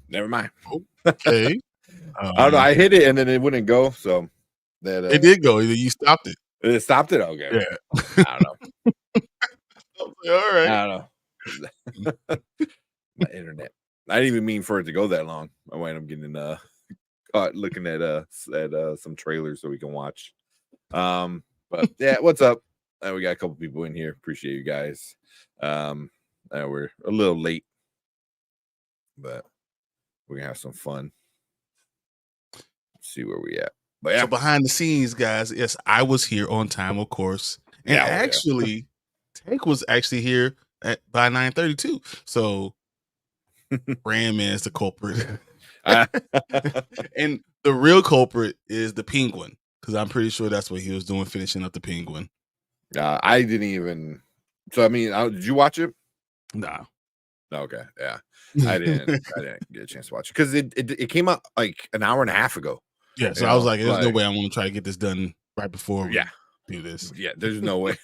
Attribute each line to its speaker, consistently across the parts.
Speaker 1: Never mind.
Speaker 2: Okay.
Speaker 1: I don't know. I hit it and then it wouldn't go. So that
Speaker 2: it did go. You stopped it.
Speaker 1: it stopped it. Okay.
Speaker 2: Yeah.
Speaker 1: I don't know.
Speaker 2: All right.
Speaker 1: I don't know. My internet. I didn't even mean for it to go that long. I wind up getting caught looking at some trailers so we can watch. But yeah, what's up? We got a couple people in here. Appreciate you guys. We're a little late, but we're gonna have some fun. See where we at. But yeah.
Speaker 2: So behind the scenes, guys, yes, I was here on time, of course. And actually, Tank was actually here by 9:32. So Ram is the culprit. And the real culprit is the penguin, because I'm pretty sure that's what he was doing, finishing up the penguin.
Speaker 1: I didn't even. So I mean, did you watch it?
Speaker 2: Nah.
Speaker 1: Okay, yeah, I didn't get a chance to watch it because it came out like an hour and a half ago.
Speaker 2: Yeah, so I was like, "There's no way I'm going to try to get this done right before we do this."
Speaker 1: Yeah, there's no way.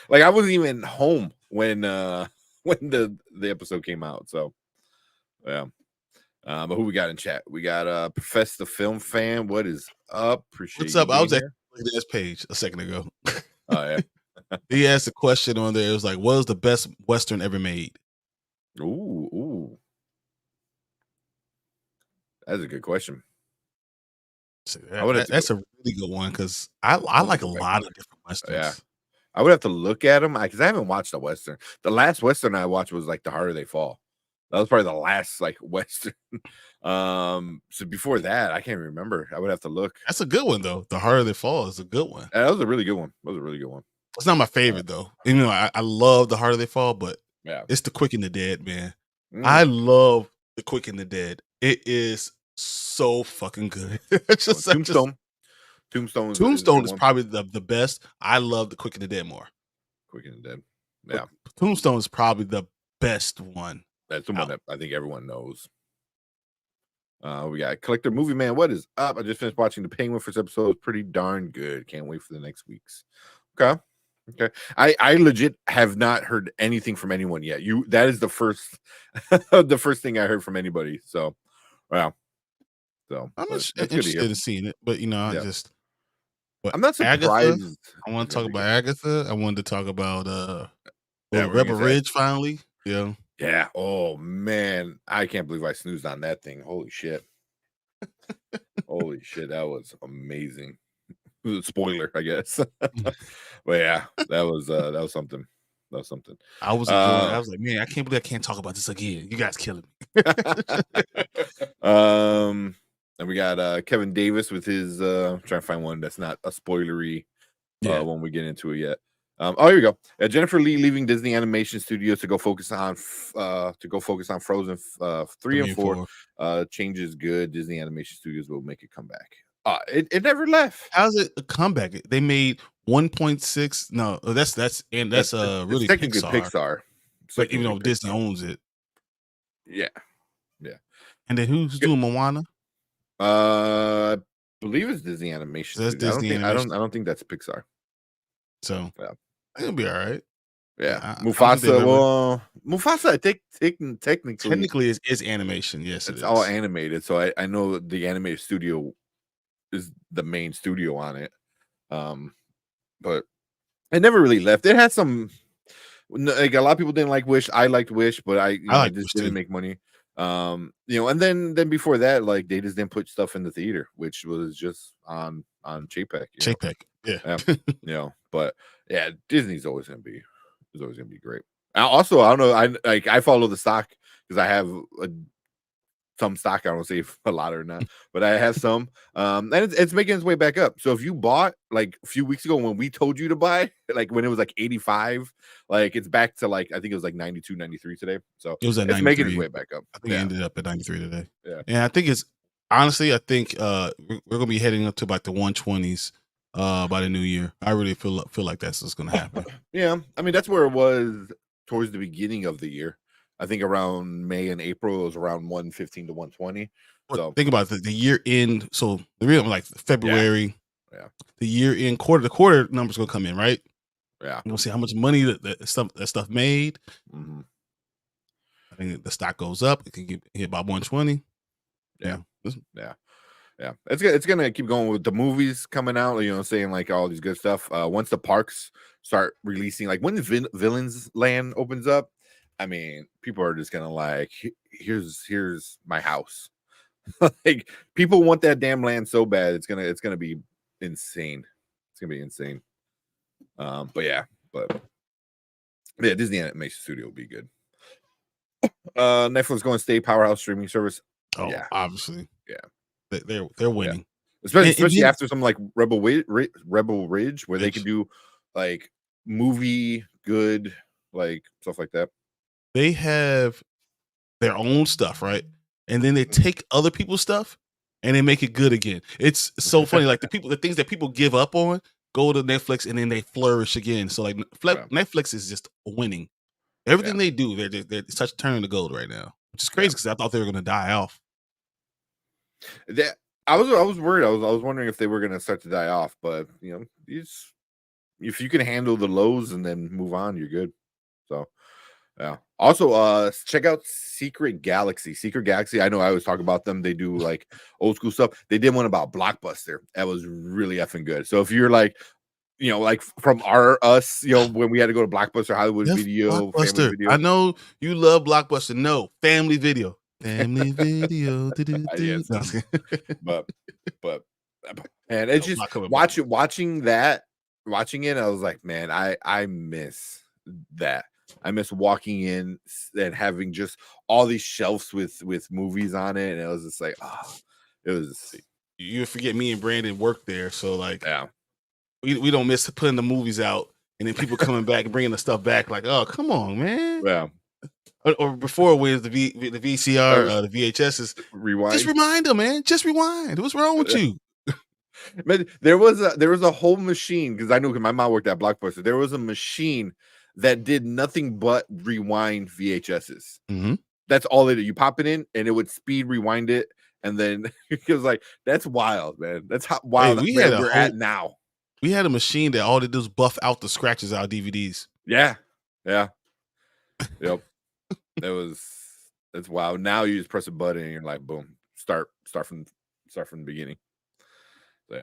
Speaker 1: Like I wasn't even home when the episode came out. So yeah. But who we got in chat? We got Professor the Film Fan. What is up? Appreciate
Speaker 2: What's up? I was
Speaker 1: at
Speaker 2: this page a second ago.
Speaker 1: Oh yeah.
Speaker 2: He asked a question on there. It was like, what is the best Western ever made?
Speaker 1: Ooh. That's a good question.
Speaker 2: So that's a really good one because I like a lot of different Westerns.
Speaker 1: Yeah. I would have to look at them because I haven't watched a Western. The last Western I watched was like The Harder They Fall. That was probably the last like Western. So before that, I can't remember. I would have to look.
Speaker 2: That's a good one though. The Harder They Fall is a good one.
Speaker 1: That was a really good one.
Speaker 2: It's not my favorite though. You know, I love The Harder They Fall, but
Speaker 1: yeah,
Speaker 2: it's The Quick and the Dead, man. I love The Quick and the Dead. It is so fucking good. It's just Tombstone is probably the best. I love The Quick and the Dead more.
Speaker 1: Quick and the Dead. Yeah.
Speaker 2: But Tombstone is probably the best one.
Speaker 1: That's the one that I think everyone knows. We got Collector Movie Man. What is up? I just finished watching The Penguin first episode. It's pretty darn good. Can't wait for the next week's. Okay. I legit have not heard anything from anyone yet. That is the first thing I heard from anybody. So wow. So
Speaker 2: I'm interested in seeing it, but you know,
Speaker 1: I'm not surprised.
Speaker 2: Agatha, I want to talk about Agatha. I wanted to talk about Rebel Ridge finally. Yeah.
Speaker 1: Yeah. Oh man, I can't believe I snoozed on that thing. Holy shit. Holy shit, that was amazing. Spoiler, I guess. But yeah, that was something. That was something.
Speaker 2: I was enjoying. I was like, man, I can't believe I can't talk about this again. You guys killing me.
Speaker 1: And we got Kevin Davis with his trying to find one that's not a spoilery when we get into it yet. Here we go. Jennifer Lee leaving Disney Animation Studios to go focus on Frozen 3 and 4. Changes good. Disney Animation Studios will make a comeback. It never left.
Speaker 2: How's it a comeback? They made 1.6. No, that's really
Speaker 1: technically Pixar.
Speaker 2: But even though Disney owns it.
Speaker 1: Yeah.
Speaker 2: And then who's doing Moana?
Speaker 1: I believe it's Disney Animation.
Speaker 2: That's Disney Animation.
Speaker 1: I don't think that's Pixar.
Speaker 2: So yeah. It'll be all right.
Speaker 1: Yeah. Mufasa. Mufasa, I think technically
Speaker 2: is animation. Yes,
Speaker 1: it's all animated. So I know the animated studio is the main studio on it. But it never really left. It had some like a lot of people didn't like Wish. I liked Wish, but I just didn't make money. And then before that, like they just didn't put stuff in the theater, which was just on JPEG.
Speaker 2: Yeah.
Speaker 1: But yeah, Disney's always gonna be great. Also, I don't know. I follow the stock because I have some stock. I don't say a lot or not, but I have some. And it's making its way back up. So if you bought like a few weeks ago when we told you to buy, like when it was like 85, like it's back to like I think it was like 92, 93 today. So
Speaker 2: it was at 93.
Speaker 1: Making its way back up.
Speaker 2: I think it ended up at 93 today.
Speaker 1: Yeah,
Speaker 2: and I think I think we're gonna be heading up to about the 120s. By the new year, I really feel like that's what's going to happen.
Speaker 1: Yeah, I mean that's where it was towards the beginning of the year. I think around May and April it was around 115 to 120. So
Speaker 2: think about the year end. So the real like February, the year end the quarter numbers gonna come in, right?
Speaker 1: Yeah,
Speaker 2: you're gonna see how much money that stuff made.
Speaker 1: Mm-hmm.
Speaker 2: I think the stock goes up. It can get hit about 120.
Speaker 1: Yeah. It's gonna keep going with the movies coming out. Saying like all these good stuff. Once the parks start releasing, like when the Villains Land opens up, I mean, people are just gonna like, here's my house. Like people want that damn land so bad. It's gonna be insane. It's gonna be insane. But yeah, Disney Animation Studio will be good. Netflix going to stay powerhouse streaming service.
Speaker 2: Oh,
Speaker 1: yeah,
Speaker 2: obviously,
Speaker 1: yeah,
Speaker 2: they're winning.
Speaker 1: Yeah. Especially after something like Rebel Ridge, where they can do like movie good, like stuff like that.
Speaker 2: They have their own stuff, right? And then they take other people's stuff and they make it good again. It's so funny. Like the things that people give up on go to Netflix and then they flourish again. So like Netflix is just winning. Everything they do, they're such turning to gold right now, which is crazy because I thought they were going to die off.
Speaker 1: I was worried. I was wondering if they were going to start to die off, but if you can handle the lows and then move on, you're good. So yeah. Also, check out Secret Galaxy. I know I always talk about them. They do like old school stuff. They did one about Blockbuster. That was really effing good. So if you're like, like from us, when we had to go to Blockbuster, Hollywood Video,
Speaker 2: Blockbuster.
Speaker 1: Family Video.
Speaker 2: I know you love Blockbuster. No, Family Video. Family Video.
Speaker 1: Yes. but and it's just watching it. I was like, man, I miss that. I miss walking in and having just all these shelves with movies on it, and it was just like, it was.
Speaker 2: You forget me and Brandon worked there, so like,
Speaker 1: yeah.
Speaker 2: We don't miss putting the movies out and then people coming back and bringing the stuff back. Like, oh, come on, man.
Speaker 1: Yeah.
Speaker 2: Or before with the VCR, the VHS is
Speaker 1: rewind.
Speaker 2: Just remind them, man. Just rewind. What's wrong with you?
Speaker 1: But there was a whole machine, because I knew my mom worked at Blockbuster. There was a machine that did nothing but rewind VHSs.
Speaker 2: Mm-hmm.
Speaker 1: That's all it did. You pop it in and it would speed rewind it, and then it was like, that's wild, man. That's how wild we're at now.
Speaker 2: We had a machine that all it did was buff out the scratches out of DVDs.
Speaker 1: Yeah. Yep. That's wild. Now you just press a button and you're like, boom, start from the beginning. So yeah.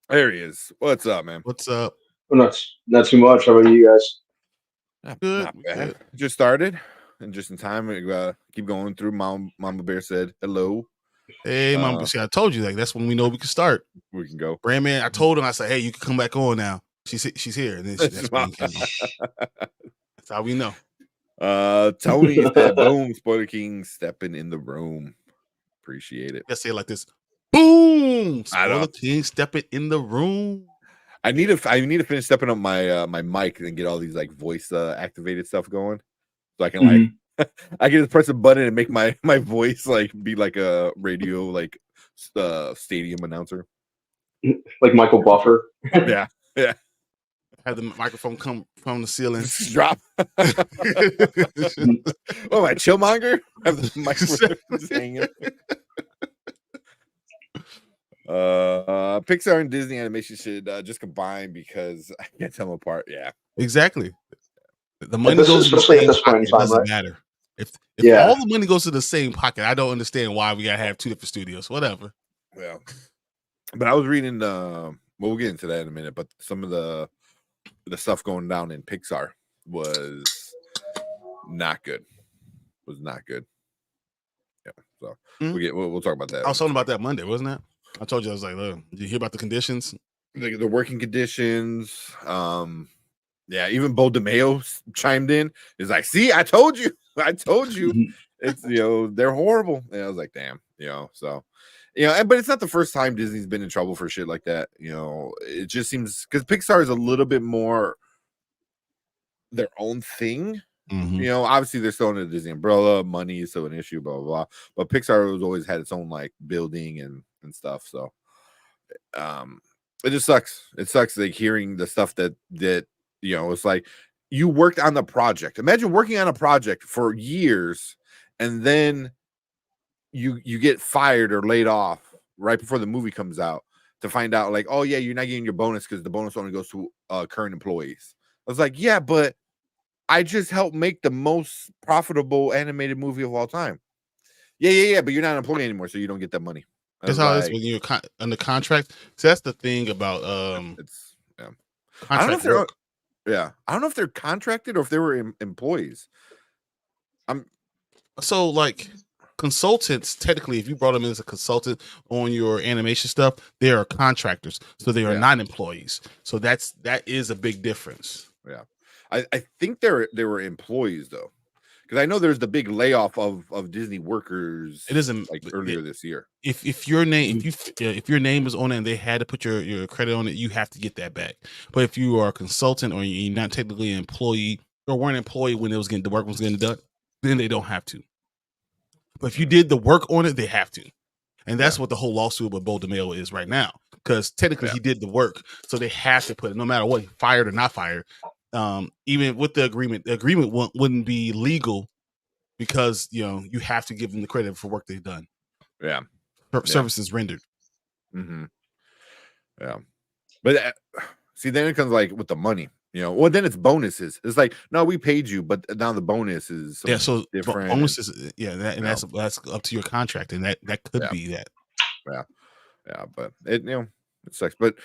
Speaker 1: There he is. What's up, man?
Speaker 2: What's up?
Speaker 3: Well, not too much. How about you guys?
Speaker 1: Not bad. Just started and just in time. Keep going through. Mama Bear said hello.
Speaker 2: Hey, Mama. See, I told you, like, that's when we know we can start.
Speaker 1: We can go.
Speaker 2: Brandman, I told him, I said, hey, you can come back on now. She's here. And then that's how we know.
Speaker 1: Tony said, boom, Spoiler King stepping in the room. Appreciate it.
Speaker 2: Let's say it like this. Boom! Spoiler King stepping in the room.
Speaker 1: I need to finish stepping up my my mic and get all these like voice activated stuff going, so I can like I can just press a button and make my voice like be like a radio like stadium announcer,
Speaker 3: like Michael Buffer.
Speaker 1: yeah.
Speaker 2: Have the microphone come from the ceiling.
Speaker 1: Drop. Oh, my Chillmonger? Have the microphone just hanging. Pixar and Disney animation should just combine, because I can't tell them apart. Yeah,
Speaker 2: exactly. The money goes to the same pocket. It doesn't matter. If all the money goes to the same pocket, I don't understand why we gotta have two different studios. Whatever.
Speaker 1: Yeah, but I was reading. Well, we'll get into that in a minute. But some of the stuff going down in Pixar was not good. Yeah, so we'll talk about that.
Speaker 2: I was talking about that Monday, wasn't it? I told you, I was like, look, did you hear about the conditions?
Speaker 1: The working conditions. Yeah, even Bo DeMayo chimed in. He's like, see, I told you. It's they're horrible. And I was like, damn, so but it's not the first time Disney's been in trouble for shit like that. It just seems, because Pixar is a little bit more their own thing. Obviously they're still under the Disney umbrella. Money is still an issue, blah blah blah. But Pixar has always had its own like building and stuff. So it just sucks. It sucks like hearing the stuff that it's like, you worked on the project. Imagine working on a project for years and then you get fired or laid off right before the movie comes out to find out like, oh yeah, you're not getting your bonus because the bonus only goes to current employees. I was like, yeah, but I just helped make the most profitable animated movie of all time. Yeah. But you're not an employee anymore, so you don't get that money.
Speaker 2: That's how it is when you're under contract. So that's the thing about
Speaker 1: it's
Speaker 2: contract I don't know
Speaker 1: if work. I don't know if they're contracted or if they were employees.
Speaker 2: So like consultants, technically, if you brought them in as a consultant on your animation stuff, they are contractors, so they are not employees. So that is a big difference.
Speaker 1: Yeah, I think they were employees though, because I know there's the big layoff of Disney workers.
Speaker 2: It isn't
Speaker 1: like earlier this year.
Speaker 2: If your name if your name is on it and they had to put your credit on it, you have to get that back. But if you are a consultant or you're not technically an employee or weren't an employee when the work was getting done, then they don't have to. But if you did the work on it, they have to. And that's what the whole lawsuit with Bo DeMille is right now. Because technically he did the work. So they have to put it, no matter what, fired or not fired. Even with the agreement wouldn't be legal because, you have to give them the credit for work they've done.
Speaker 1: Yeah.
Speaker 2: Services rendered.
Speaker 1: Mm-hmm. Yeah. But see, then it comes like with the money. Well, then it's bonuses. It's like, no, we paid you, but now the bonus is
Speaker 2: so
Speaker 1: different.
Speaker 2: Bonuses, that's up to your contract, and that could be that.
Speaker 1: Yeah, but it sucks. But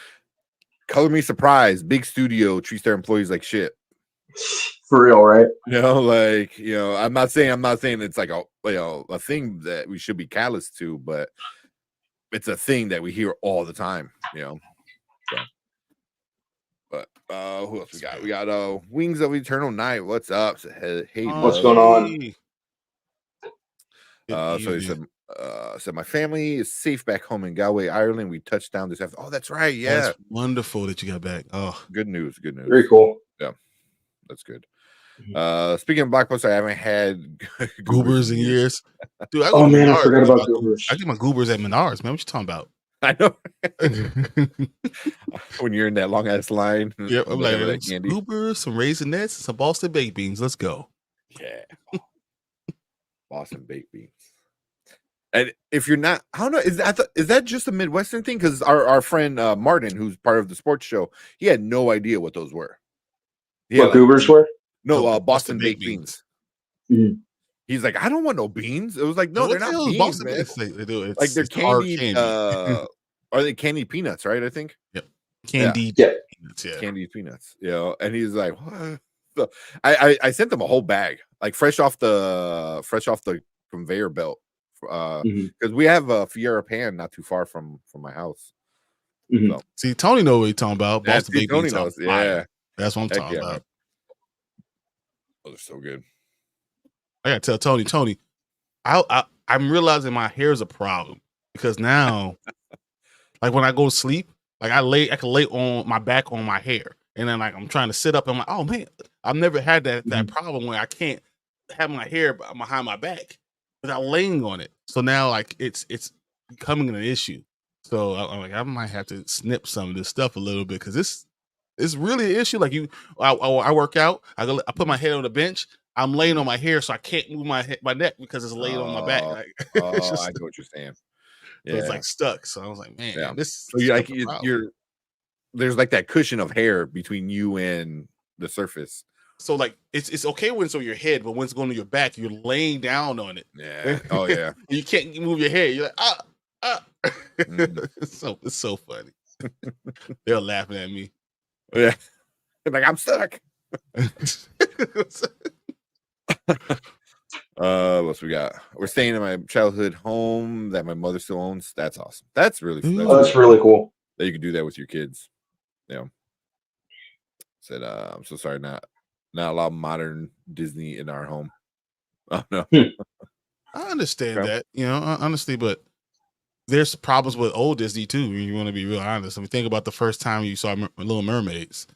Speaker 1: color me surprised. Big studio treats their employees like shit.
Speaker 3: For real, right?
Speaker 1: I'm not saying it's like a thing that we should be callous to, but it's a thing that we hear all the time. So. But who else we got? We got Wings of Eternal Night. What's up? Hey,
Speaker 3: what's going on?
Speaker 1: So he said my family is safe back home in Galway, Ireland. We touched down this afternoon. Oh, that's right. Yeah,
Speaker 2: that's wonderful that you got back. Oh,
Speaker 1: good news.
Speaker 3: Very cool.
Speaker 1: Yeah, that's good. Speaking of Blockbuster, I haven't had
Speaker 2: goobers in years. Dude, I
Speaker 3: forgot about goobers.
Speaker 2: I get my goobers at Menards, man. What you talking about?
Speaker 1: I know. When you're in that long ass line.
Speaker 2: Yep, I'm like goobers, some Raisinets, and some Boston baked beans. Let's go.
Speaker 1: Yeah. Boston baked beans. And if you're not, I don't know, is that just a Midwestern thing? Because our friend Martin, who's part of the sports show, he had no idea what those were.
Speaker 3: What goobers were?
Speaker 1: No, Boston baked beans.
Speaker 3: Mm-hmm.
Speaker 1: He's like, I don't want no beans. It was like, no, they're not beans,
Speaker 2: Boston
Speaker 1: man.
Speaker 2: They do. It's,
Speaker 1: like they're candied.
Speaker 2: Are
Speaker 1: they candied peanuts? Right? I think.
Speaker 2: Yep. Candied peanuts. Yeah.
Speaker 1: Candied peanuts. And he's like, what? So I sent them a whole bag, like fresh off the conveyor belt, because we have a Fiera pan not too far from my house.
Speaker 2: Mm-hmm. So. See, Tony knows what he's talking about. Boston baked
Speaker 1: Tony
Speaker 2: beans.
Speaker 1: Knows. Yeah,
Speaker 2: that's what I'm talking about.
Speaker 1: Man. Oh, they're so good.
Speaker 2: I gotta tell Tony, I'm realizing my hair is a problem because now, like when I go to sleep, like I can lay on my back on my hair, and then like I'm trying to sit up, and I'm like, oh man, I've never had that problem where I can't have my hair behind my back without laying on it. So now like it's becoming an issue. So I'm like, I might have to snip some of this stuff a little bit because it's really an issue. Like I work out, I put my head on the bench. I'm laying on my hair, so I can't move my neck because it's laid on my back. Like,
Speaker 1: I get what you're saying.
Speaker 2: Yeah. So it's like stuck. So I was like, man, this.
Speaker 1: So there's like that cushion of hair between you and the surface.
Speaker 2: So like it's okay when it's on your head, but when it's going to your back, you're laying down on it.
Speaker 1: Yeah. Oh yeah.
Speaker 2: You can't move your hair. You're like It's so funny. They're laughing at me.
Speaker 1: Yeah. Like I'm stuck. What else we got? We're staying in my childhood home that my mother still owns. That's awesome. That's really
Speaker 3: that's really cool
Speaker 1: that you can do that with your kids. Said I'm so sorry, not a lot of modern Disney in our home. Oh no.
Speaker 2: I understand that, honestly, but there's problems with old Disney too. You want to be real honest. I mean, think about the first time you saw Little Mermaids.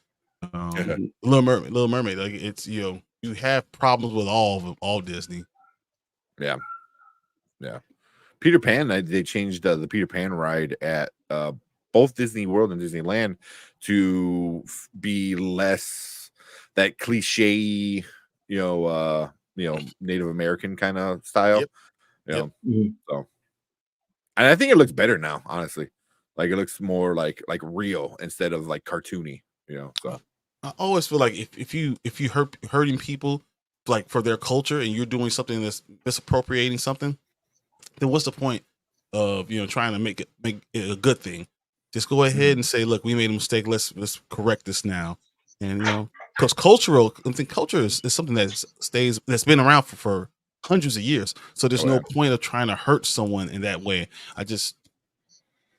Speaker 2: Little Mermaid, like it's you have problems with all Disney.
Speaker 1: Yeah. Peter Pan, they changed the Peter Pan ride at both Disney World and Disneyland to be less that cliche, Native American kind of style. So, and I think it looks better now, honestly. Like it looks more like real instead of like cartoony. So
Speaker 2: I always feel like if you hurting people like for their culture and you're doing something that's misappropriating something, then what's the point of trying to make it a good thing? Just go ahead and say, look, we made a mistake. Let's correct this now. And because I think culture is something that's been around for hundreds of years. So there's no point of trying to hurt someone in that way. I just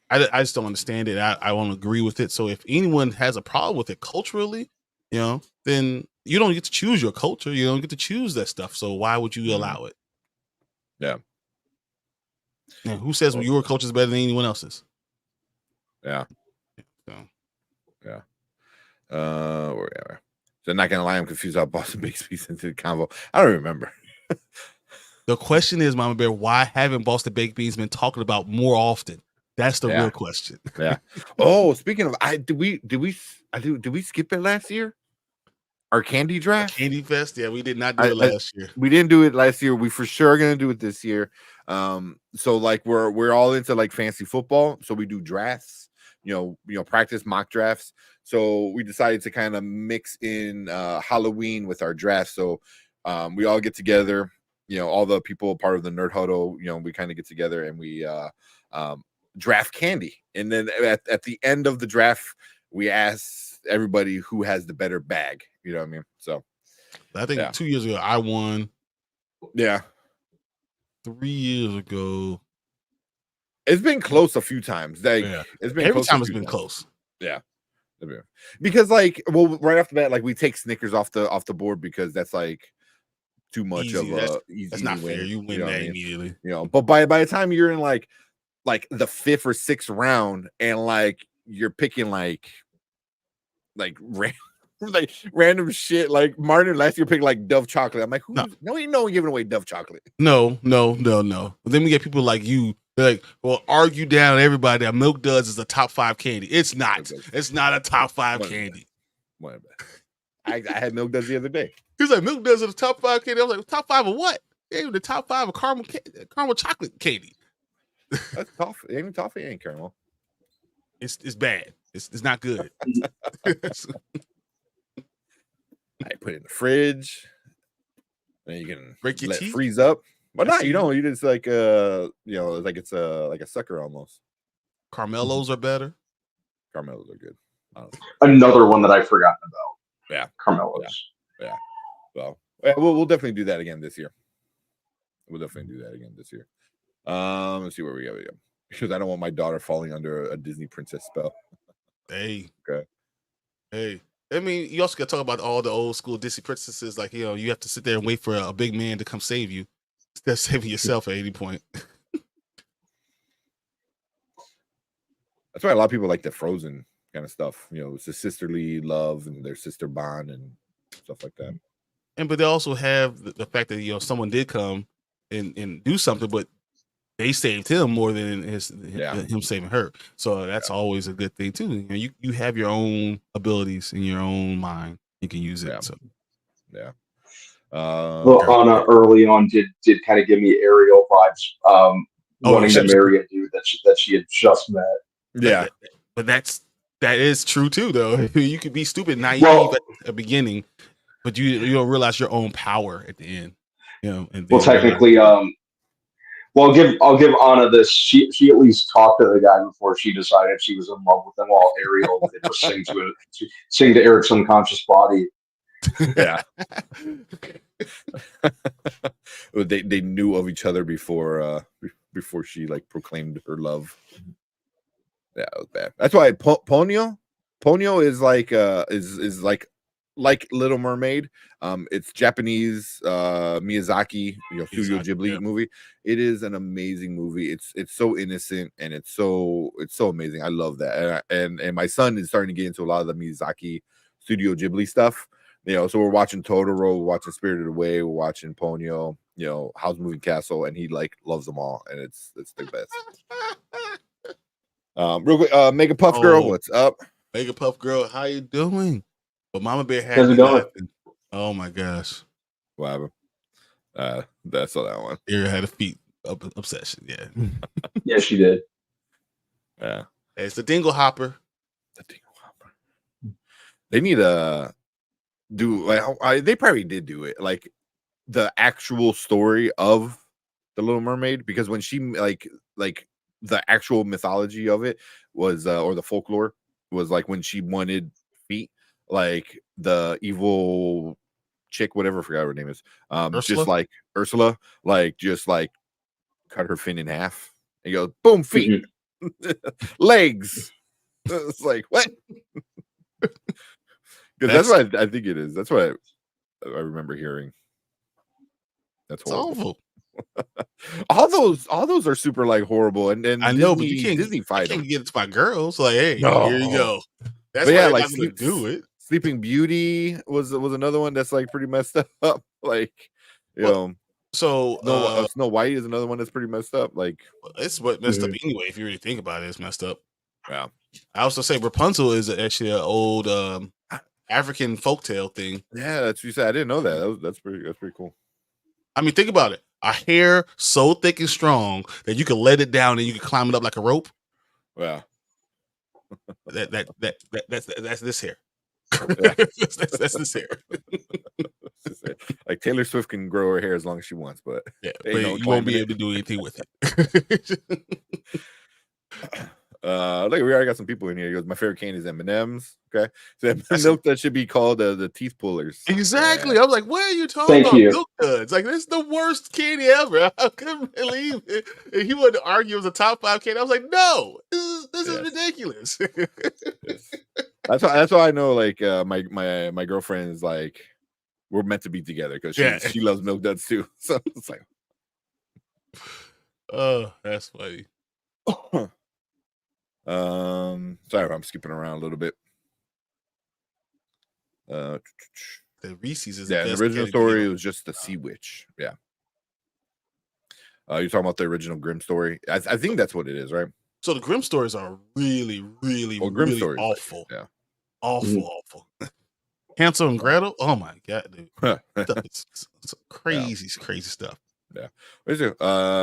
Speaker 2: don't understand it. I won't agree with it. So if anyone has a problem with it culturally, then you don't get to choose your culture. You don't get to choose that stuff. So why would you allow it?
Speaker 1: Yeah.
Speaker 2: And who says your culture is better than anyone else's?
Speaker 1: Yeah.
Speaker 2: So.
Speaker 1: Yeah. So not gonna lie, I'm confused how Boston Baked Beans into the convo. I don't remember.
Speaker 2: The question is, Mama Bear, why haven't Boston Baked Beans been talking about more often? That's the real question.
Speaker 1: Yeah. Oh, speaking of, did we skip it last year? Our candy draft,
Speaker 2: Candy Fest. Yeah, we did not do it last year.
Speaker 1: We didn't do it last year. We for sure are gonna do it this year. So like we're all into like fancy football, so we do drafts. Practice mock drafts. So we decided to kind of mix in Halloween with our draft. So we all get together. All the people part of the Nerd Huddle. We kind of get together and we draft candy, and then at the end of the draft, we ask everybody who has the better bag. You know what I mean? So
Speaker 2: I think 2 years ago I won.
Speaker 1: Yeah.
Speaker 2: 3 years ago,
Speaker 1: it's been close a few times. Like it's been
Speaker 2: every time it's been close.
Speaker 1: Yeah. Because right off the bat, like we take Snickers off the board because that's like too much
Speaker 2: easy.
Speaker 1: of a easy.
Speaker 2: That's not
Speaker 1: win.
Speaker 2: fair. You win that immediately.
Speaker 1: But by the time you're in like the 5th or 6th round and like you're picking like random shit. Like Martin last year picked like Dove chocolate. I'm like, no, you know, giving away Dove chocolate.
Speaker 2: No. But then we get people like you. They're like, well, argue down everybody that Milk Duds is a top 5 candy. It's not. It's not a top 5 candy.
Speaker 1: I had Milk Duds the other day.
Speaker 2: He's like, Milk Duds are the top 5 candy. I was like, top 5 of what? They ain't the top 5 of caramel chocolate candy.
Speaker 1: That's toffee. Ain't toffee, ain't caramel.
Speaker 2: It's bad. It's not good.
Speaker 1: I put it in the fridge. Then you can
Speaker 2: break your teeth,
Speaker 1: freeze up. But not, you just like like it's like a sucker almost.
Speaker 2: Carmelos are better.
Speaker 1: Carmelos are good.
Speaker 3: Another one that I've forgotten about.
Speaker 1: Yeah,
Speaker 3: Carmelos.
Speaker 1: Yeah. Well, we'll definitely do that again this year. Let's see where we go. Because I don't want my daughter falling under a Disney princess spell.
Speaker 2: Hey.
Speaker 1: Okay.
Speaker 2: Hey. I mean, you also got to talk about all the old school Disney princesses. Like, you have to sit there and wait for a big man to come save you instead of saving yourself at any point.
Speaker 1: That's why a lot of people like the Frozen kind of stuff. It's the sisterly love and their sister bond and stuff like that.
Speaker 2: But they also have the fact that someone did come and do something, but they saved him more than him saving her. So that's always a good thing too. You have your own abilities in your own mind. You can use it.
Speaker 1: Yeah.
Speaker 2: So
Speaker 3: well, Anna early on did kind of give me Ariel vibes. Wanting to marry a dude that she had just met.
Speaker 1: Yeah,
Speaker 2: but that is true too, though. You could be stupid, naive at the beginning, but you don't realize your own power at the end. And
Speaker 3: technically, I'll give Anna this. She at least talked to the guy before she decided she was in love with him. While Ariel would just sing to Eric's unconscious body.
Speaker 1: Yeah. they knew of each other before she like proclaimed her love. Yeah, it was bad. That's why Ponyo is like is like Little Mermaid. It's Japanese Miyazaki, Studio Ghibli movie. It is an amazing movie. It's so innocent and it's so amazing. I love that. And my son is starting to get into a lot of the Miyazaki Studio Ghibli stuff. So we're watching Totoro, we're watching Spirited Away, we're watching Ponyo, Howl's Moving Castle, and he like loves them all, and it's the best. Real quick, Mega Puff Girl, what's up?
Speaker 2: Mega Puff Girl, how you doing? But Mama Bear had me laughing. Oh my gosh.
Speaker 1: What happened? That's all that one.
Speaker 2: Ear had a feet obsession, yeah.
Speaker 3: Yeah, she did.
Speaker 1: Yeah.
Speaker 2: It's the Dingle Hopper.
Speaker 1: The Dingle Hopper. They need a do like they probably did do it like the actual story of the Little Mermaid, because when she like the actual mythology of it was or the folklore was like when she wanted feet, like the evil chick, whatever, I forgot what her name is,
Speaker 2: Ursula?
Speaker 1: just like Ursula, like just like cut her fin in half and goes boom, feet, legs. It's like what? Because that's what I think it is. That's what I remember hearing. That's horrible.
Speaker 2: Awful.
Speaker 1: all those are super like horrible, and
Speaker 2: I know, but you
Speaker 1: Disney fight
Speaker 2: can't
Speaker 1: them.
Speaker 2: get it to my girls. Like, hey,
Speaker 1: No.
Speaker 2: here you go. That's
Speaker 1: but
Speaker 2: why
Speaker 1: yeah,
Speaker 2: they're
Speaker 1: like
Speaker 2: not gonna do it.
Speaker 1: Sleeping Beauty was another one that's like pretty messed up. Like, you know,
Speaker 2: so
Speaker 1: Snow White is another one that's pretty messed up. Like,
Speaker 2: it's what messed up anyway. If you really think about it, it's messed up.
Speaker 1: Yeah.
Speaker 2: I also say Rapunzel is actually an old African folktale thing.
Speaker 1: Yeah, that's what you said. I didn't know that. That's pretty cool.
Speaker 2: I mean, think about it. A hair so thick and strong that you can let it down and you can climb it up like a rope.
Speaker 1: Yeah.
Speaker 2: That's this hair. that's this hair.
Speaker 1: Like Taylor Swift can grow her hair as long as she wants, but
Speaker 2: yeah, but you won't be able to do anything with it.
Speaker 1: Look, we already got some people in here. He goes, my favorite candy is M&M's. Okay, so milk that should be called the teeth pullers.
Speaker 2: Exactly.
Speaker 1: Yeah.
Speaker 2: I was like, what are you talking about? Milk duds. Like, this is the worst candy ever. I couldn't believe it. And he wanted to argue it was a top 5 candy. I was like, no, this is ridiculous.
Speaker 1: Yes. That's why I know, like, my girlfriend is like, we're meant to be together because she loves milk duds too. So it's like,
Speaker 2: oh, that's funny.
Speaker 1: Sorry if I'm skipping around a little bit.
Speaker 2: The Reese's is
Speaker 1: the original story was just the Sea Witch. Yeah. You're talking about the original Grimm story. I think that's what it is, right?
Speaker 2: So the Grimm stories are really, really, really awful.
Speaker 1: Yeah.
Speaker 2: Awful. Hansel and Gretel. Oh my god, dude. It's crazy stuff.
Speaker 1: Yeah.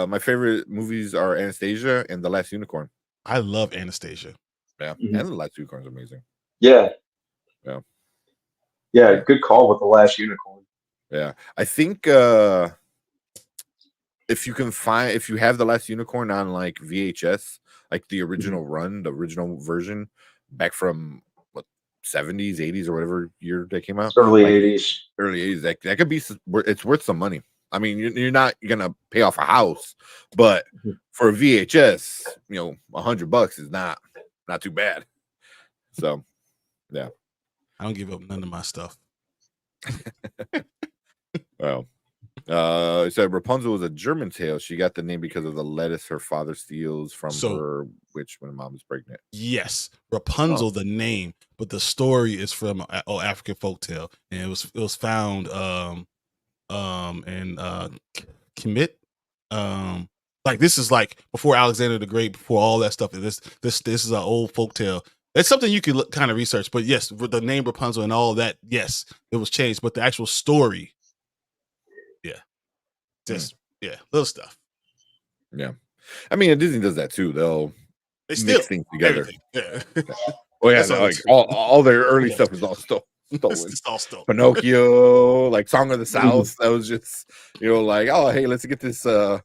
Speaker 1: My favorite movies are Anastasia and The Last Unicorn.
Speaker 2: I love Anastasia.
Speaker 1: Yeah. And The Last Unicorn is amazing.
Speaker 3: Yeah.
Speaker 1: Yeah.
Speaker 3: Yeah, good call with The Last Unicorn.
Speaker 1: Yeah. I think if you have The Last Unicorn on like VHS, like the original run, the original version back from 70s, 80s, or whatever year they came out.
Speaker 3: Early 80s.
Speaker 1: That could be, it's worth some money. I mean, you're not gonna pay off a house, but for a VHS, $100 is not too bad. So, yeah.
Speaker 2: I don't give up none of my stuff.
Speaker 1: Well, it said Rapunzel was a German tale. She got the name because of the lettuce her father steals from her witch when mom is pregnant.
Speaker 2: Yes, Rapunzel, the name, but the story is from African folktale, and it was found in Kemet. Like, this is like before Alexander the Great, before all that stuff. This is an old folktale. It's something you could kind of research, but yes, with the name Rapunzel and all of that, yes, it was changed, but the actual story, little stuff.
Speaker 1: Yeah, I mean, Disney does that too. They mix things together.
Speaker 2: Yeah.
Speaker 1: Oh yeah, like all their early stuff is all stolen.
Speaker 2: It's all stolen.
Speaker 1: Pinocchio, like Song of the South. That was just like, oh hey, let's get this. Well,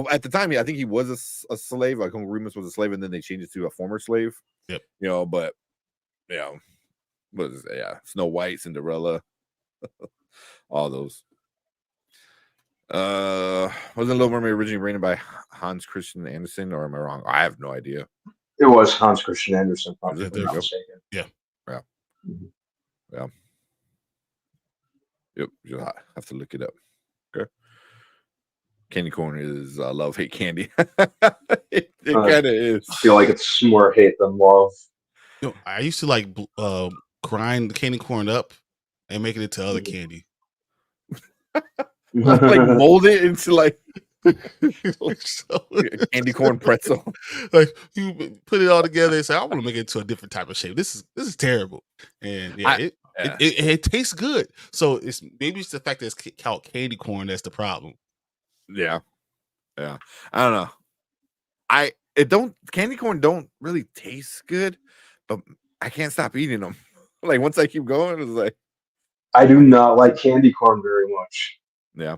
Speaker 1: at the time, I think he was a slave. Like Uncle Remus was a slave, and then they changed it to a former slave.
Speaker 2: Yep.
Speaker 1: But what is it? Yeah, Snow White, Cinderella, all those. Wasn't Little Mermaid originally written by Hans Christian Andersen, or am I wrong? I have no idea.
Speaker 3: It was Hans Christian Andersen.
Speaker 2: Yeah.
Speaker 1: Yeah. Yep. You'll have to look it up. Okay. Candy corn is love-hate candy. it kind of is.
Speaker 3: I feel like it's more hate than love.
Speaker 2: I used to like grind the candy corn up and make it into other candy.
Speaker 1: Like mold it into like candy corn pretzel.
Speaker 2: Like you put it all together and say, I want to make it into a different type of shape. This is terrible. And it tastes good. So maybe it's the fact that it's called candy corn that's the problem.
Speaker 1: Yeah. I don't know. Candy corn don't really taste good, but I can't stop eating them. Like once I keep going, it's like
Speaker 3: I do not like candy corn very much.
Speaker 1: Yeah.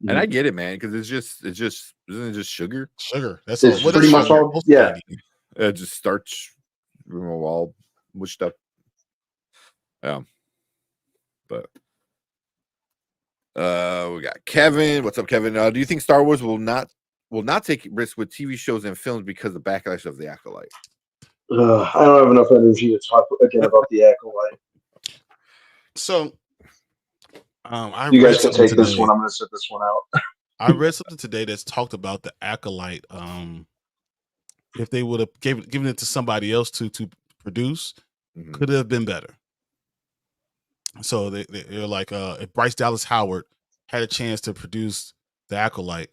Speaker 1: And I get it, man, because isn't it just sugar?
Speaker 2: Sugar. That's
Speaker 3: it's
Speaker 2: all.
Speaker 3: pretty much all. Yeah.
Speaker 1: Just starch, all mushed up. Yeah. But we got Kevin. What's up, Kevin? Do you think Star Wars will not take risks with TV shows and films because of the backlash of the Acolyte?
Speaker 3: I don't have enough energy to talk again about the Acolyte.
Speaker 2: So,
Speaker 3: you guys can take this one. I'm going to sit this one out.
Speaker 2: I read something today that's talked about the Acolyte. If they would have given it to somebody else to produce, could have been better. So they're like, if Bryce Dallas Howard had a chance to produce the Acolyte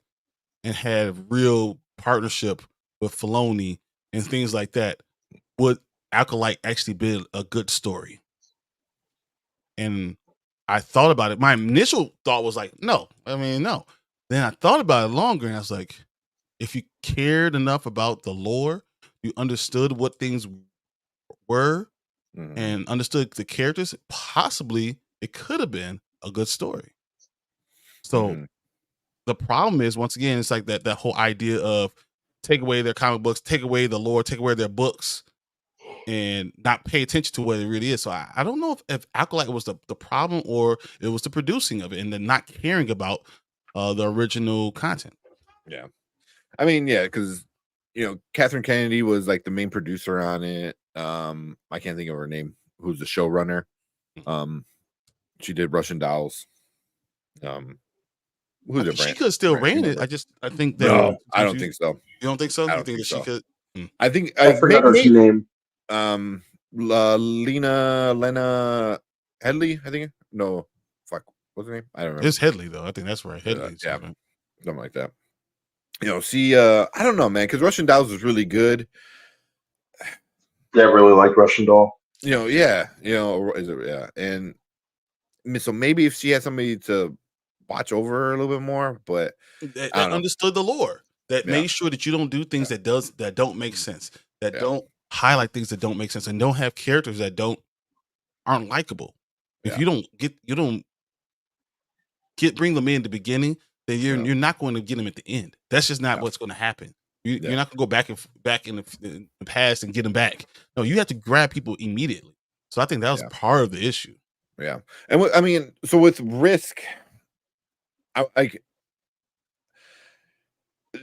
Speaker 2: and had real partnership with Filoni and things like that, would Acolyte actually be a good story? And I thought about it. My initial thought was like, no. No. Then I thought about it longer, and I was like, if you cared enough about the lore, you understood what things were, and understood the characters, possibly it could have been a good story. So the problem is, once again, it's like that whole idea of take away their comic books, take away the lore, take away their books, and not pay attention to what it really is. So I don't know if Acolyte was the problem, or it was the producing of it and the not caring about the original content.
Speaker 1: Yeah. I mean, yeah, because Catherine Kennedy was like the main producer on it. I can't think of her name, who's the showrunner. She did Russian Dolls.
Speaker 2: She could still ran it. I think that
Speaker 1: no, I don't think so.
Speaker 2: You don't think so?
Speaker 1: I
Speaker 2: don't think that
Speaker 1: so.
Speaker 2: she could?
Speaker 1: I think
Speaker 3: I forgot her name.
Speaker 1: Lena Headley, I think. No, fuck, what's her name? I don't know.
Speaker 2: It's Headley though. I think that's right. Headley,
Speaker 1: yeah, something like that. I don't know, man, because Russian Dolls was really good.
Speaker 3: Yeah, I really like Russian Doll.
Speaker 1: Yeah, and so maybe if she had somebody to watch over her a little bit more, but
Speaker 2: that understood the lore, that made sure that you don't do things that don't make sense, that don't highlight things that don't make sense, and don't have characters that aren't likable. If you don't bring them in the beginning, then you're not going to get them at the end. That's just not what's going to happen. You're not going to go back in the past and get them back. No, you have to grab people immediately. So I think that was part of the issue.
Speaker 1: Yeah, and so with Risk,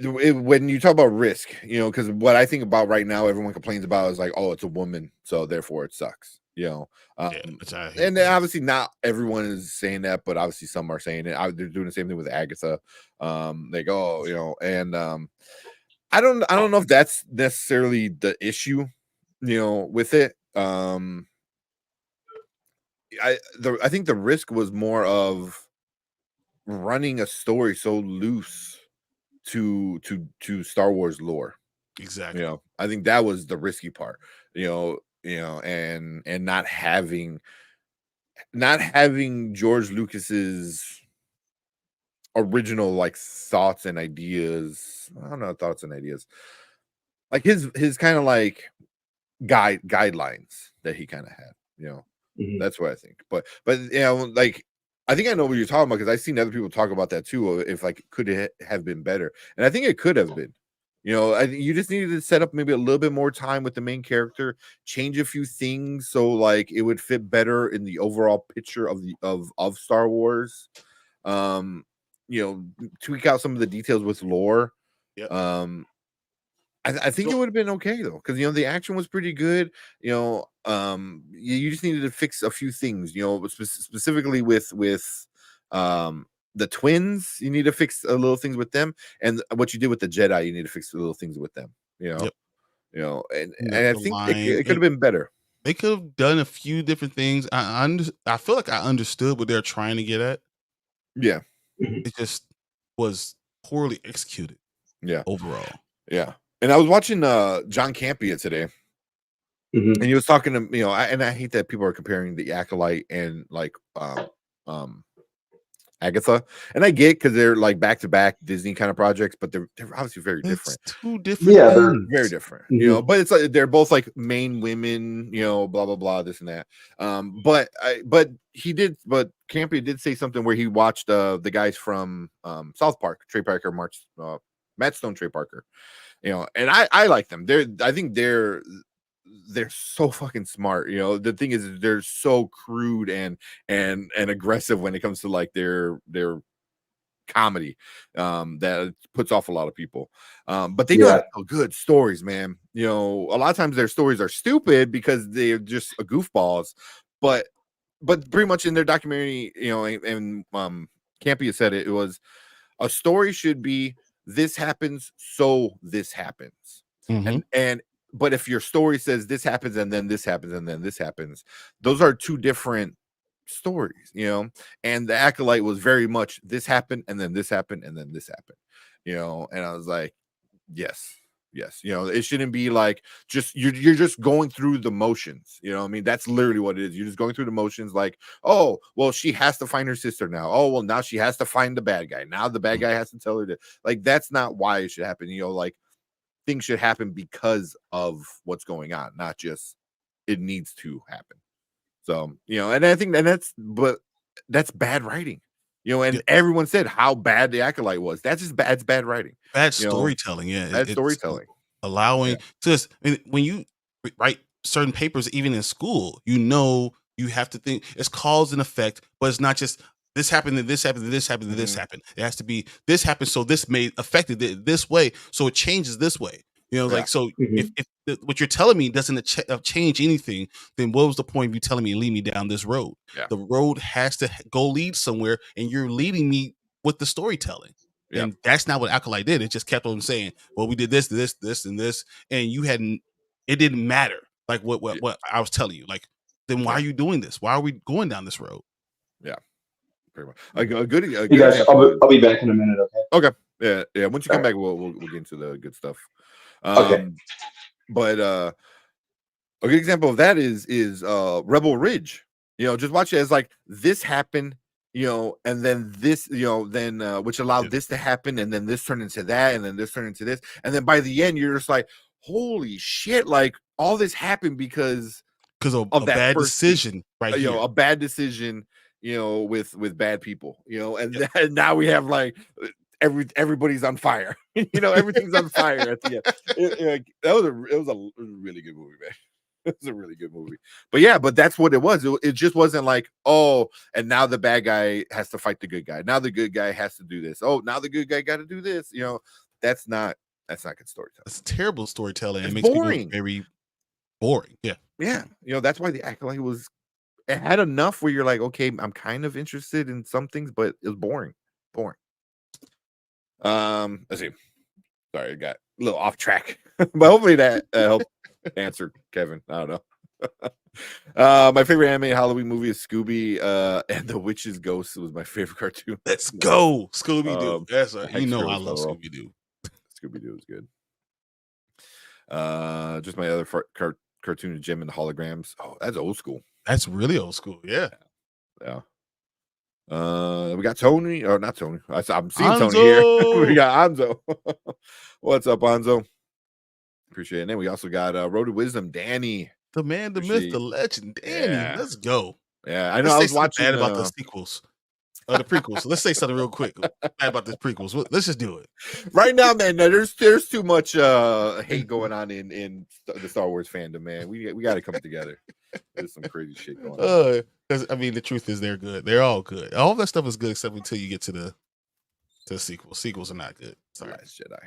Speaker 1: when you talk about Risk, because what I think about right now, everyone complains about is like, oh, it's a woman, so therefore it sucks. And obviously not everyone is saying that, but obviously some are saying it. They're doing the same thing with Agatha. They go, and I don't know if that's necessarily the issue, with it. I think the Risk was more of running a story so loose to Star Wars lore.
Speaker 2: Exactly.
Speaker 1: I think that was the risky part. And not having George Lucas's original like thoughts and ideas. I don't know, thoughts and ideas. Like his kind of like guidelines that he kind of had. That's what I think. But like I think I know what you're talking about, because I've seen other people talk about that too. If like could it have been better, and I think it could have been. You just needed to set up maybe a little bit more time with the main character, change a few things so like it would fit better in the overall picture of Star Wars. Tweak out some of the details with lore. I think it would have been okay though, because the action was pretty good. You just needed to fix a few things. Specifically with the twins, you need to fix a little things with them, and what you did with the Jedi, you need to fix the little things with them. And I think it could have been better.
Speaker 2: They could have done a few different things. I feel like I understood what they're trying to get at.
Speaker 1: Yeah,
Speaker 2: it just was poorly executed.
Speaker 1: Yeah,
Speaker 2: overall.
Speaker 1: Yeah, and I was watching John Campea today. And he was talking to and I hate that people are comparing the Acolyte and like Agatha, and I get because they're like back to back Disney kind of projects, but they're obviously very different.
Speaker 2: It's two different things.
Speaker 1: Very different, you know. But it's like they're both like main women, you know, blah blah blah, this and that. But Campy did say something where he watched the guys from South Park, Trey Parker, Matt Stone, Trey Parker, you know, and I like them. I think they're so fucking smart, you know. The thing is they're so crude and aggressive when it comes to like their comedy that puts off a lot of people, but they do have good stories, man. You know, a lot of times their stories are stupid because they're just goofballs, but pretty much in their documentary, you know, and Campy has said it was a story should be this happens so this happens, and but if your story says this happens and then this happens and then this happens, those are two different stories, you know. And the Acolyte was very much this happened and then this happened and then this happened, you know. And I was like, yes, you know, it shouldn't be like just you're just going through the motions, you know. I mean, that's literally what it is. You're just going through the motions, like, oh well, she has to find her sister now. Oh well, now she has to find the bad guy. Now the bad guy has to tell her to, like, that's not why it should happen, you know. Like, things should happen because of what's going on, not just it needs to happen. So, you know, and I think that's bad writing, you know. And everyone said how bad the Acolyte was. That's just bad. It's bad writing,
Speaker 2: bad storytelling. You know?
Speaker 1: Bad storytelling.
Speaker 2: Allowing just, I mean, when you write certain papers, even in school, you know, you have to think it's cause and effect, but it's not just this happened and this happened and this happened and this happened. It has to be this happened, so this may affected it this way, so it changes this way. You know, like, so if what you're telling me doesn't change anything, then what was the point of you telling me lead me down this road? The road has to go lead somewhere, and you're leading me with the storytelling. And that's not what Acolyte did. It just kept on saying, well, we did this, and this, and it didn't matter. Like what I was telling you. Like, then why are you doing this? Why are we going down this road?
Speaker 1: Yeah. Pretty much. A good
Speaker 3: you guys, I'll be back in a minute.
Speaker 1: Okay. Yeah. Once you come back, we'll get into the good stuff. But a good example of that is Rebel Ridge. You know, just watch it as like this happened, you know, and then this, you know, then which allowed this to happen, and then this turned into that, and then this turned into this, and then by the end you're just like, holy shit! Like, all this happened because
Speaker 2: of a bad decision, right?
Speaker 1: You know, a bad decision, you know, with bad people, you know, and now we have like everybody's on fire. You know, everything's on fire at the end. It was a really good movie, man. It was a really good movie. But that's what it was. It just wasn't like, oh, and now the bad guy has to fight the good guy. Now the good guy has to do this. Oh, now the good guy got to do this. You know, that's not good storytelling.
Speaker 2: It's terrible storytelling.
Speaker 1: It's
Speaker 2: it makes
Speaker 1: boring.
Speaker 2: people very boring. Yeah.
Speaker 1: You know, that's why the Acolyte it had enough where you're like, okay, I'm kind of interested in some things, but it was boring. Let's see. Sorry, I got a little off track, but hopefully that helped answer Kevin. I don't know. My favorite animated Halloween movie is Scooby, and The Witch's Ghost was my favorite cartoon.
Speaker 2: Let's go, Scooby Doo. That's you know I love Scooby Doo.
Speaker 1: Scooby Doo is good. Just my other cartoon, Jim and the Holograms. Oh, that's old school.
Speaker 2: That's really old school. Yeah.
Speaker 1: We got Tony, or not Tony. I'm seeing Anzo. Tony here. We got Anzo. What's up, Anzo? Appreciate it. And then we also got Road to Wisdom, Danny.
Speaker 2: The man, the myth, the legend, Danny. Yeah. Let's go.
Speaker 1: Yeah, I know. I was watching
Speaker 2: bad about the sequels. The prequels. Let's say something real quick bad about the prequels. Let's just do it
Speaker 1: right now, man. There's too much hate going on in the Star Wars fandom, man. We got to come together. There's some crazy shit going on.
Speaker 2: Because I mean, the truth is, they're good. They're all good. All that stuff is good except until you get to the sequels. Sequels are not good. Sorry,
Speaker 1: Last Jedi.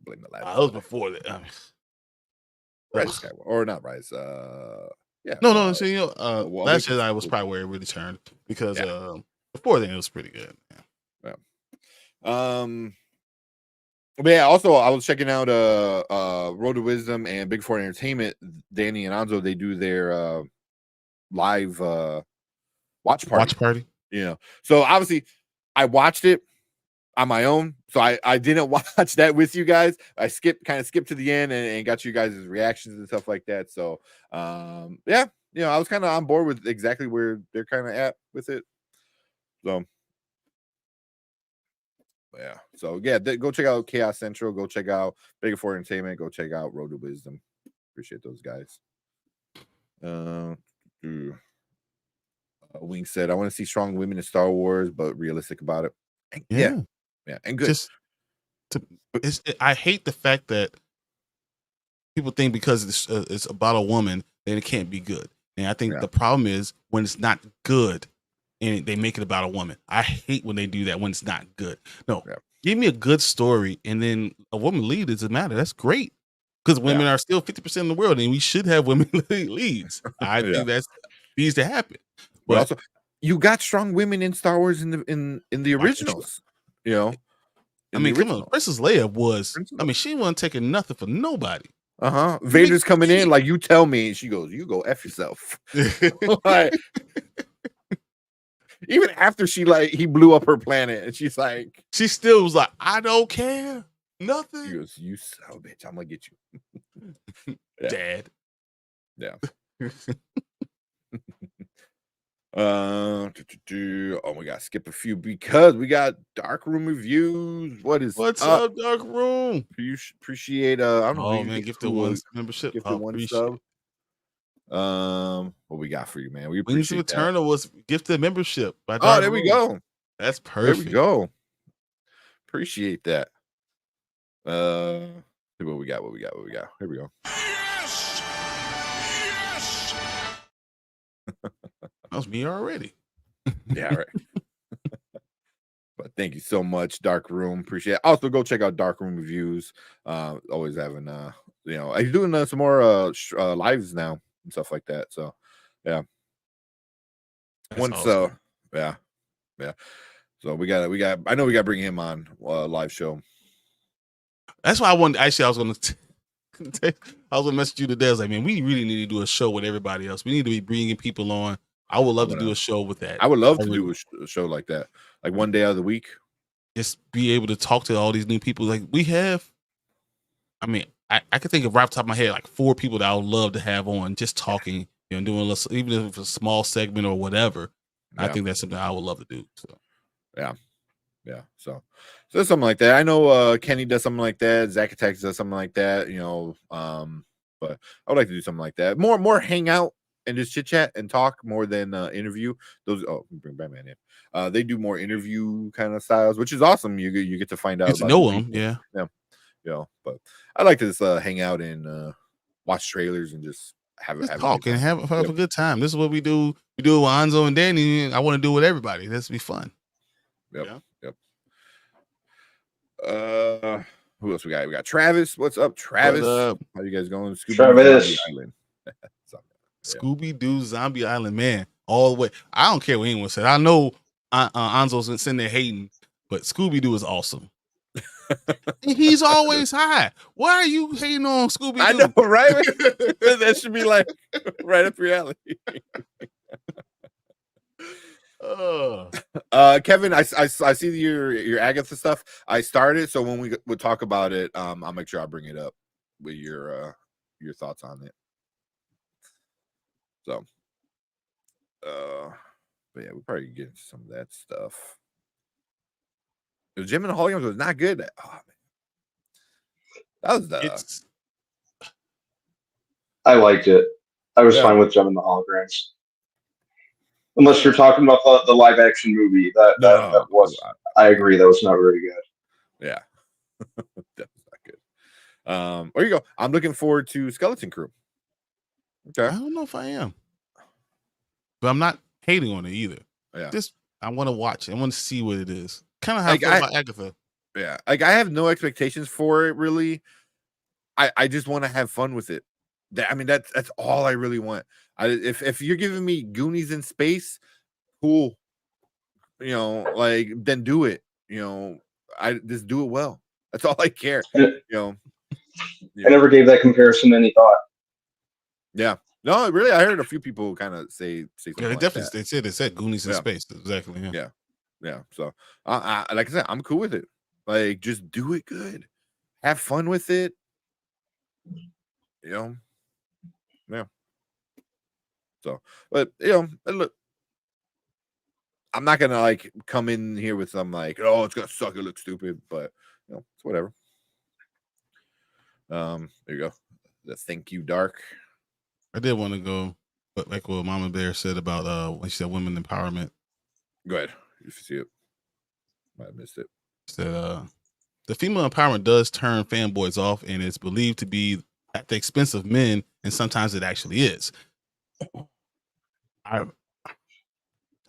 Speaker 1: Blame the last.
Speaker 2: That was before that.
Speaker 1: Rise Skywalker, or not Rise. Yeah.
Speaker 2: No. So, you know, Last Jedi was probably where it really turned because before then it was pretty good.
Speaker 1: But yeah, also I was checking out Road to Wisdom and Big Four Entertainment. Danny and Anzo, they do their live watch party. You know, so obviously I watched it on my own, so I didn't watch that with you guys. I kind of skipped to the end and got you guys' reactions and stuff like that. So yeah, you know, I was kind of on board with exactly where they're kind of at with it. So yeah. So yeah, go check out Chaos Central. Go check out Bigger for Entertainment. Go check out Road to Wisdom. Appreciate those guys. Wing said, "I want to see strong women in Star Wars, but realistic about it." And yeah, and good.
Speaker 2: I hate the fact that people think because it's about a woman, then it can't be good. And I think the problem is when it's not good and they make it about a woman. I hate when they do that when it's not good. No, give me a good story and then a woman lead doesn't matter. That's great because women are still 50% of the world and we should have women leads. I think that needs to happen.
Speaker 1: But also, you got strong women in Star Wars in the originals. You know,
Speaker 2: I mean, come on, Princess Leia was. I mean, she wasn't taking nothing for nobody.
Speaker 1: Vader's coming in like, you tell me, and she goes, "You go F yourself." Like, even after he blew up her planet, and she's like,
Speaker 2: she still was like, "I don't care, nothing."
Speaker 1: She goes, "You son of a bitch, I'm gonna get you,
Speaker 2: Dad."
Speaker 1: Yeah. Oh, we gotta skip a few because we got Dark Room reviews. What's
Speaker 2: up, Dark Room?
Speaker 1: Appreciate I don't know.
Speaker 2: Oh man, gifted one membership.
Speaker 1: Gifted one sub. What we got for you, man? We appreciate
Speaker 2: Wings of Eternal was gifted membership by
Speaker 1: Dark there we go.
Speaker 2: That's perfect.
Speaker 1: There we go. Appreciate that. What we got? Here we go.
Speaker 2: Yes. That was me already.
Speaker 1: Yeah, right. But thank you so much, Dark Room. Appreciate it. Also, go check out Dark Room reviews. Always having I'm doing some more lives now and stuff like that. So yeah.
Speaker 2: Awesome.
Speaker 1: Yeah. So we got I know we gotta bring him on live show.
Speaker 2: That's why I was gonna message you today. I was like, man, we really need to do a show with everybody else. We need to be bringing people on. I would love to do a show with that.
Speaker 1: I would love to do a show like that, like one day out of the week. Just
Speaker 2: be able to talk to all these new people. Like we have, I mean, I could think of right off the top of my head like 4 people that I would love to have on, just talking, doing even if it's a small segment or whatever. I think that's something I would love to do. So
Speaker 1: yeah. So something like that. I know Kenny does something like that. Zach Attacks does something like that. But I would like to do something like that. More hang out and just chit chat and talk more than interview. Those bring Batman in. They do more interview kind of styles, which is awesome. You get to find out
Speaker 2: about know them, yeah.
Speaker 1: But I like to just hang out and watch trailers and just have
Speaker 2: talk and have a good time. This is what we do. We do it with Anzo and Danny. I want to do it with everybody. This will be fun.
Speaker 1: Yep. Who else we got? We got Travis. What's up, Travis?
Speaker 2: What up?
Speaker 1: How you guys going?
Speaker 3: Travis.
Speaker 2: Scooby-Doo Zombie Island, man, all the way. I don't care what anyone said. I know Anzo's sitting there hating, but Scooby-Doo is awesome. He's always high. Why are you hating on Scooby-Doo?
Speaker 1: I know, right? That should be like right up your alley. Kevin, I see your Agatha stuff. I started, so when we would talk about it, I'll make sure I bring it up with your thoughts on it. So, but yeah, we probably get into some of that stuff. The Jim and the Holograms was not good. Oh, man. That was
Speaker 3: I liked it. I was fine with Jim and the Holograms. Unless you're talking about the live action movie, that was. I agree, that was not very good.
Speaker 1: Yeah, that was not good. There you go. I'm looking forward to Skeleton Crew. Okay,
Speaker 2: I don't know if I am, but I'm not hating on it either.
Speaker 1: Yeah,
Speaker 2: just I want to watch it. I want to see what it is. Kind of how I feel about Agatha.
Speaker 1: Yeah, like I have no expectations for it really. I just want to have fun with it. I mean, that's all I really want. If you're giving me Goonies in space, cool. Then do it. I just do it well. That's all I care.
Speaker 3: I never gave that comparison any thought.
Speaker 1: Yeah. No, really, I heard a few people kind of say something like
Speaker 2: definitely that. They said Goonies in space. Exactly.
Speaker 1: Yeah. So like I said, I'm cool with it. Like, just do it good. Have fun with it. Yeah. So, but look, I'm not gonna like come in here with some like, oh, it's gonna suck, it looks stupid, but it's whatever. There you go. The Thank You Dark.
Speaker 2: I did want to go, but like what Mama Bear said about when she said women empowerment.
Speaker 1: Go ahead. If you see it. Might have missed it.
Speaker 2: Said the female empowerment does turn fanboys off, and it's believed to be at the expense of men, and sometimes it actually is. I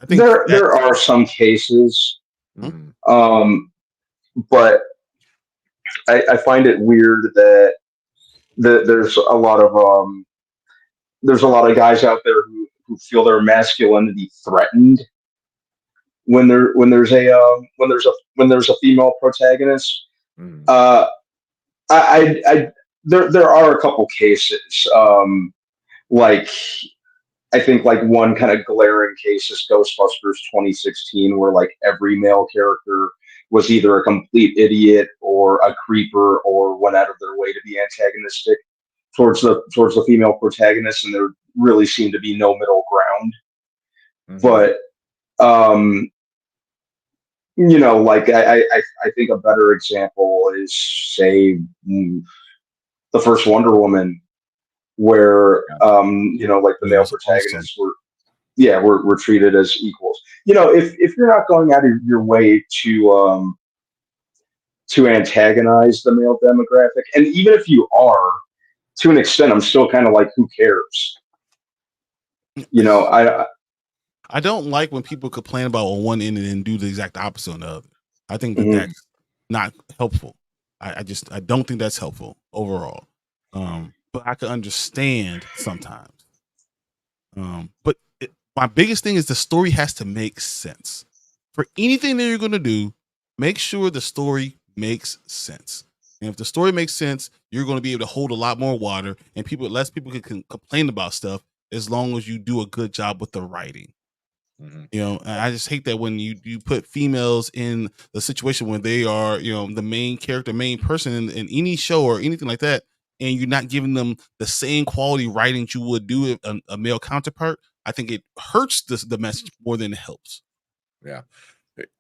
Speaker 2: think
Speaker 3: there are some cases, but I find it weird that there's a lot of guys out there who feel their masculinity threatened when there's a female protagonist. There are a couple cases, like I think like one kind of glaring case is Ghostbusters 2016, where like every male character was either a complete idiot or a creeper or went out of their way to be antagonistic towards the female protagonist, and there really seemed to be no middle ground. But like I think a better example is, say, the first Wonder Woman, where like the male protagonists were treated as equals. If you're not going out of your way to antagonize the male demographic, and even if you are, to an extent, I'm still kind of like, who cares?
Speaker 2: I don't like when people complain about on one end and then do the exact opposite on the other. I think that's not helpful. I don't think that's helpful overall. But I can understand sometimes. But my biggest thing is the story has to make sense. For anything that you're going to do, make sure the story makes sense. And if the story makes sense, you're going to be able to hold a lot more water, and less people can complain about stuff as long as you do a good job with the writing. I just hate that when you put females in the situation when they are, the main character, main person in any show or anything like that, and you're not giving them the same quality writing you would do a male counterpart. I think it hurts the message more than it helps.
Speaker 1: Yeah.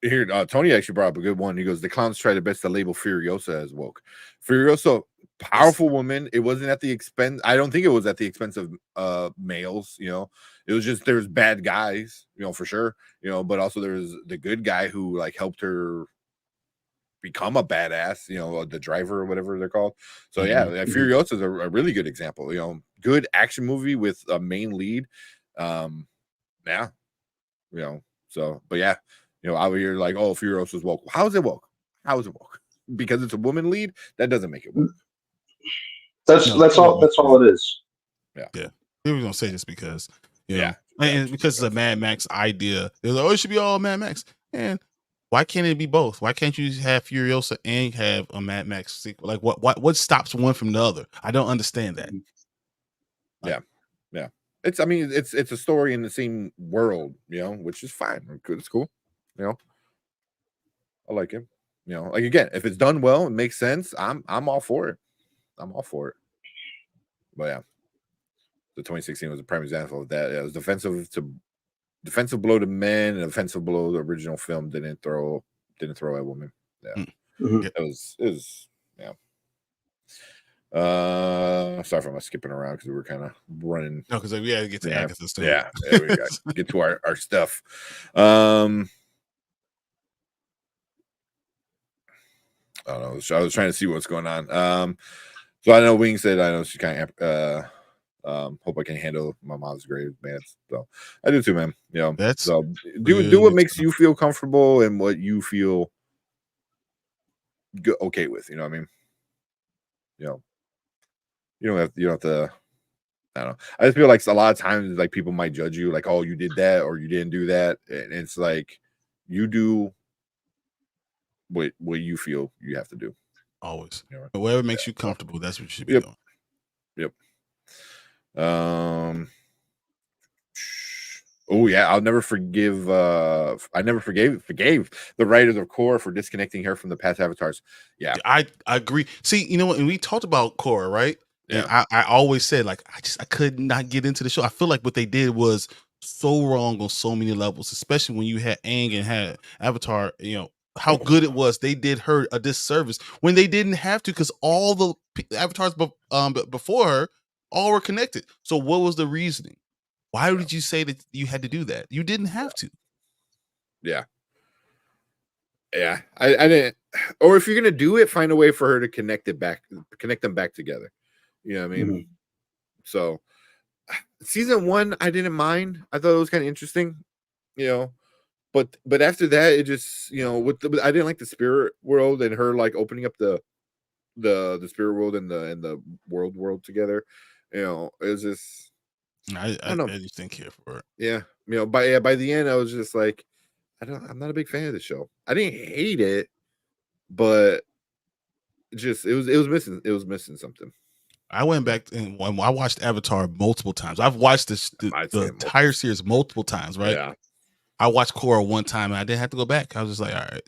Speaker 1: Here, Tony actually brought up a good one. He goes, the clowns try their best to label Furiosa as woke. Furiosa, powerful woman. It wasn't at the expense. I don't think it was at the expense of males. It was just there's bad guys, for sure. But also there's the good guy who like helped her become a badass. The driver or whatever they're called. So yeah, Furiosa is a really good example. Good action movie with a main lead. Yeah. So, but yeah. Out here like, oh, Furiosa is woke. How is it woke? How is it woke? Because it's a woman lead? That doesn't make it woke.
Speaker 3: That's all it is.
Speaker 2: Yeah. We were gonna say just because. And because it's a Mad Max idea. They're like, oh, it should be all Mad Max. And why can't it be both? Why can't you have Furiosa and have a Mad Max sequel? Like what stops one from the other? I don't understand that.
Speaker 1: Yeah. It's a story in the same world, which is fine. It's cool. I like it. Like again, if it's done well, it makes sense. I'm all for it. But yeah, the 2016 was a prime example of that. It was defensive blow to men and offensive blow to the original film. Didn't throw at women. Yeah, it was yeah. Sorry for my skipping around because we were kind of running.
Speaker 2: No, because we had to get to Agatha stuff.
Speaker 1: Yeah, we got to get to our stuff. I don't know. I was trying to see what's going on. So I know Wing said I know she kind of hope I can handle my mom's grave, man. So I do too, man.
Speaker 2: That's
Speaker 1: so do what makes you feel comfortable and what you feel okay with. You know what I mean? You don't have to. I don't know. I just feel like a lot of times, like people might judge you, like, oh, you did that or you didn't do that, and it's like you do what you feel you have to do.
Speaker 2: Always. Whatever makes you comfortable, that's what you should be doing.
Speaker 1: Yep. Oh yeah, I'll never forgive. I never forgave the writers of Korra for disconnecting her from the past avatars. Yeah,
Speaker 2: I agree. See, you know what? And we talked about Korra, right? Yeah. And I always said like I could not get into the show. I feel like what they did was so wrong on so many levels, especially when you had Aang and had Avatar. You know how good it was. They did her a disservice when they didn't have to, because all the avatars before her all were connected. So what was the reasoning? Why did you say that you had to do that? You didn't have to.
Speaker 1: Yeah. I didn't. Or if you're gonna do it, find a way for her to connect them back together. You know what I mean?
Speaker 3: Mhm.
Speaker 1: So season 1, I didn't mind. I thought it was kind of interesting, you know. But after that, it just, you know, I didn't like the spirit world and her like opening up the spirit world and the world together. You know, it was just
Speaker 2: I
Speaker 1: don't know.
Speaker 2: just didn't care for it.
Speaker 1: Yeah, you know, by the end, I was just like, I'm not a big fan of the show. I didn't hate it, but just it was missing something.
Speaker 2: I went back and I watched Avatar multiple times. I've watched the entire series multiple times, right?
Speaker 1: Yeah.
Speaker 2: I watched Korra one time and I didn't have to go back. I was just like, all right.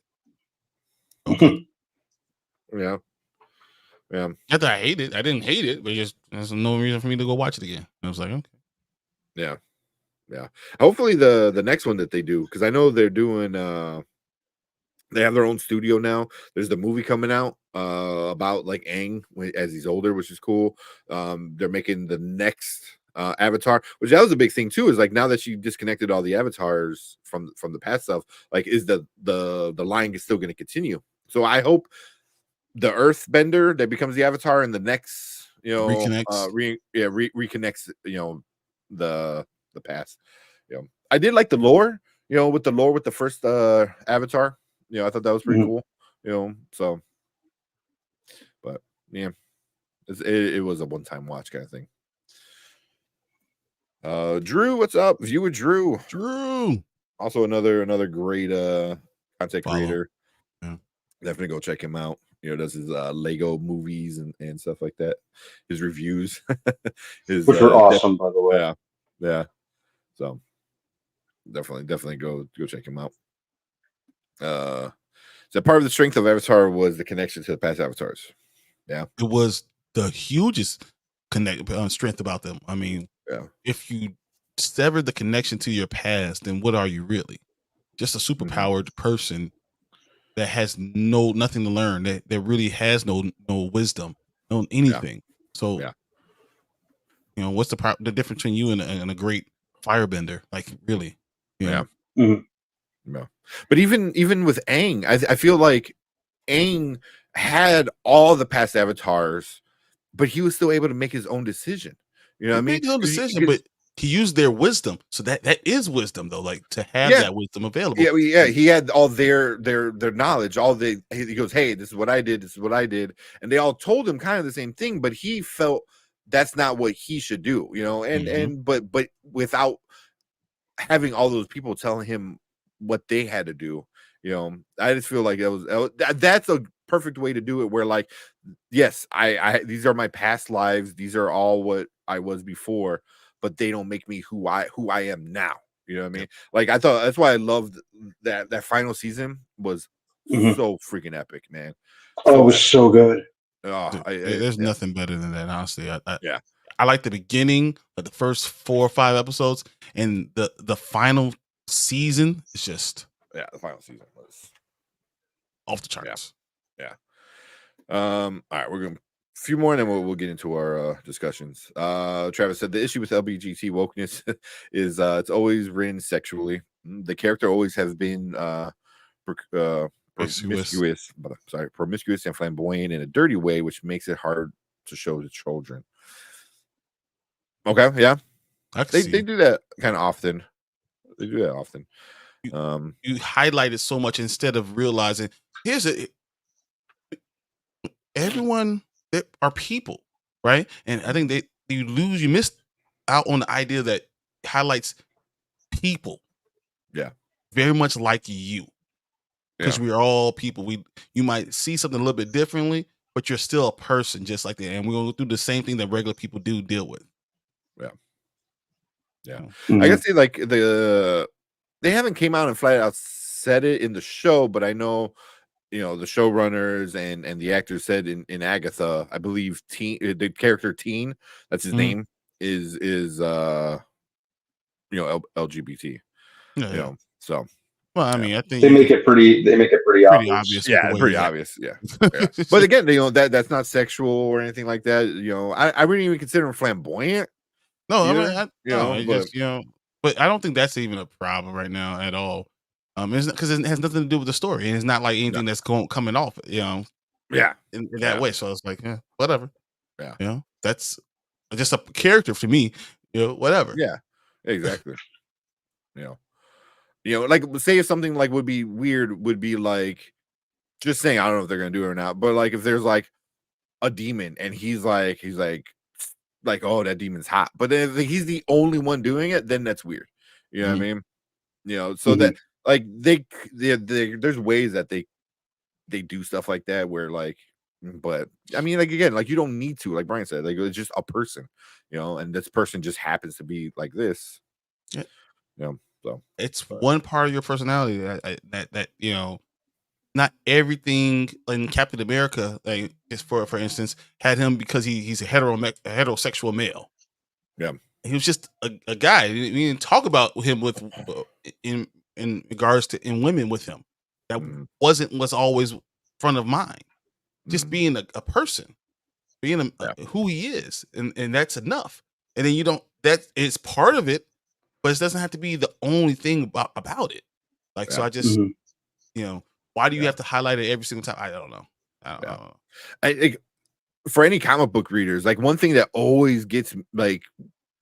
Speaker 2: Okay.
Speaker 1: Yeah.
Speaker 2: Not that I hate it. I didn't hate it, but just there's no reason for me to go watch it again. I was like, okay.
Speaker 1: Yeah. Hopefully the next one that they do, because I know they're doing they have their own studio now. There's the movie coming out about like Aang as he's older, which is cool. They're making the next Avatar, which that was a big thing too. Is like now that she disconnected all the avatars from the past stuff, like is the line is still going to continue. So I hope the Earthbender that becomes the Avatar in the next, you know, reconnects, you know, the past. You know, I did like the lore, you know, with the first Avatar. You know, I thought that was pretty cool. You know, so, but yeah, it was a one-time watch kind of thing. Drew, what's up? Viewer Drew. Also another great content creator.
Speaker 2: Yeah.
Speaker 1: Definitely go check him out. You know, does his Lego movies and stuff like that. His reviews,
Speaker 3: which are awesome, by the way.
Speaker 1: Yeah. So definitely go check him out. So part of the strength of Avatar was the connection to the past avatars. Yeah,
Speaker 2: it was the hugest strength about them. I mean, if you sever the connection to your past, then what are you really? Just a superpowered person that has nothing to learn, that really has no wisdom, no anything. So, you know, what's the difference between you and a great firebender? Like, really? You know?
Speaker 1: No. But even with Aang, I feel like Aang had all the past avatars, but he was still able to make his own decision. You know what I mean?
Speaker 2: His own decision, but he used their wisdom. So that is wisdom, though. Like to have that wisdom available.
Speaker 1: Yeah. He had all their knowledge. He goes, hey, this is what I did. This is what I did, and they all told him kind of the same thing. But he felt that's not what he should do. You know, but without having all those people telling him what they had to do, you know, I just feel like that's a perfect way to do it, where like, yes, I these are my past lives, these are all what I was before, but they don't make me who I am now. You know what I mean? Like, I thought that's why I loved that final season was so freaking epic, man.
Speaker 3: It was so good.
Speaker 2: There's nothing better than that, honestly. I like the beginning of the first 4 or 5 episodes, and the final season is just
Speaker 1: the final season was
Speaker 2: off the charts.
Speaker 1: All right, we're gonna a few more, and then we'll get into our discussions. Travis said the issue with LBGT wokeness is it's always written sexually. The character always has been promiscuous and flamboyant in a dirty way, which makes it hard to show to children. Okay, yeah, they do that kind of often. They do that often.
Speaker 2: You highlight it so much instead of realizing everyone are people, right? And I think you miss out on the idea that highlights people.
Speaker 1: Yeah,
Speaker 2: very much like you, because we're all people. You might see something a little bit differently, but you're still a person just like that, and we're gonna go through the same thing that regular people deal with.
Speaker 1: I guess they haven't came out and flat out said it in the show, but I know, you know, the showrunners and the actors said in Agatha, I believe the character Teen, that's his name, is you LGBT.
Speaker 2: Yeah.
Speaker 1: So.
Speaker 2: Well, I mean, I think
Speaker 3: they make it pretty obvious.
Speaker 1: Yeah, pretty obvious. Yeah. But again, that's not sexual or anything like that. I wouldn't even consider him flamboyant.
Speaker 2: No,
Speaker 1: either,
Speaker 2: I mean, it's just but I don't think that's even a problem right now at all. It's because it has nothing to do with the story, and it's not like anything that's coming off,
Speaker 1: Yeah.
Speaker 2: in that way. So it's like, whatever.
Speaker 1: Yeah.
Speaker 2: That's just a character for me. Whatever.
Speaker 1: Yeah, exactly. Like say if something like would be weird would be like just saying, I don't know if they're gonna do it or not, but like if there's like a demon and he's like, oh, that demon's hot, but then if he's the only one doing it, then that's weird. You know what I mean? So that like there's ways that they do stuff like that where like, but I mean, like again, like you don't need to, like Brian said, like it's just a person, and this person just happens to be like this. So
Speaker 2: it's one part of your personality that not everything in Captain America, like just for instance, had him because he's a heterosexual male.
Speaker 1: Yeah,
Speaker 2: he was just a guy. We didn't talk about him with in regards to women with him. That wasn't what's always front of mind. Just being a person, being who he is, and that's enough. And then that is part of it, but it doesn't have to be the only thing about it. Like so, I just why do you have to highlight it every single time? I don't know. I don't know.
Speaker 1: I for any comic book readers, like one thing that always gets like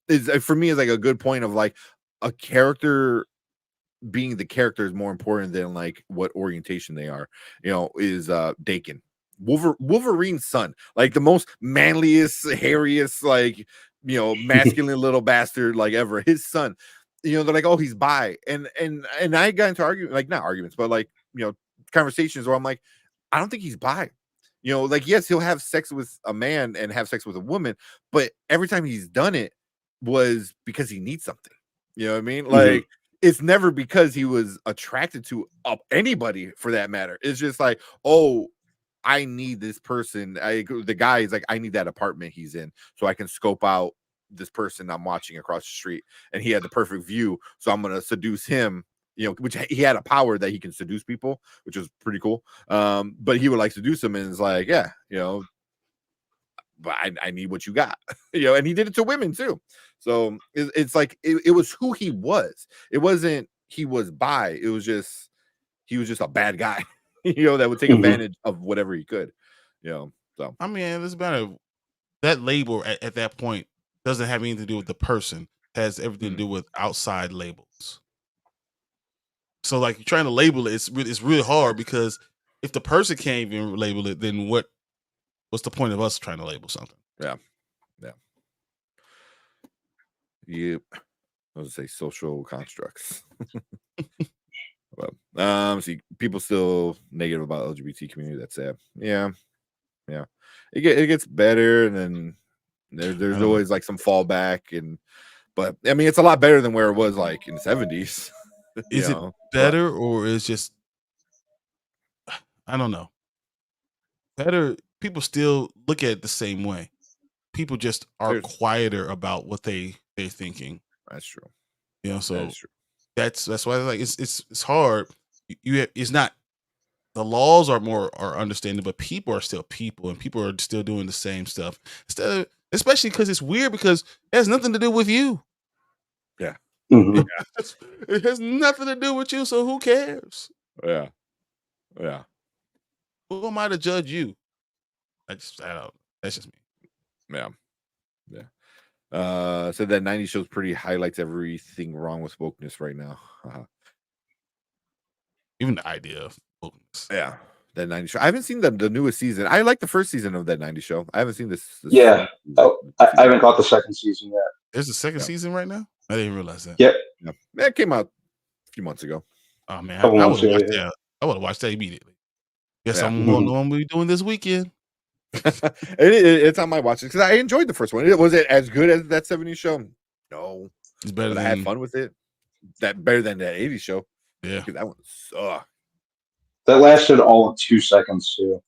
Speaker 1: is for me is like a good point of like a character being the character is more important than like what orientation they are. Is Dakin. Wolverine's son, like the most manliest, hairiest, like masculine little bastard like ever. His son, they're like, oh, he's bi, and I got into argument, like not arguments, but like conversations where I'm like, I don't think he's bi. Like yes, he'll have sex with a man and have sex with a woman, but every time he's done it was because he needs something. You know what I mean? Like it's never because he was attracted to anybody for that matter. It's just like, oh, I need this person. The guy is like, I need that apartment he's in so I can scope out this person I'm watching across the street. And he had the perfect view. So I'm going to seduce him, which he had a power that he can seduce people, which was pretty cool. But he would like seduce them and it's like, yeah, but I need what you got, and he did it to women too. So it's like, it was who he was. It wasn't, he was bi. It was just, he was just a bad guy. That would take advantage of whatever he could, So
Speaker 2: I mean, it's better that label at that point doesn't have anything to do with the person. It has everything to do with outside labels. So like you're trying to label it, it's really hard because if the person can't even label it, then what's the point of us trying to label something?
Speaker 1: Yeah. Yep. I was gonna say social constructs. See, people still negative about LGBT community. That's sad. Yeah. It gets better, and then there's always like some fallback, but I mean, it's a lot better than where it was like in the 70s.
Speaker 2: Is it better or is just I don't know. Better. People still look at it the same way. People just are quieter about what they're thinking.
Speaker 1: That's true.
Speaker 2: So that's why like it's hard. It's not, the laws are understanding, but people are still people, and people are still doing the same stuff. Especially because it's weird because it has nothing to do with you.
Speaker 1: Yeah.
Speaker 2: It has nothing to do with you, so who cares?
Speaker 1: Yeah.
Speaker 2: Who am I to judge you? That's just me.
Speaker 1: Said that 90 shows pretty highlights everything wrong with wokeness right now.
Speaker 2: Even the idea of wokeness.
Speaker 1: Yeah. That 90 show. I haven't seen the newest season. I like the first season of that 90 show. I haven't seen this
Speaker 3: yeah. I haven't got the second season yet.
Speaker 2: There's a second season right now? I didn't realize that.
Speaker 3: Yep.
Speaker 1: Yeah. That came out a few months ago.
Speaker 2: Oh man, I would have watched that. I would have watched that immediately. Guess I'm going to know what we're doing this weekend.
Speaker 1: It's on my watch list because I enjoyed the first one. Was it as good as that 70s show? No.
Speaker 2: It's better
Speaker 1: but I had fun with it. Better than that 80s show.
Speaker 2: Yeah.
Speaker 1: That one sucked.
Speaker 3: That lasted all of 2 seconds too.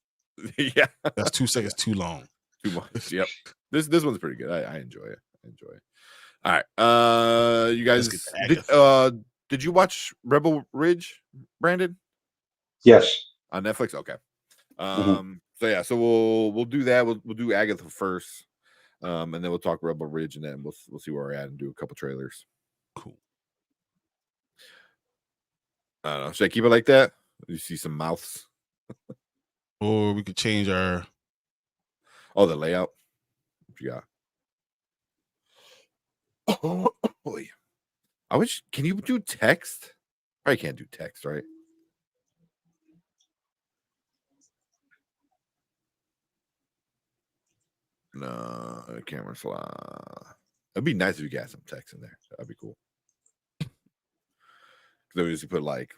Speaker 1: Yeah.
Speaker 2: That's 2 seconds too long.
Speaker 1: Too much. Yep. This one's pretty good. I enjoy it. All right. You guys did you watch Rebel Ridge, Brandon?
Speaker 3: Yes.
Speaker 1: On Netflix? Okay.
Speaker 3: Mm-hmm.
Speaker 1: So yeah, so we'll do that. We'll do Agatha first. And then we'll talk Rebel Ridge, and then we'll see where we're at and do a couple trailers.
Speaker 2: Cool.
Speaker 1: I don't know. Should I keep it like that? You see some mouths.
Speaker 2: Or we could change our
Speaker 1: the layout. Yeah. Boy. I wish. Can you do text? I can't do text, right? No, camera slide. It'd be nice if you got some text in there. That'd be cool. They would just put like.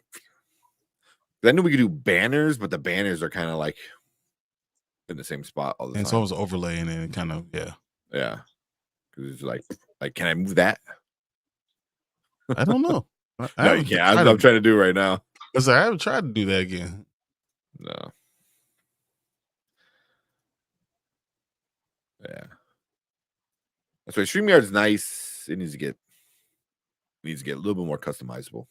Speaker 1: I knew we could do banners, but the banners are kind of like in the same spot all the time.
Speaker 2: And so it was overlaying and kind of
Speaker 1: yeah. Because it's like, can I move that?
Speaker 2: I don't know.
Speaker 1: No, you can't. I'm trying to do it right now.
Speaker 2: Because I haven't tried to do that again.
Speaker 1: No. Yeah. That's why Streamyard is nice. It needs to get a little bit more customizable.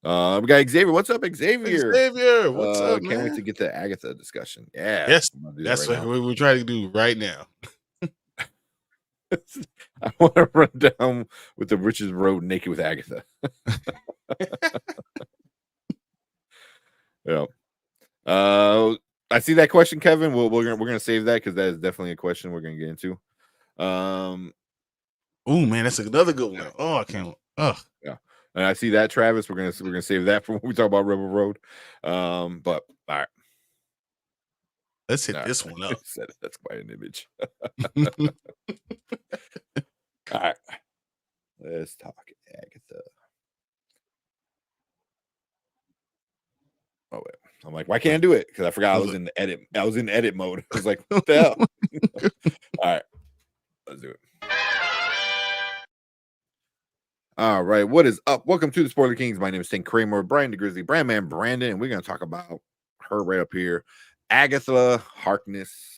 Speaker 1: We got Xavier. What's up, Xavier?
Speaker 2: Xavier, what's up, man?
Speaker 1: Can't wait to get the Agatha discussion. Yeah.
Speaker 2: Yes, that's what we're trying to do right now.
Speaker 1: I want to run down with the richest road naked with Agatha. Yeah. I see that question, Kevin. We're gonna save that because that is definitely a question we're gonna get into.
Speaker 2: Oh man, that's another good one. Oh, I can't. Oh
Speaker 1: yeah. And I see that, Travis. We're gonna save that for when we talk about Rebel Road. But all right.
Speaker 2: Let's hit this one up.
Speaker 1: That's quite an image. All right. Let's talk Agatha. Oh wait. I'm like, why can't I do it? Because I forgot I was in the edit. I was in edit mode. I was like, what the hell? All right. Let's do it. All right. What is up? Welcome to the Spoiler Kings. My name is St. Kramer, Brian the Grizzly, Brandman Brandon, and we're going to talk about her right up here. Agatha Harkness.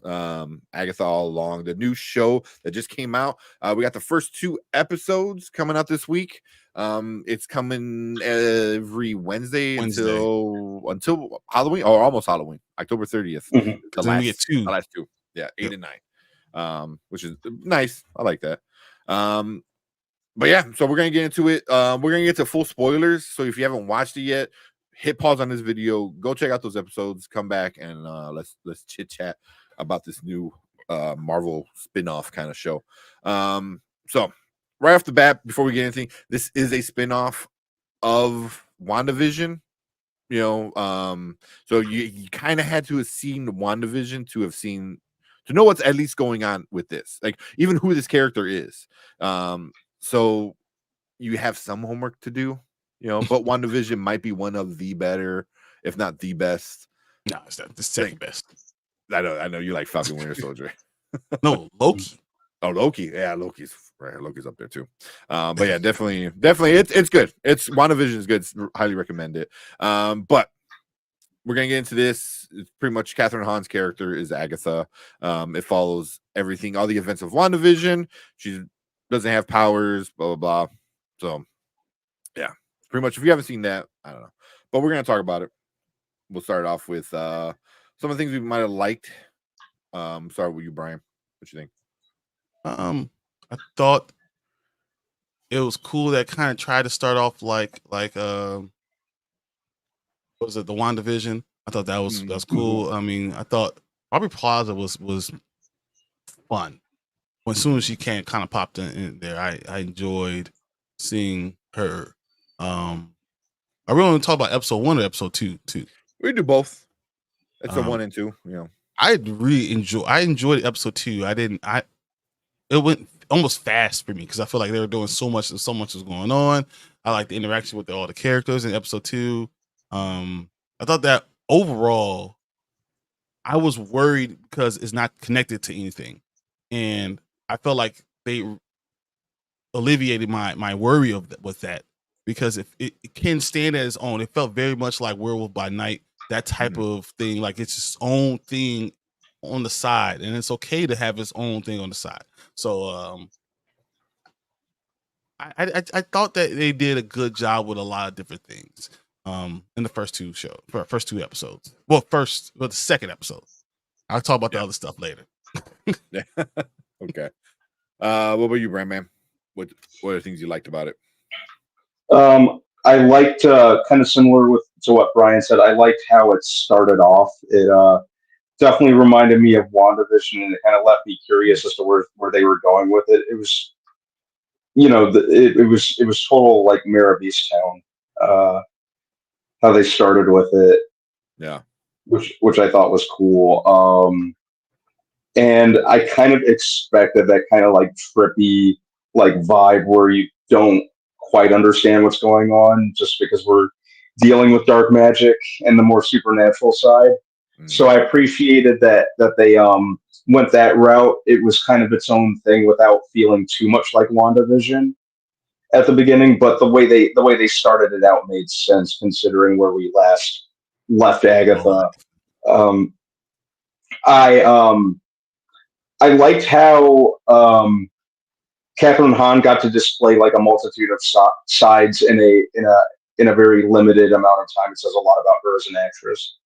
Speaker 1: Agatha All Along, the new show that just came out. We got the first 2 episodes coming out this week. It's coming every Wednesday. until Halloween, or almost Halloween, October 30th.
Speaker 2: Mm-hmm. The last 2.
Speaker 1: Yeah, 8 and 9. Which is nice. I like that. But yeah, so we're gonna get into it. We're gonna get to full spoilers. So if you haven't watched it yet, hit pause on this video, go check out those episodes, come back, and let's chit chat about this new Marvel spin-off kind of show. So right off the bat, before we get anything, this is a spin-off of WandaVision. You know, so you kind of had to have seen WandaVision to know what's at least going on with this, like even who this character is. So you have some homework to do, you know, but WandaVision might be one of the better, if not the best.
Speaker 2: No, it's not the second best.
Speaker 1: I know you like Falcon Winter Soldier.
Speaker 2: No, Loki.
Speaker 1: Oh, Loki. Yeah, Loki's right. Loki's up there too. But yeah, definitely it's good. WandaVision is good. It's highly recommend it. But we're gonna get into this. It's pretty much Catherine Hahn's character is Agatha. It follows everything, all the events of WandaVision. She doesn't have powers, blah blah blah. So yeah, pretty much if you haven't seen that, I don't know. But we're gonna talk about it. We'll start off with some of the things we might have liked. Start with you, Brian. What you think?
Speaker 2: I thought it was cool that kind of tried to start off like what was it, the WandaVision? I thought that was cool. I mean, I thought Aubrey Plaza was fun. As soon as she kind of popped in there, I enjoyed seeing her. I really want to talk about episode 1 or episode 2 too.
Speaker 1: We do both. It's a 1 and 2. You know,
Speaker 2: I enjoyed episode 2. It went almost fast for me because I feel like they were doing so much was going on. I like the interaction with all the characters in episode 2. I thought that overall, I was worried because it's not connected to anything, and I felt like they alleviated my worry with that, because if it can stand as its own. It felt very much like Werewolf by Night, that type of thing. Like it's its own thing on the side, and it's okay to have its own thing on the side. So I thought that they did a good job with a lot of different things. In the first two episodes. Well, the second episode. I'll talk about the other stuff later.
Speaker 1: Okay. What about you, Brandman? What are the things you liked about it?
Speaker 3: I liked kind of similar to what Brian said. I liked how it started off. It definitely reminded me of WandaVision, and it kind of left me curious as to where they were going with it. It was, it was total like Mare of Easttown. How they started with it,
Speaker 1: yeah,
Speaker 3: which I thought was cool. And I kind of expected that kind of like trippy like vibe where you don't quite understand what's going on just because we're dealing with dark magic and the more supernatural side. So I appreciated that they went that route. It was kind of its own thing without feeling too much like WandaVision at the beginning, but the way they started it out made sense considering where we last left Agatha. I liked how Catherine Hahn got to display like a multitude of sides in a very limited amount of time. It says a lot about her as an actress.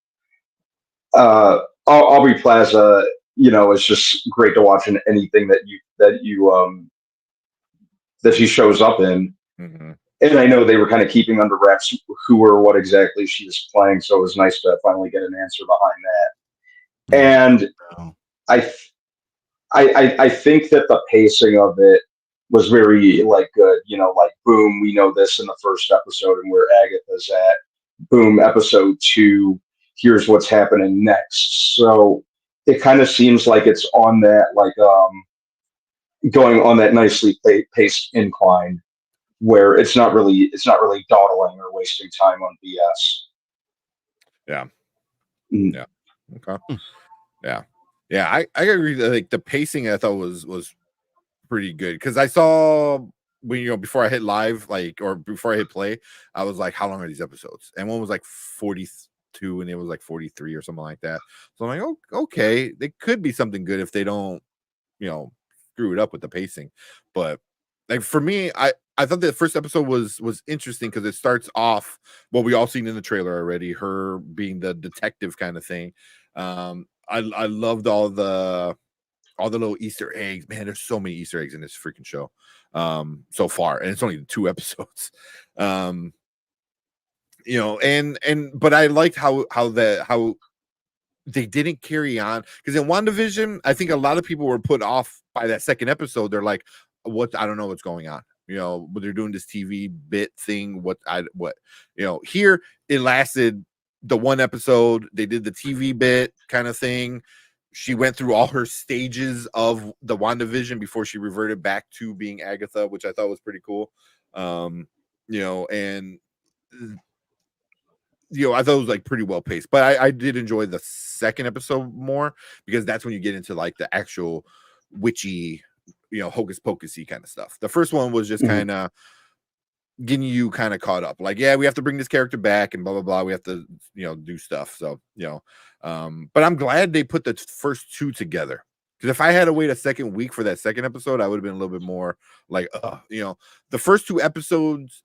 Speaker 3: Aubrey Plaza, is just great to watch in anything that she shows up in.
Speaker 1: Mm-hmm. And
Speaker 3: I know they were kind of keeping under wraps who or what exactly she was playing, so it was nice to finally get an answer behind that. And I think that the pacing of it was very like good. Like boom, we know this in the first episode and where Agatha's at. Boom, episode 2, here's what's happening next. So it kind of seems like it's on that like going on that nicely paced incline where it's not really dawdling or wasting time on BS.
Speaker 1: Yeah. Yeah. Okay. Yeah. I agree. Like the pacing I thought was pretty good because I saw when before I hit live, or before I hit play, I was like, how long are these episodes? And one was like 42 and it was like 43 or something like that. So I'm like, oh, okay, they could be something good if they don't, screw it up with the pacing. But like for me, I thought the first episode was interesting because it starts off what we all seen in the trailer already, her being the detective kind of thing. I loved all the little Easter eggs. Man, there's so many Easter eggs in this freaking show so far, and it's only 2 episodes. But I liked how they didn't carry on because in WandaVision, I think a lot of people were put off by that second episode. They're like, I don't know what's going on. But they're doing this TV bit thing. Here it lasted the 1 episode. They did the TV bit kind of thing. She went through all her stages of the WandaVision before she reverted back to being Agatha, which I thought was pretty cool. And I thought it was like pretty well paced, but I did enjoy the second episode more because that's when you get into like the actual witchy, hocus pocusy kind of stuff. The first one was just kind of getting you kind of caught up. Like, yeah, we have to bring this character back and blah, blah, blah. We have to, do stuff. So, but I'm glad they put the first 2 together. Because if I had to wait a second week for that second episode, I would have been a little bit more like, the first 2 episodes,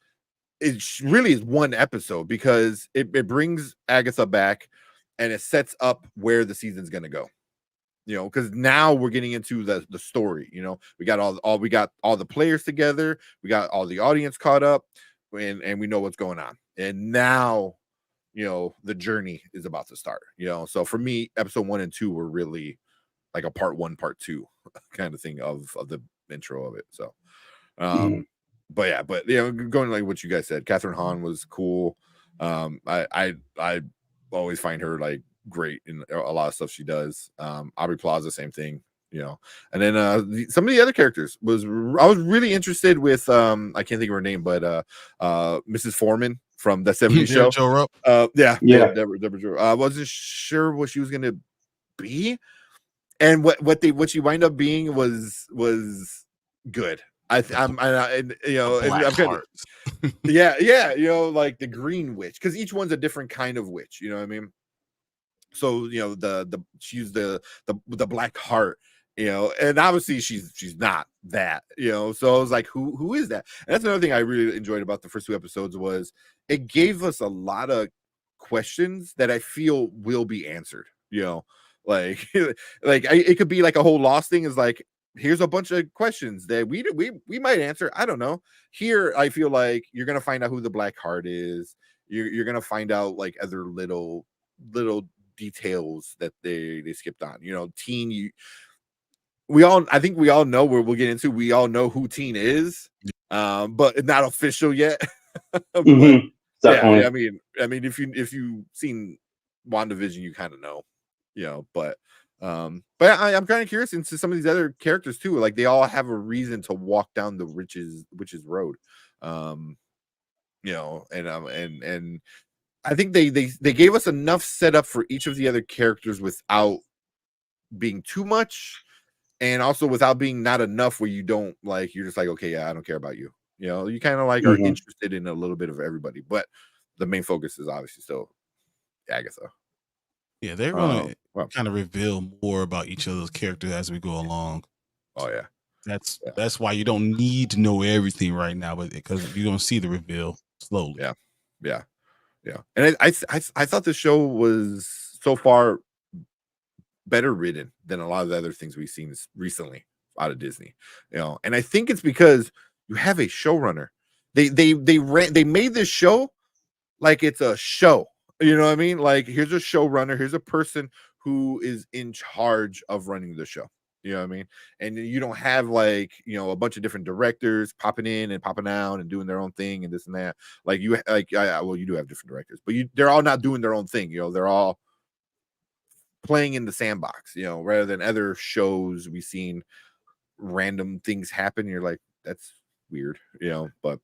Speaker 1: it really is 1 episode because it brings Agatha back and it sets up where the season's going to go. Because now we're getting into the story. We got all the players together, we got all the audience caught up, and we know what's going on. And now, the journey is about to start. So for me, episode 1 and 2 were really like a part 1, part 2 kind of thing of the intro of it. So, but going like what you guys said, Catherine Hahn was cool. I always find her like great in a lot of stuff she does. Aubrey Plaza, same thing, and then some of the other characters I was really interested with I can't think of her name, but Mrs. Foreman from the 70s show. Deborah Joe. I wasn't sure what she was gonna be, and what she wind up being was good. Like the green witch, because each one's a different kind of witch, you know what I mean? So she used the black heart you know, and obviously she's not that, you know. So I was like, who is that? And that's another thing I really enjoyed about the first 2 episodes was it gave us a lot of questions that I feel will be answered, you know, like it could be like a whole Lost thing is like, here's a bunch of questions that we might answer. I don't know. Here, I feel like you're gonna find out who the Black Heart is. You're gonna find out like other little details that they skipped on. You know, Teen. I think we all know where we'll get into. We all know who Teen is, but it's not official yet. But
Speaker 3: definitely.
Speaker 1: yeah, I mean, if you've seen WandaVision, you kind of know, you know. But I'm kind of curious into some of these other characters too. Like they all have a reason to walk down the witch's road, you know. And I think they gave us enough setup for each of the other characters without being too much. And also without being not enough where you don't like, you're just like, okay, yeah, I don't care about you. You know, you kind of like are interested in a little bit of everybody, but the main focus is obviously still Agatha.
Speaker 2: Yeah, they're going to kind of reveal more about each other's characters as we go along.
Speaker 1: Oh yeah,
Speaker 2: that's why you don't need to know everything right now, but because you're going to see the reveal slowly.
Speaker 1: Yeah. And I thought the show was so far better written than a lot of the other things we've seen recently out of Disney, you know. And I think it's because you have a showrunner. They made this show like it's a show, you know what I mean? Like here's a showrunner, here's a person who is in charge of running the show, you know what I mean? And you don't have like, you know, a bunch of different directors popping in and popping out and doing their own thing and this and that. Like you well, you do have different directors, but they're all not doing their own thing, you know. They're all playing in the sandbox, you know, rather than other shows we've seen random things happen. You're like, that's weird, you know. But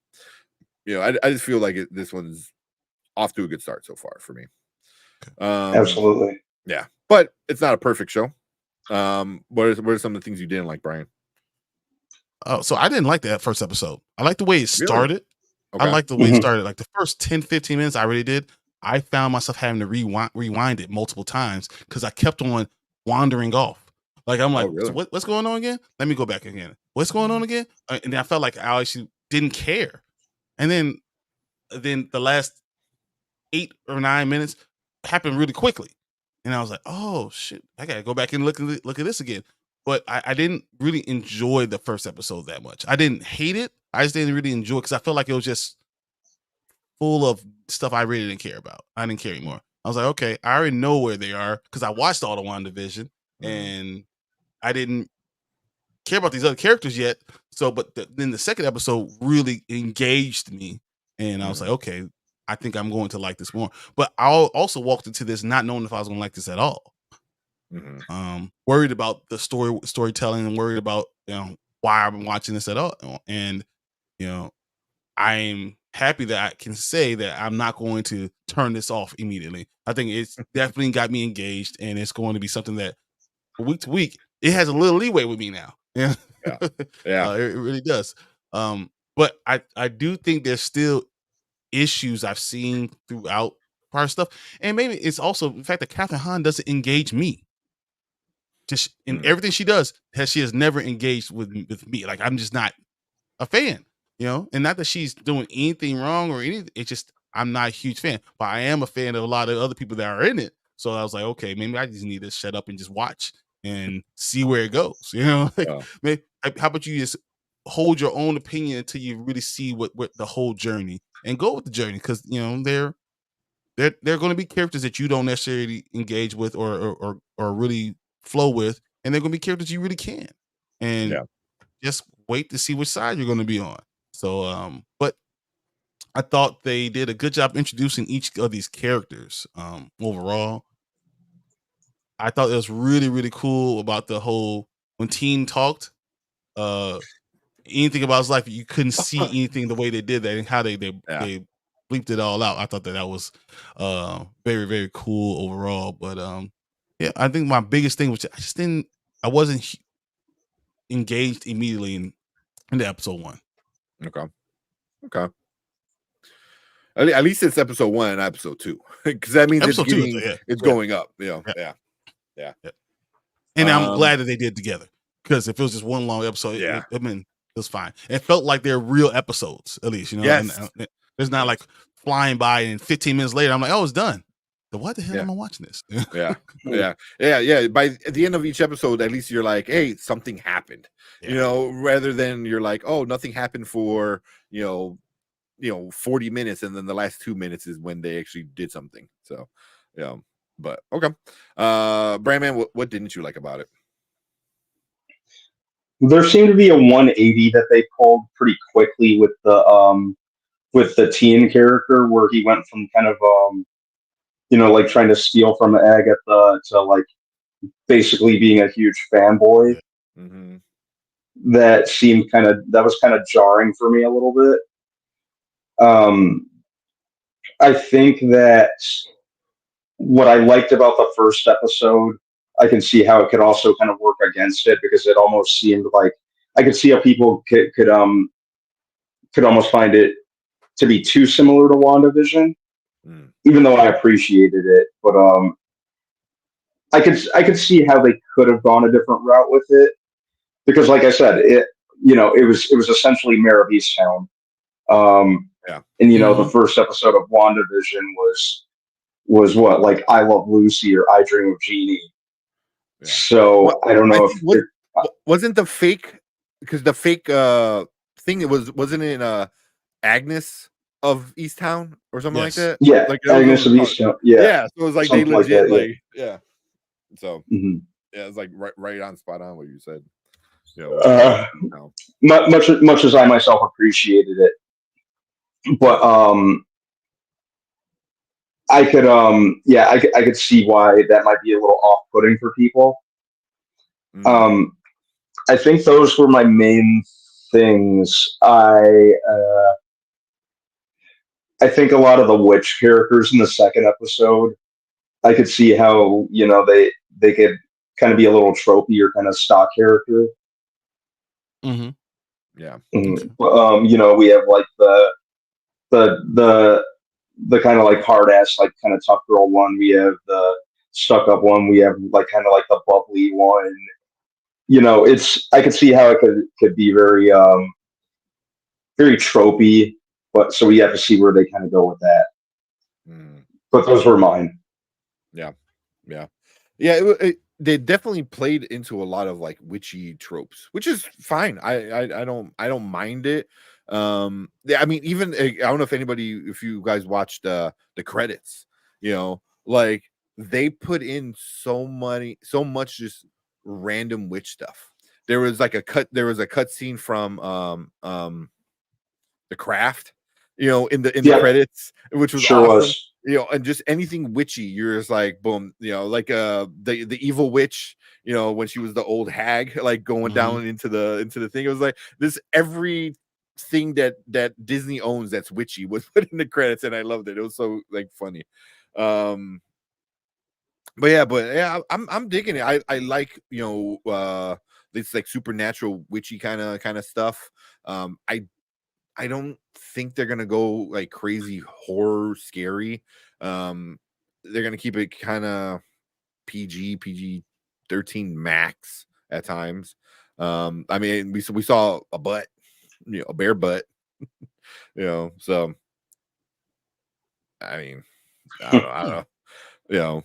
Speaker 1: you know, I just feel like this one's off to a good start so far for me.
Speaker 3: Absolutely.
Speaker 1: Yeah, but it's not a perfect show. What are some of the things you didn't like, Brian?
Speaker 2: Oh, so I didn't like that first episode. I like the way it started.
Speaker 1: Really? Okay.
Speaker 2: I like the way it started. Like the first 10-15 minutes, I really did. I found myself having to rewind it multiple times because I kept on wandering off. Like I'm like,
Speaker 1: really?
Speaker 2: so what's going on again? Let me go back again. What's going on again? And then I felt like I actually didn't care. And then the last 8 or 9 minutes happened really quickly, and I was like, oh shit, I gotta go back and look at this again. But I didn't really enjoy the first episode that much. I didn't hate it. I just didn't really enjoy it because I felt like it was just full of stuff I really didn't care about. I didn't care anymore. I was like, okay, I already know where they are because I watched all the WandaVision and I didn't care about these other characters yet. So, but then the second episode really engaged me, and I was like, okay, I think I'm going to like this more. But I also walked into this not knowing if I was going to like this at all. Worried about the storytelling and worried about, you know, why I'm watching this at all. And, you know, I'm happy that I can say that I'm not going to turn this off immediately. I think it's definitely got me engaged, and it's going to be something that week to week, it has a little leeway with me now. Yeah. It really does. But I do think there's still issues I've seen throughout prior stuff. And maybe it's also the fact that Catherine Hahn doesn't engage me. Just in everything she does, she has never engaged with me. Like I'm just not a fan, you know, and not that she's doing anything wrong or anything. It's just I'm not a huge fan, but I am a fan of a lot of other people that are in it. So I was like, okay, maybe I just need to shut up and just watch and see where it goes. You know, maybe, how about you just hold your own opinion until you really see what the whole journey and go with the journey, because you know they're going to be characters that you don't necessarily engage with or really flow with, and they're going to be characters you really can, and just wait to see which side you're going to be on. So, but I thought they did a good job introducing each of these characters. Overall, I thought it was really, really cool about the whole when Teen talked. Anything about his life, you couldn't see anything the way they did that, and how they bleeped it all out. I thought that was very, very cool overall. But yeah, I think my biggest thing was I wasn't engaged immediately in the episode 1.
Speaker 1: Okay. At least it's episode 1 and episode 2, because that means it's going up. You know, yeah.
Speaker 2: And I'm glad that they did together. Because if it was just one long episode,
Speaker 1: Yeah.
Speaker 2: I mean, it was fine. It felt like they're real episodes, at least, you know.
Speaker 1: Yes.
Speaker 2: And it's not like flying by and 15 minutes later, I'm like, oh, it's done. So why the hell
Speaker 1: Yeah.
Speaker 2: am I watching this?
Speaker 1: Yeah. By the end of each episode, at least you're like, hey, something happened.
Speaker 2: Yeah.
Speaker 1: You know, rather than you're like, oh, nothing happened for 40 minutes, and then the last 2 minutes is when they actually did something. So, yeah. But okay. Brandman, what didn't you like about it?
Speaker 3: There seemed to be a 180 that they pulled pretty quickly with the teen character, where he went from kind of like trying to steal from Agatha to like basically being a huge fanboy.
Speaker 1: Mm-hmm.
Speaker 3: That was kind of jarring for me a little bit. I think that what I liked about the first episode, I can see how it could also kind of work against it, because it almost seemed like I could see how people could almost find it to be too similar to WandaVision, even though I appreciated it. But I could see how they could have gone a different route with it, because, like I said, it was essentially Mare of Easttown. And the first episode of WandaVision was what, like, I Love Lucy or I Dream of Jeannie. Yeah. So I don't know
Speaker 1: wasn't the fake, because the fake thing, wasn't it Agnes of Easttown or something like that?
Speaker 3: Yeah,
Speaker 1: like
Speaker 3: Agnes of Easttown. Yeah.
Speaker 1: So it was like
Speaker 3: something
Speaker 1: they legit
Speaker 3: like that,
Speaker 1: yeah. So yeah, it's like right on, spot on what you said.
Speaker 3: Much as I myself appreciated it, but I could see why that might be a little off-putting for people. I think those were my main things. I think a lot of the witch characters in the second episode, I could see how they could kind of be a little tropey or kind of stock character.
Speaker 2: Mm-hmm.
Speaker 1: Yeah.
Speaker 3: Mm-hmm. We have like the kind of like hard ass, like kind of tough girl one. We have the stuck up one. We have like kind of like the bubbly one. I could see how it could be very very tropey, but so we have to see where they kind of go with that. But those were mine.
Speaker 1: Yeah. They definitely played into a lot of like witchy tropes, which is fine. I don't mind it. I mean, even I don't know if you guys watched the credits, like they put in so much just random witch stuff. There was a cut scene from The Craft, in the credits, which was
Speaker 3: sure
Speaker 1: awesome.
Speaker 3: Was.
Speaker 1: And just anything witchy, you're just like, boom, like the evil witch, when she was the old hag, like going down into the thing. It was like this, everything that Disney owns that's witchy was put in the credits, and I loved it. It was so like funny. But yeah, I'm digging it. I like this like supernatural witchy kind of stuff. I don't think they're gonna go like crazy horror scary. They're gonna keep it kind of PG 13 max at times. I mean, we saw a butt, a bare butt, so I mean, I don't know.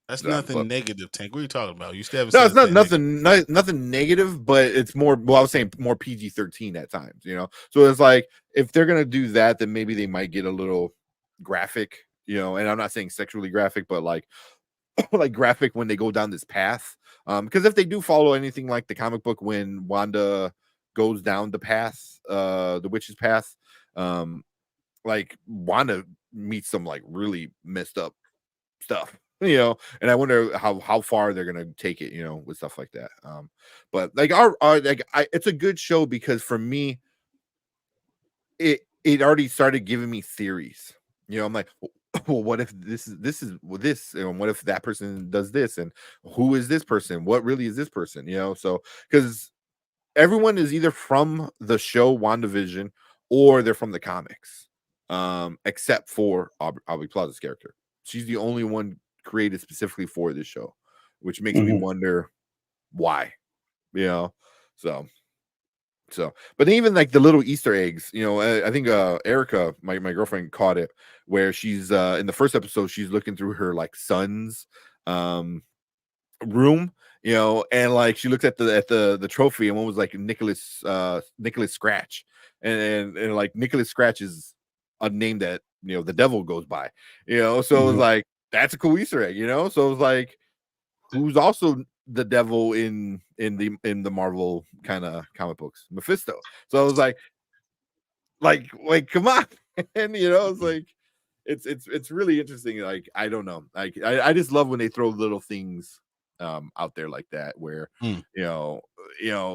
Speaker 2: That's nothing negative, Tank. What are you talking about? You still haven't
Speaker 1: No, it's not nothing negative, but it's more, well, I was saying more PG-13 at times, So it's like, if they're gonna do that, then maybe they might get a little graphic, and I'm not saying sexually graphic, but like like graphic when they go down this path. Because if they do follow anything like the comic book, when Wanda goes down the path, the witch's path, like Wanda meets some like really messed up stuff. And I wonder how far they're gonna take it, with stuff like that. But like it's a good show, because for me, it already started giving me theories. I'm like, well, what if this is this, and what if that person does this, and who is this person? What really is this person? So because everyone is either from the show WandaVision or they're from the comics, except for Aubrey Plaza's character. She's the only one created specifically for this show, which makes me wonder why. you know. So, but even like the little Easter eggs, you know, I think Erica, my girlfriend, caught it where she's in the first episode, she's looking through her like son's room, you know, and like she looked at the trophy, and one was like Nicholas Scratch, and like Nicholas Scratch is a name that, you know, the devil goes by, you know, so it was like, that's a cool Easter egg, you know, so it was like, who's also the devil in the Marvel kind of comic books, Mephisto. So I was like come on. And you know, it's like it's really interesting. Like, I don't know, like I just love when they throw little things out there like that, where you know,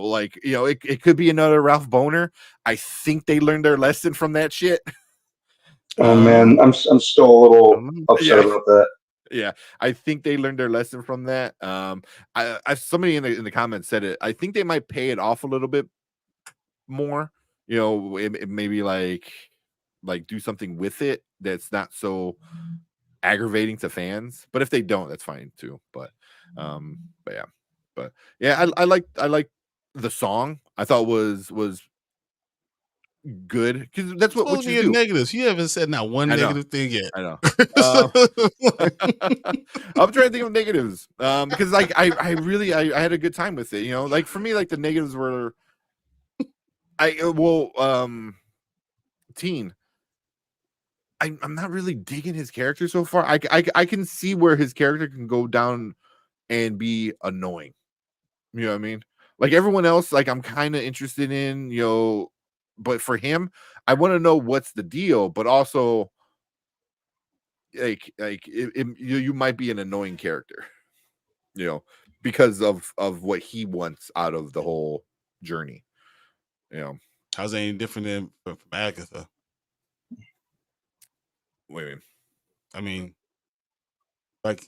Speaker 1: like, you know, it could be another Ralph Boner. I think they learned their lesson from that shit.
Speaker 3: Oh man, I'm still a little upset about that.
Speaker 1: Yeah, I think they learned their lesson from that. I somebody in the comments said it. I think they might pay it off a little bit more. You know, it maybe like do something with it that's not so aggravating to fans. But if they don't, that's fine too. But yeah, I like the song. I thought was good, because that's what witches do.
Speaker 2: Negatives. You haven't said not one negative thing yet.
Speaker 1: I know. I'm trying to think of negatives, because like I really I had a good time with it. You know, like for me, like the negatives were, Teen. I'm not really digging his character so far. I can see where his character can go down and be annoying. You know what I mean? Like everyone else, like I'm kind of interested in, you know, but for him, I want to know what's the deal, but also you might be an annoying character, you know, because of what he wants out of the whole journey. You know,
Speaker 2: how's that any different than from Agatha?
Speaker 1: Wait.
Speaker 2: I mean, like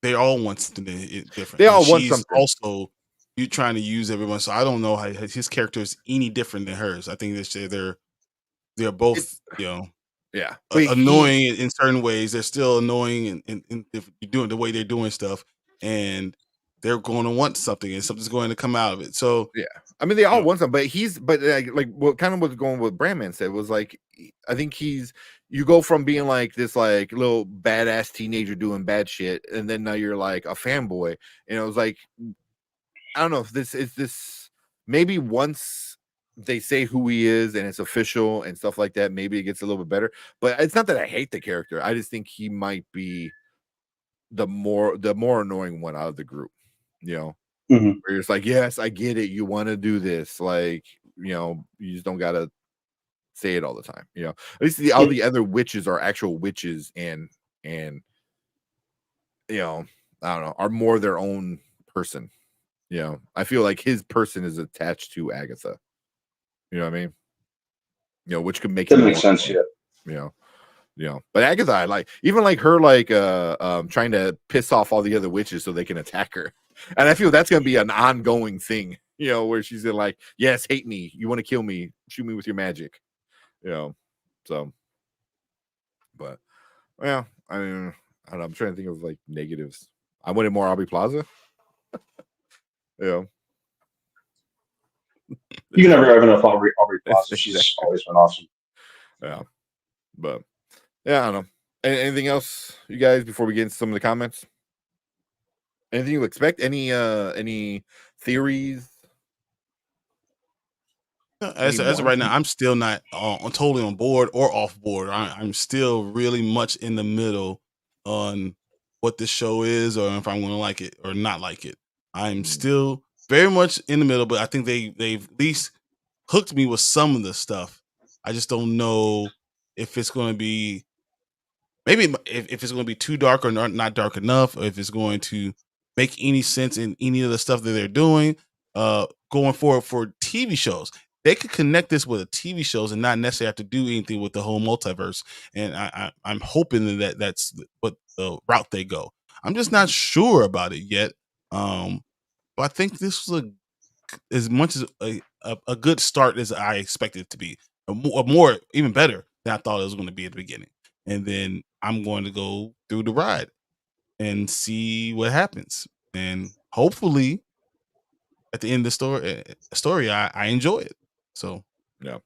Speaker 2: they all want something different.
Speaker 1: They all want something.
Speaker 2: Also, you trying to use everyone, so I don't know how his character is any different than hers. I think they're both, you know, annoying in certain ways. They're still annoying in doing the way they're doing stuff, and they're going to want something, and something's going to come out of it. So
Speaker 1: yeah, I mean, they all want something, but like what kind of was going with Brandman said was like, I think you go from being like this like little badass teenager doing bad shit, and then now you're like a fanboy, and it was like, I don't know if this is maybe once they say who he is and it's official and stuff like that, maybe it gets a little bit better. But it's not that I hate the character. I just think he might be the more annoying one out of the group, you know, where it's like, yes, I get it. You want to do this. Like, you know, you just don't got to say it all the time. You know, at least all the other witches are actual witches and, you know, I don't know, are more their own person. You know, I feel like his person is attached to Agatha. You know what I mean? You know, which could make
Speaker 3: that makes sense. Yeah.
Speaker 1: You know, but Agatha, I like, even like her, like trying to piss off all the other witches so they can attack her, and I feel that's gonna be an ongoing thing. You know, where she's like, yes, hate me, you want to kill me, shoot me with your magic. You know, so, but well, I mean, I don't know, I'm trying to think of like negatives. I wanted more Aubrey Plaza. Yeah.
Speaker 3: You can never have enough Aubrey Plaza. She's always been awesome.
Speaker 1: Yeah. But yeah, I don't know. Anything else, you guys, before we get into some of the comments? Anything you expect? Any theories?
Speaker 2: As of right now, I'm still not totally on board or off board. I'm still really much in the middle on what this show is, or if I'm going to like it or not like it. I'm still very much in the middle, but I think they've at least hooked me with some of the stuff. I just don't know if it's going to be, maybe if it's going to be too dark or not dark enough, or if it's going to make any sense in any of the stuff that they're doing going forward for TV shows. They could connect this with TV shows and not necessarily have to do anything with the whole multiverse. And I'm hoping that's what the route they go. I'm just not sure about it yet. But I think this was as much as a good start as I expected it to be. A more even better than I thought it was going to be at the beginning. And then I'm going to go through the ride and see what happens. And hopefully at the end of the story, I enjoy it. So
Speaker 1: yeah.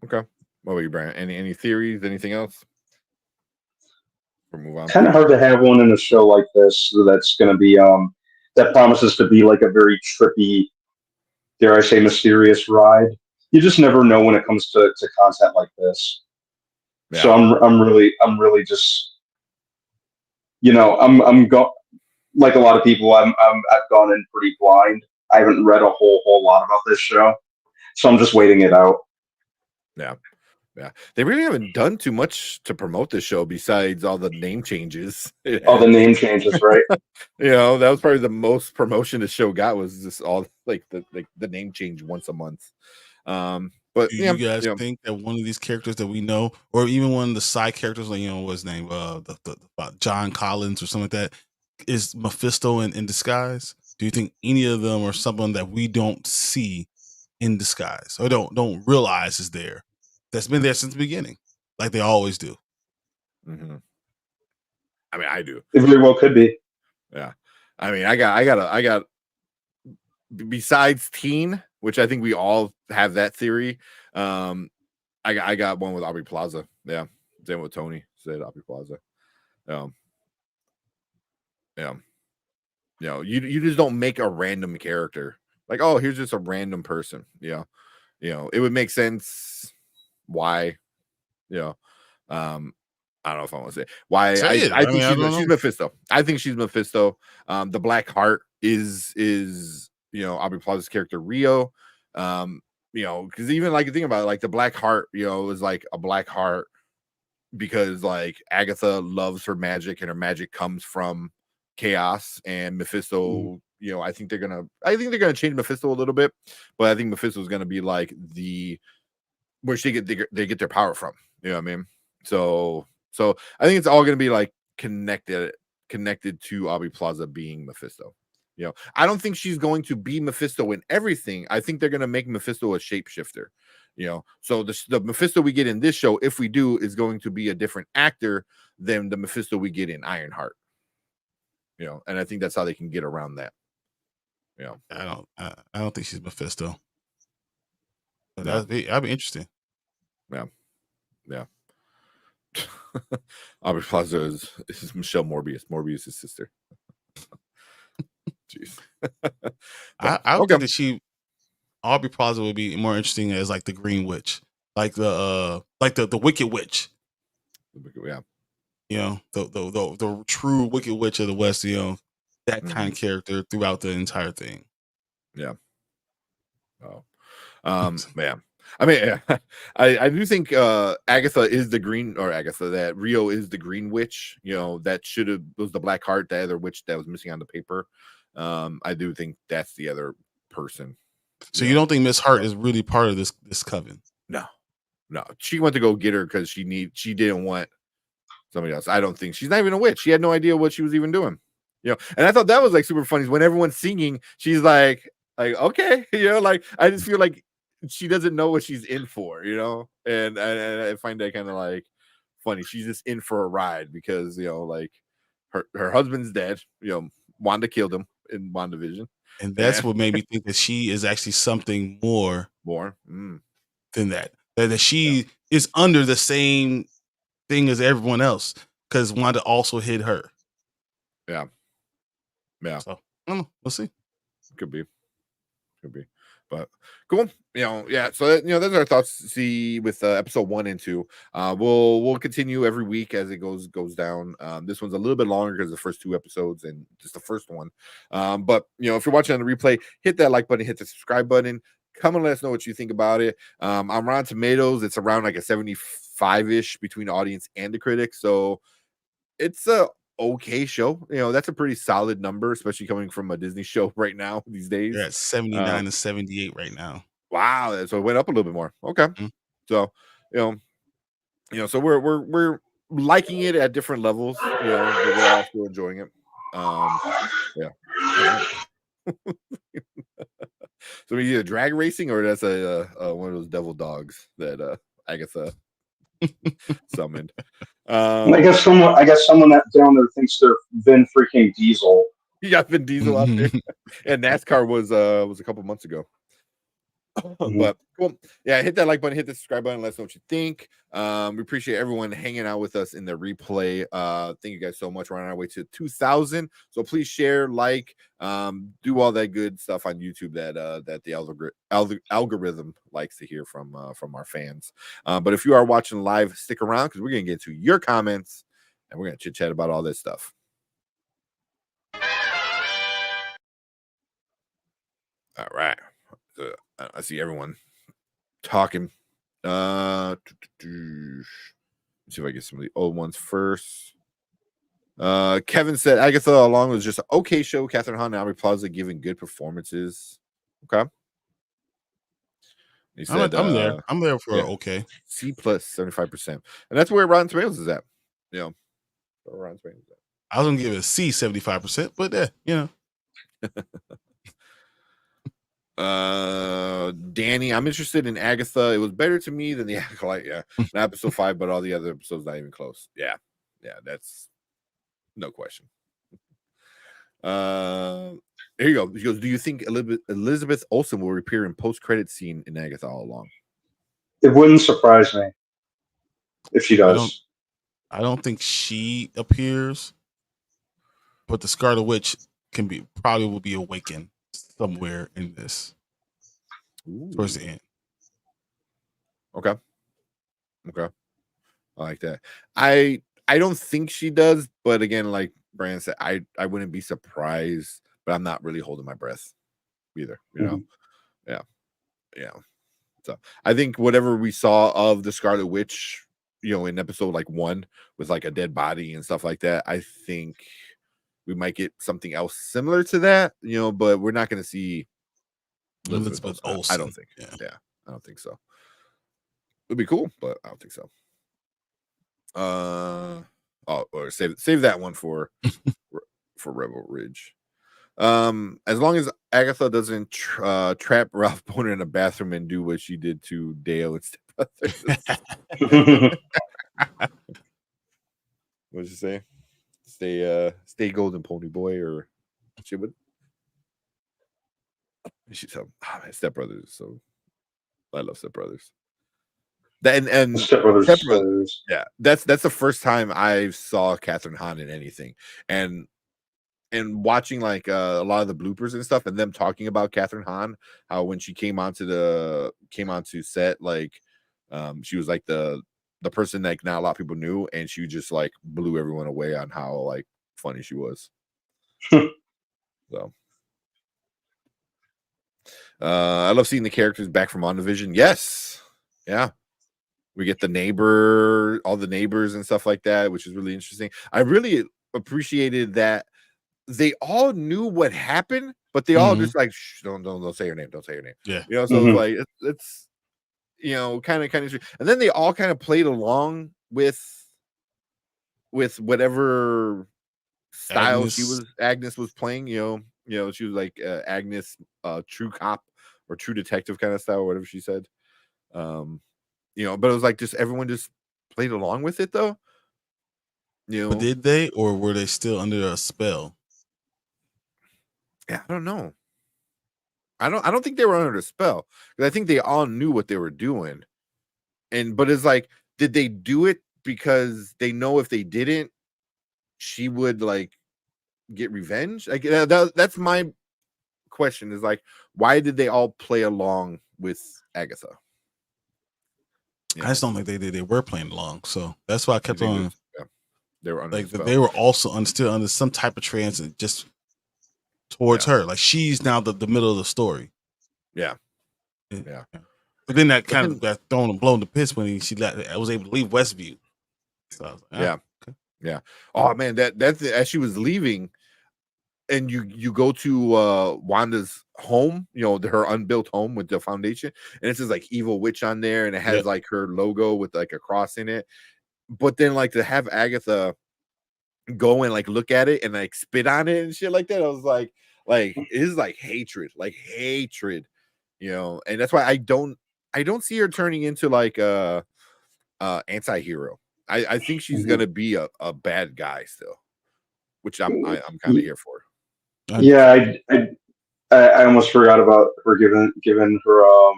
Speaker 1: Okay. What about you, Brian? Any theories? Anything else? Or move on.
Speaker 3: Kind of hard to have one in a show like this that's going to be that promises to be like a very trippy, dare I say, mysterious ride. You just never know when it comes to content like this. Yeah. So I'm really just, I'm like a lot of people. I've gone in pretty blind. I haven't read a whole lot about this show, so I'm just waiting it out.
Speaker 1: Yeah. They really haven't done too much to promote this show besides all the name changes.
Speaker 3: All the name changes, right?
Speaker 1: That was probably the most promotion the show got, was just all like the name change once a month. But
Speaker 2: do you guys think that one of these characters that we know, or even one of the side characters, like what's his name, John Collins or something like that, is Mephisto in disguise? Do you think any of them are someone that we don't see in disguise or don't realize is there? That's been there since the beginning, like they always do.
Speaker 1: Mm-hmm. I mean, I do.
Speaker 3: It very well could be.
Speaker 1: Yeah. I mean, I got. Besides Teen, which I think we all have that theory. I got one with Aubrey Plaza. Yeah, same with Tony said Aubrey Plaza. You just don't make a random character like, oh, here's just a random person. It would make sense. Why? I don't know if I want to say why. I think she's Mephisto. I think she's Mephisto. The Black Heart is Aubrey Plaza's character Rio. Because even like think about it, like the Black Heart, is like a Black Heart because like Agatha loves her magic and her magic comes from chaos, and Mephisto. I think they're gonna change Mephisto a little bit, but I think Mephisto is gonna be like where they get their power from. You know what I mean? So I think it's all gonna be like connected to Aubrey Plaza being Mephisto. I don't think she's going to be Mephisto in everything. I think they're going to make Mephisto a shapeshifter. So the Mephisto we get in this show, if we do, is going to be a different actor than the Mephisto we get in Ironheart. And I think that's how they can get around that.
Speaker 2: I don't think she's Mephisto. But that'd be interesting.
Speaker 1: Yeah. Aubrey Plaza is Michelle Morbius. Morbius' sister. Jeez.
Speaker 2: I would think that Aubrey Plaza would be more interesting as like the Green Witch, like the Wicked Witch.
Speaker 1: Yeah.
Speaker 2: The true Wicked Witch of the West. That kind of character throughout the entire thing.
Speaker 1: Yeah. Oh. Man. I mean, I do think Agatha is the green, or Agatha, that Rio is the Green Witch. That was the Black Heart, the other witch that was missing on the paper. I do think that's the other person.
Speaker 2: So you don't think Miss Hart is really part of this coven?
Speaker 1: No. She went to go get her because she didn't want somebody else. I don't think she's not even a witch. She had no idea what she was even doing. And I thought that was like super funny. When everyone's singing, she's like okay, like I just feel like she doesn't know what she's in for, and I find that kind of like funny. She's just in for a ride because like her husband's dead. Wanda killed him in WandaVision,
Speaker 2: and that's what made me think that she is actually something more than that. That she is under the same thing as everyone else because Wanda also hid her.
Speaker 1: Yeah.
Speaker 2: So I don't know. We'll see.
Speaker 1: Could be, but cool. Yeah. So those are our thoughts. See with episode 1 and 2. We'll continue every week as it goes down. This one's a little bit longer because the first 2 episodes and just the first one. But if you're watching on the replay, hit that like button, hit the subscribe button. Come and let us know what you think about it. On Rotten Tomatoes, it's around like a 75-ish between the audience and the critics. So it's a okay show. That's a pretty solid number, especially coming from a Disney show right now these days.
Speaker 2: You're at 79 to 78 right now.
Speaker 1: Wow, so it went up a little bit more. Okay. So so we're liking it at different levels. We're all still enjoying it. Yeah. So we either drag racing or that's a one of those devil dogs that Agatha summoned.
Speaker 3: I guess someone that down there thinks they're Vin freaking Diesel.
Speaker 1: You got Vin Diesel out there, and NASCAR was a couple months ago. But cool. Yeah, hit that like button, hit the subscribe button, let us know what you think. We appreciate everyone hanging out with us in the replay. Thank you guys so much. We're on our way to 2,000, so please share, like, do all that good stuff on YouTube that the algorithm likes to hear from our fans. But if you are watching live, stick around because we're gonna get to your comments and we're gonna chit chat about all this stuff. All right. I see everyone talking. Let's see if I get some of the old ones first. Kevin said Agatha along was just an okay show. Catherine Hahn and Aubrey Plaza giving good performances. Okay. He said,
Speaker 2: I'm there. I'm there for okay.
Speaker 1: C plus 75%. And that's where Rotten Tomatoes is at. You know, Rotten Tomatoes is at.
Speaker 2: I was gonna give it a C 75%, but you know.
Speaker 1: Danny, I'm interested in Agatha. It was better to me than the Acolyte. Yeah, not episode 5, but all the other episodes not even close. Yeah, that's no question. Here you go. He goes, do you think Elizabeth Olsen will appear in post-credit scene in Agatha all along?
Speaker 3: It wouldn't surprise me if she does.
Speaker 2: I don't think she appears, but the Scarlet Witch probably will be awakened somewhere in this.
Speaker 1: Ooh.
Speaker 2: Towards the end.
Speaker 1: Okay. I like that. I don't think she does, but again, like Brandon said, I wouldn't be surprised, but I'm not really holding my breath either. You know, yeah. So I think whatever we saw of the Scarlet Witch, you know, in episode like 1 with like a dead body and stuff like that, I think we might get something else similar to that, you know, but we're not going to see
Speaker 2: Elizabeth Olsen.
Speaker 1: I don't think. Yeah, I don't think so. It'd be cool, but I don't think so. Or save that one for Rebel Ridge. As long as Agatha doesn't trap Ralph Boner in a bathroom and do what she did to Dale and Step Brothers. What'd you say? Stay golden, pony boy, or she would. She's Step Brothers. So I love Step Brothers. And
Speaker 3: Step Brothers.
Speaker 1: Yeah, that's the first time I saw Catherine Hahn in anything, and watching like a lot of the bloopers and stuff, and them talking about Catherine Hahn, how when she came onto set, like she was like the person that not a lot of people knew, and she just like blew everyone away on how like funny she was. So I love seeing the characters back from WandaVision. Yes, yeah, we get all the neighbors and stuff like that, which is really interesting. I really appreciated that they all knew what happened, but they all just like, shh, don't say your name, don't say your name.
Speaker 2: Yeah,
Speaker 1: you know. So it's like it's you know, kind of, and then they all kind of played along with whatever style Agnes was playing. You know, she was like Agnes, true cop or true detective kind of style, or whatever she said. You know, but it was like just everyone just played along with it, though. You know,
Speaker 2: but did they, or were they still under a spell?
Speaker 1: Yeah, I don't know. I don't think they were under a spell, because I think they all knew what they were doing. But it's like, did they do it because they know if they didn't, she would like get revenge? Like that's my question, is like, why did they all play along with Agatha?
Speaker 2: I just don't think they did. They were playing along, so that's why I kept on.
Speaker 1: Yeah. They were under
Speaker 2: like they were also still under some type of transit, just towards her. Like she's now the middle of the story.
Speaker 1: Yeah.
Speaker 2: But then that kind of got thrown and blown to piss when I was able to leave Westview. So I was like,
Speaker 1: yeah. Oh man, that's as she was leaving, and you go to Wanda's home, you know, her unbuilt home with the foundation, and it says like evil witch on there, and it has like her logo with like a cross in it. But then like to have Agatha go and like look at it and like spit on it and shit like that, I was like it is like hatred, you know. And that's why I don't see her turning into like a anti-hero. I think she's gonna be a bad guy still, which I'm kind of here for.
Speaker 3: Yeah, I almost forgot about her giving her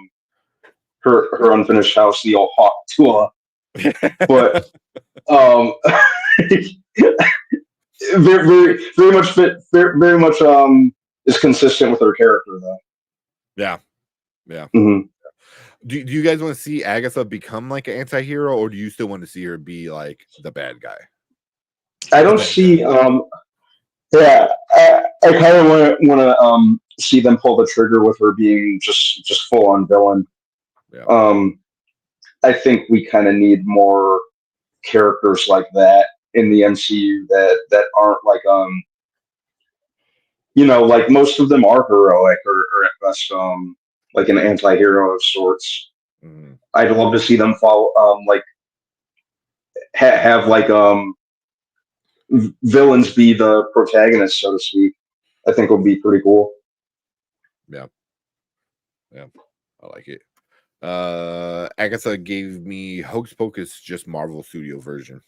Speaker 3: unfinished house the old hawk tour, but very much very much is consistent with her character though.
Speaker 1: Yeah.
Speaker 3: Mm-hmm.
Speaker 1: Do you guys want to see Agatha become like an anti-hero, or do you still want to see her be like the bad guy?
Speaker 3: I don't see yeah, I kind of want to see them pull the trigger with her being just full on villain.
Speaker 1: Yeah.
Speaker 3: I think we kind of need more characters like that in the MCU that aren't like like most of them are heroic or at best like an anti-hero of sorts.
Speaker 1: Mm-hmm.
Speaker 3: I'd love to see them follow like have like villains be the protagonists, so to speak. I think would be pretty cool.
Speaker 1: Yeah, I like it. Agatha gave me Hocus Pocus, just Marvel Studio version.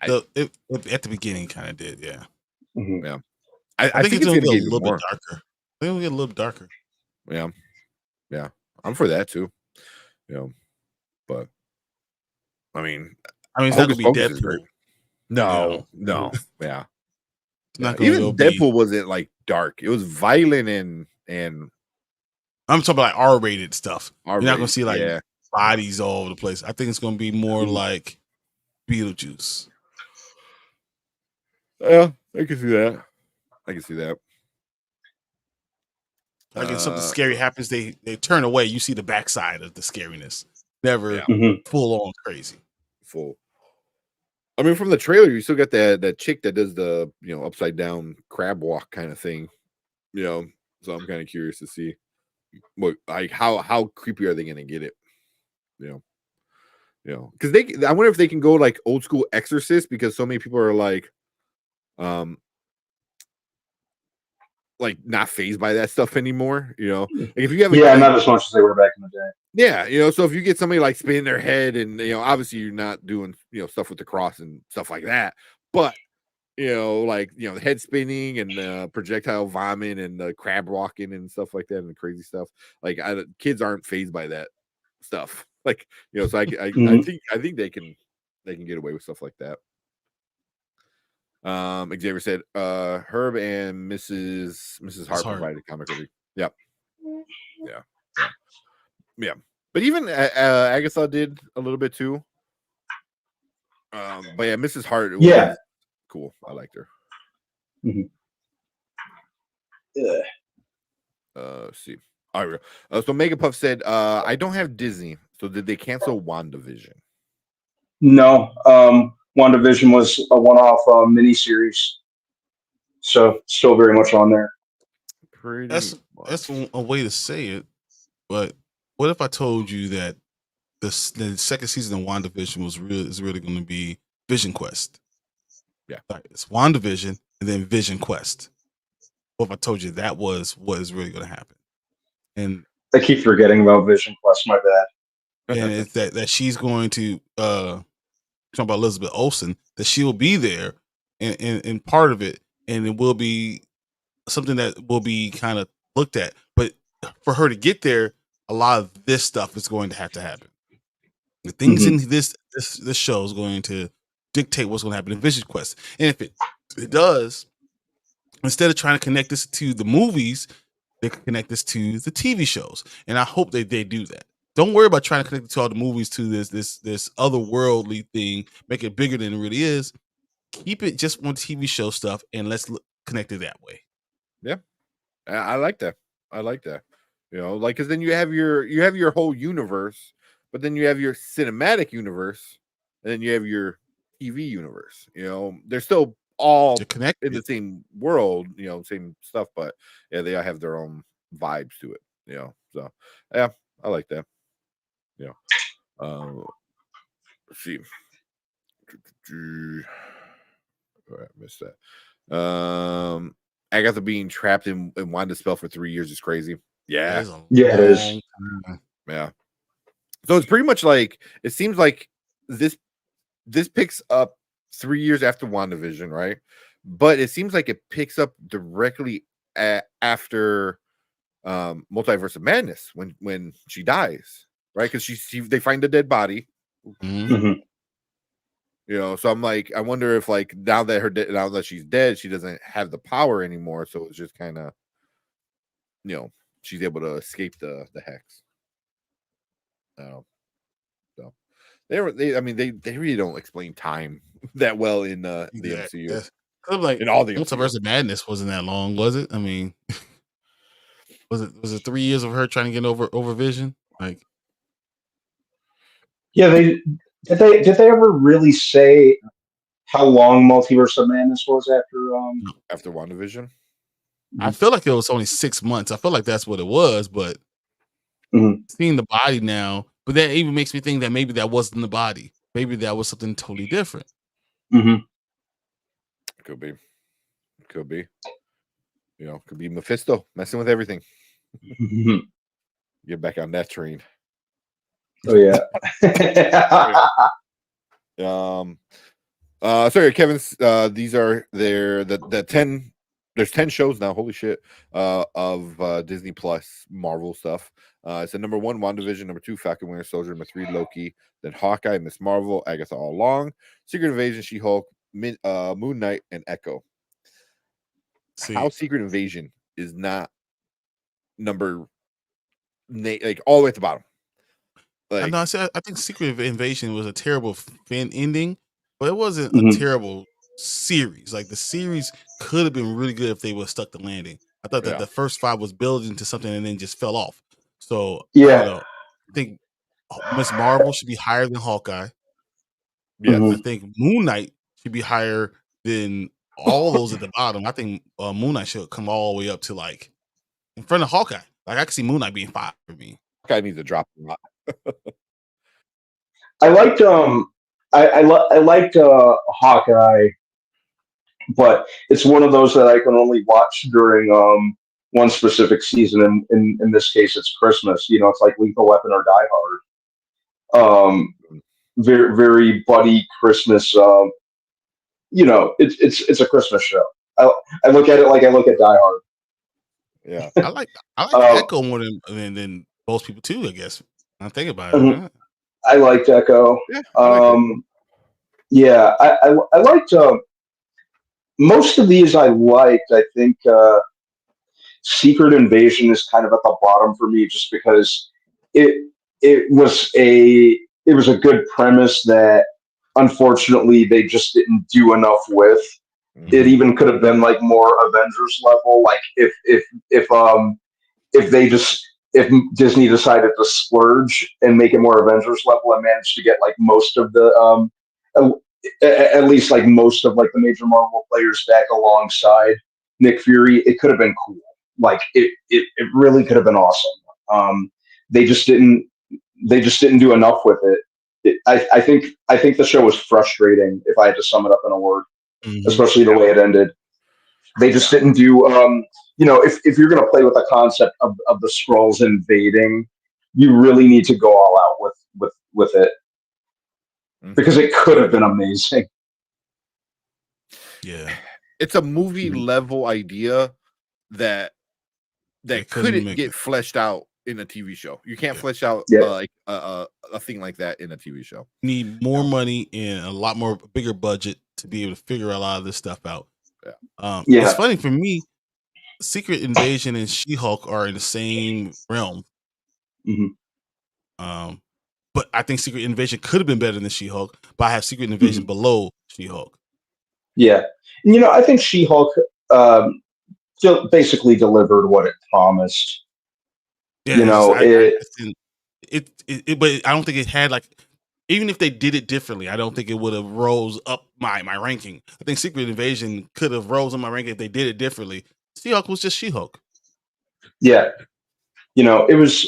Speaker 2: At the beginning, kind of did, yeah.
Speaker 3: Mm-hmm.
Speaker 1: Yeah, I think it's gonna get a little bit
Speaker 2: darker. I think it'll get a little darker.
Speaker 1: Yeah, I'm for that too. But I mean,
Speaker 2: it's not gonna be Deadpool.
Speaker 1: No, yeah. Even Deadpool wasn't like dark. It was violent and
Speaker 2: I'm talking about like R-rated stuff.
Speaker 1: R-rated,
Speaker 2: you're not gonna see like bodies all over the place. I think it's gonna be more like Beetlejuice.
Speaker 1: Yeah, I can see that.
Speaker 2: Like if something scary happens, they turn away. You see the backside of the scariness. Never full on crazy.
Speaker 1: Full. I mean, from the trailer, you still got that chick that does the upside down crab walk kind of thing. So I'm kind of curious to see what how creepy are they going to get it? Because I wonder if they can go like old school Exorcist, because so many people are like not phased by that stuff anymore. Like if you have
Speaker 3: not as much as they were back in the day.
Speaker 1: Yeah, so if you get somebody like spinning their head and obviously you're not doing stuff with the cross and stuff like that, but the head spinning and projectile vomit and the crab walking and stuff like that and the crazy stuff, like kids aren't phased by that stuff, like so I think they can get away with stuff like that. Xavier said Herb and Mrs. Hart provided comic relief. Yep. Yeah. But even Agatha did a little bit too. But yeah, Mrs. Hart was cool. I liked her.
Speaker 3: Mm-hmm. Yeah.
Speaker 1: Let's see. All right. So Megapuff said, I don't have Disney. So did they cancel WandaVision?
Speaker 3: No. WandaVision was a one-off miniseries. So still very much on there.
Speaker 2: That's a way to say it. But what if I told you that the second season of WandaVision is really going to be Vision Quest?
Speaker 1: Yeah,
Speaker 2: it's WandaVision and then Vision Quest. What if I told you that was what is really going to happen? And
Speaker 3: I keep forgetting about Vision Quest. My bad.
Speaker 2: And it's that she's going to talking about Elizabeth Olsen, that she will be there in part of it, and it will be something that will be kind of looked at. But for her to get there, a lot of this stuff is going to have to happen. The things in this show is going to dictate what's going to happen in Vision Quest. And if it does, instead of trying to connect this to the movies, they can connect this to the TV shows. And I hope that they do that. Don't worry about trying to connect it to all the movies to this otherworldly thing, make it bigger than it really is. Keep it just on TV show stuff, and let's connect it that way.
Speaker 1: Yeah, I like that. Because then you have your whole universe, but then you have your cinematic universe, and then you have your TV universe. They're still all connected in the same world, same stuff, but yeah, they all have their own vibes to it. So yeah, I like that. Let's see. I missed that. Agatha being trapped in Wanda's spell for 3 years is crazy. Yeah,
Speaker 3: it is.
Speaker 1: Yeah. So it's pretty much like, it seems like this picks up 3 years after WandaVision, right? but it seems like it picks up directly after Multiverse of Madness when she dies, right? Because they find a dead body.
Speaker 3: Mhm.
Speaker 1: You know, so I'm like, I wonder if like now that she's dead, she doesn't have the power anymore. So it's just kind of, you know, she's able to escape the hex. So they really don't explain time that well in the MCU.
Speaker 2: Yeah. I'm like,
Speaker 1: in all the
Speaker 2: Multiverse of Madness wasn't that long, was it? I mean, was it 3 years of her trying to get over Vision? Like,
Speaker 3: Yeah, did they ever really say how long Multiverse of Madness was
Speaker 1: after WandaVision?
Speaker 2: I feel like it was only 6 months. I feel like that's what it was, but seeing the body now, but that even makes me think that maybe that wasn't the body. Maybe that was something totally different.
Speaker 1: Could be. You know, could be Mephisto messing with everything. Get back on that train.
Speaker 3: Oh yeah.
Speaker 1: Sorry, Kevin's. These are the 10. There's 10 shows now. Holy shit! Of Disney Plus Marvel stuff. It's number 1, WandaVision. Number 2, Falcon Winter Soldier. Number 3, Loki. Then Hawkeye, Miss Marvel, Agatha All Along, Secret Invasion, She-Hulk, Moon Knight, and Echo. How Secret Invasion is not number like all the way at the bottom.
Speaker 2: Like, I think Secret Invasion was a terrible fan ending, but it wasn't a terrible series. Like the series could have been really good if they would have stuck the landing. I thought that the first 5 was building into something and then just fell off. So I don't know. I think Miss Marvel should be higher than Hawkeye.
Speaker 1: Yes.
Speaker 2: I think Moon Knight should be higher than all those at the bottom. I think Moon Knight should come all the way up to like in front of Hawkeye. Like I could see Moon Knight being 5 for me.
Speaker 1: Hawkeye needs to drop a lot.
Speaker 3: I liked I liked Hawkeye, but it's one of those that I can only watch during one specific season. In this case, it's Christmas. You know, it's like Lethal Weapon or Die Hard. Very very buddy Christmas. You know, it's a Christmas show. I look at it like I look at Die Hard.
Speaker 1: Yeah,
Speaker 2: I like Echo more than most people too. I guess I'm thinking about it. Right?
Speaker 3: I liked Echo.
Speaker 1: Yeah,
Speaker 3: I liked most of these. I liked. I think Secret Invasion is kind of at the bottom for me, just because it was a good premise that unfortunately they just didn't do enough with. It even could have been like more Avengers level. Like if Disney decided to splurge and make it more Avengers level and managed to get like most of the at least like most of like the major Marvel players back alongside Nick Fury, it could have been cool. Like it really could have been awesome. They just didn't do enough with it. I think the show was frustrating, if I had to sum it up in a word, especially the way it ended. They just didn't do you know, if you're going to play with the concept of the Skrulls invading, you really need to go all out with it, because it could have been amazing.
Speaker 2: Yeah,
Speaker 1: it's a movie level idea that couldn't get fleshed out in a TV show. You can't flesh out like a thing like that in a TV show.
Speaker 2: Need more money and a lot more bigger budget to be able to figure a lot of this stuff out. It's funny for me. Secret Invasion and She-Hulk are in the same realm. But I think Secret Invasion could have been better than She-Hulk, but I have Secret Invasion below She-Hulk. Yeah.
Speaker 3: You know, I think She-Hulk basically delivered what it promised.
Speaker 2: Yeah, you know, but I don't think it had like, even if they did it differently, I don't think it would have rose up my ranking. I think Secret Invasion could have rose on my ranking if they did it differently. She-Hulk was just She-Hulk.
Speaker 3: Yeah, you know, it was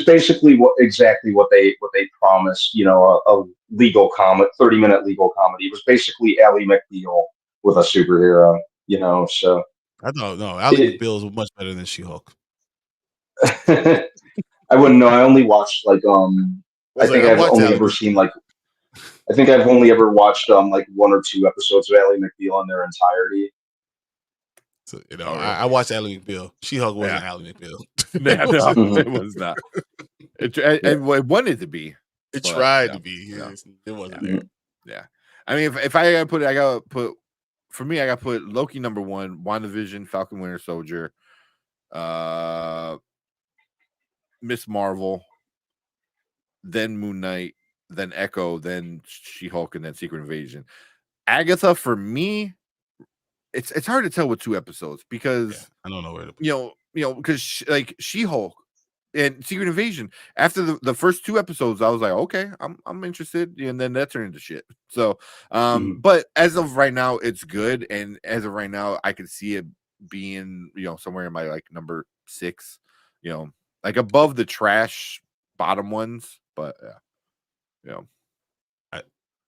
Speaker 3: basically exactly what they promised. You know, a legal 30-minute legal comedy. It was basically Ally McBeal with a superhero. You know, so
Speaker 2: I don't know. Ally McBeal is much better than She-Hulk.
Speaker 3: I wouldn't know. I only watched like I think I've only ever seen like I think I've only ever watched like 1 or 2 episodes of Ally McBeal in their entirety.
Speaker 2: So, I watched Ally McBeal. She-Hulk wasn't Ally McBeal.
Speaker 1: No, it was not. It wanted to be.
Speaker 2: It tried to be. It wasn't there.
Speaker 1: Yeah. I mean, if I gotta put it, I gotta put Loki number 1, WandaVision, Falcon Winter Soldier, Miss Marvel, then Moon Knight, then Echo, then She-Hulk, and then Secret Invasion. Agatha, for me, it's hard to tell with 2 episodes because
Speaker 2: I don't know where to put
Speaker 1: because She-Hulk and Secret Invasion, after the first 2 episodes, I was like, okay, I'm interested, and then that turned into shit. So, but as of right now, it's good, and as of right now, I can see it being somewhere in my like number 6, like above the trash bottom ones. But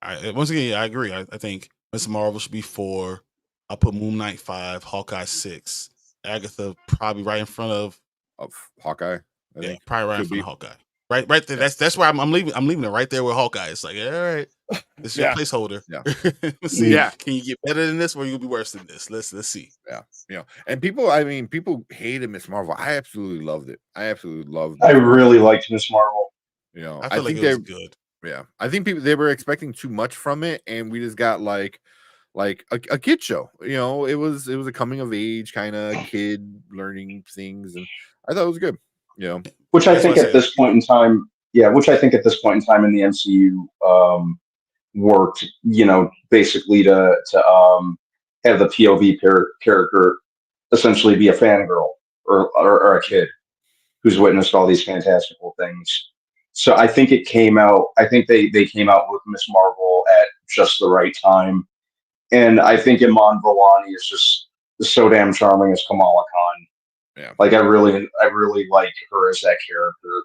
Speaker 2: I once again, I agree. I think Miss Marvel should be 4. I'll put Moon Knight 5, Hawkeye 6, Agatha probably right in front of
Speaker 1: Hawkeye. I think
Speaker 2: probably right in front of Hawkeye. Right there. That's where I'm leaving. I'm leaving it right there with Hawkeye. It's like, all right, this is your placeholder.
Speaker 1: Yeah.
Speaker 2: Let's see. Yeah. Can you get better than this, or you'll be worse than this? Let's see.
Speaker 1: Yeah. And people hated Miss Marvel. I absolutely loved it. I
Speaker 3: really liked Miss Marvel.
Speaker 2: I feel like it was good.
Speaker 1: Yeah. I think they were expecting too much from it, and we just got like a kid show. It was a coming of age kind of kid learning things, and I thought it was good.
Speaker 3: Which I think at this point in time in the MCU worked, basically to have the POV character essentially be a fangirl or a kid who's witnessed all these fantastical things. So I think it came out. I think they came out with Miss Marvel at just the right time, and I think Iman Vellani is just so damn charming as Kamala Khan.
Speaker 1: Yeah,
Speaker 3: like I really like her as that character.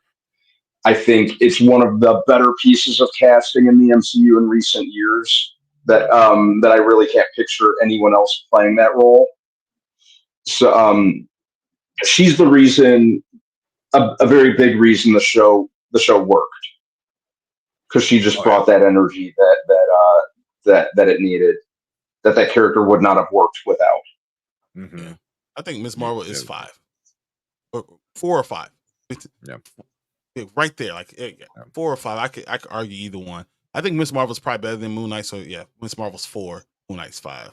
Speaker 3: I think it's one of the better pieces of casting in the MCU in recent years. That I really can't picture anyone else playing that role. So she's the reason, a very big reason the show worked, because she just brought that energy that it needed, that character would not have worked without.
Speaker 2: Yeah. I think Miss Marvel is 5, or 4 or 5.
Speaker 1: Yeah,
Speaker 2: right there, like 4 or 5. I could argue either one. I think Miss Marvel's probably better than Moon Knight. So yeah, Miss Marvel's 4, Moon Knight's 5.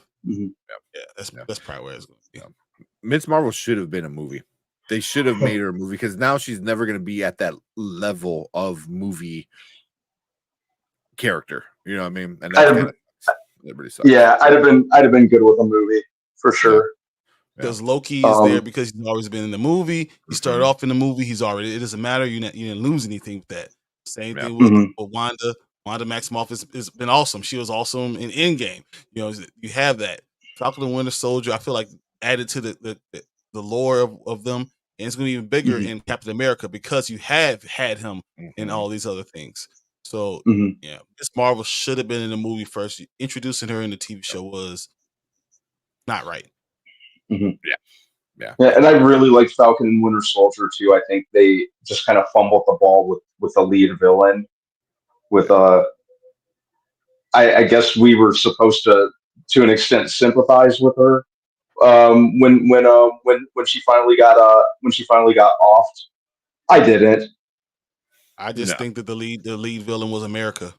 Speaker 2: That's probably where it's going to be.
Speaker 1: Miss Marvel should have been a movie. They should have made her a movie, because now she's never going to be at that level of movie character. You know what I mean? And that really sucks.
Speaker 3: Yeah, I'd have been good with a movie for sure.
Speaker 2: Because Loki is there because he's always been in the movie. He started off in the movie. It doesn't matter. You didn't lose anything with that. Same thing with Wanda. Wanda Maximoff has been awesome. She was awesome in Endgame. You have that. Falcon and Winter Soldier, I feel like, added to the lore of them. And it's going to be even bigger in Captain America, because you have had him in all these other things. So, Miss Marvel should have been in the movie first. Introducing her in the TV show was not right.
Speaker 3: Yeah, and I really liked Falcon and Winter Soldier too. I think they just kind of fumbled the ball with the lead villain. I guess we were supposed to an extent sympathize with her when she finally got offed. I didn't.
Speaker 2: I just think that the lead villain was America.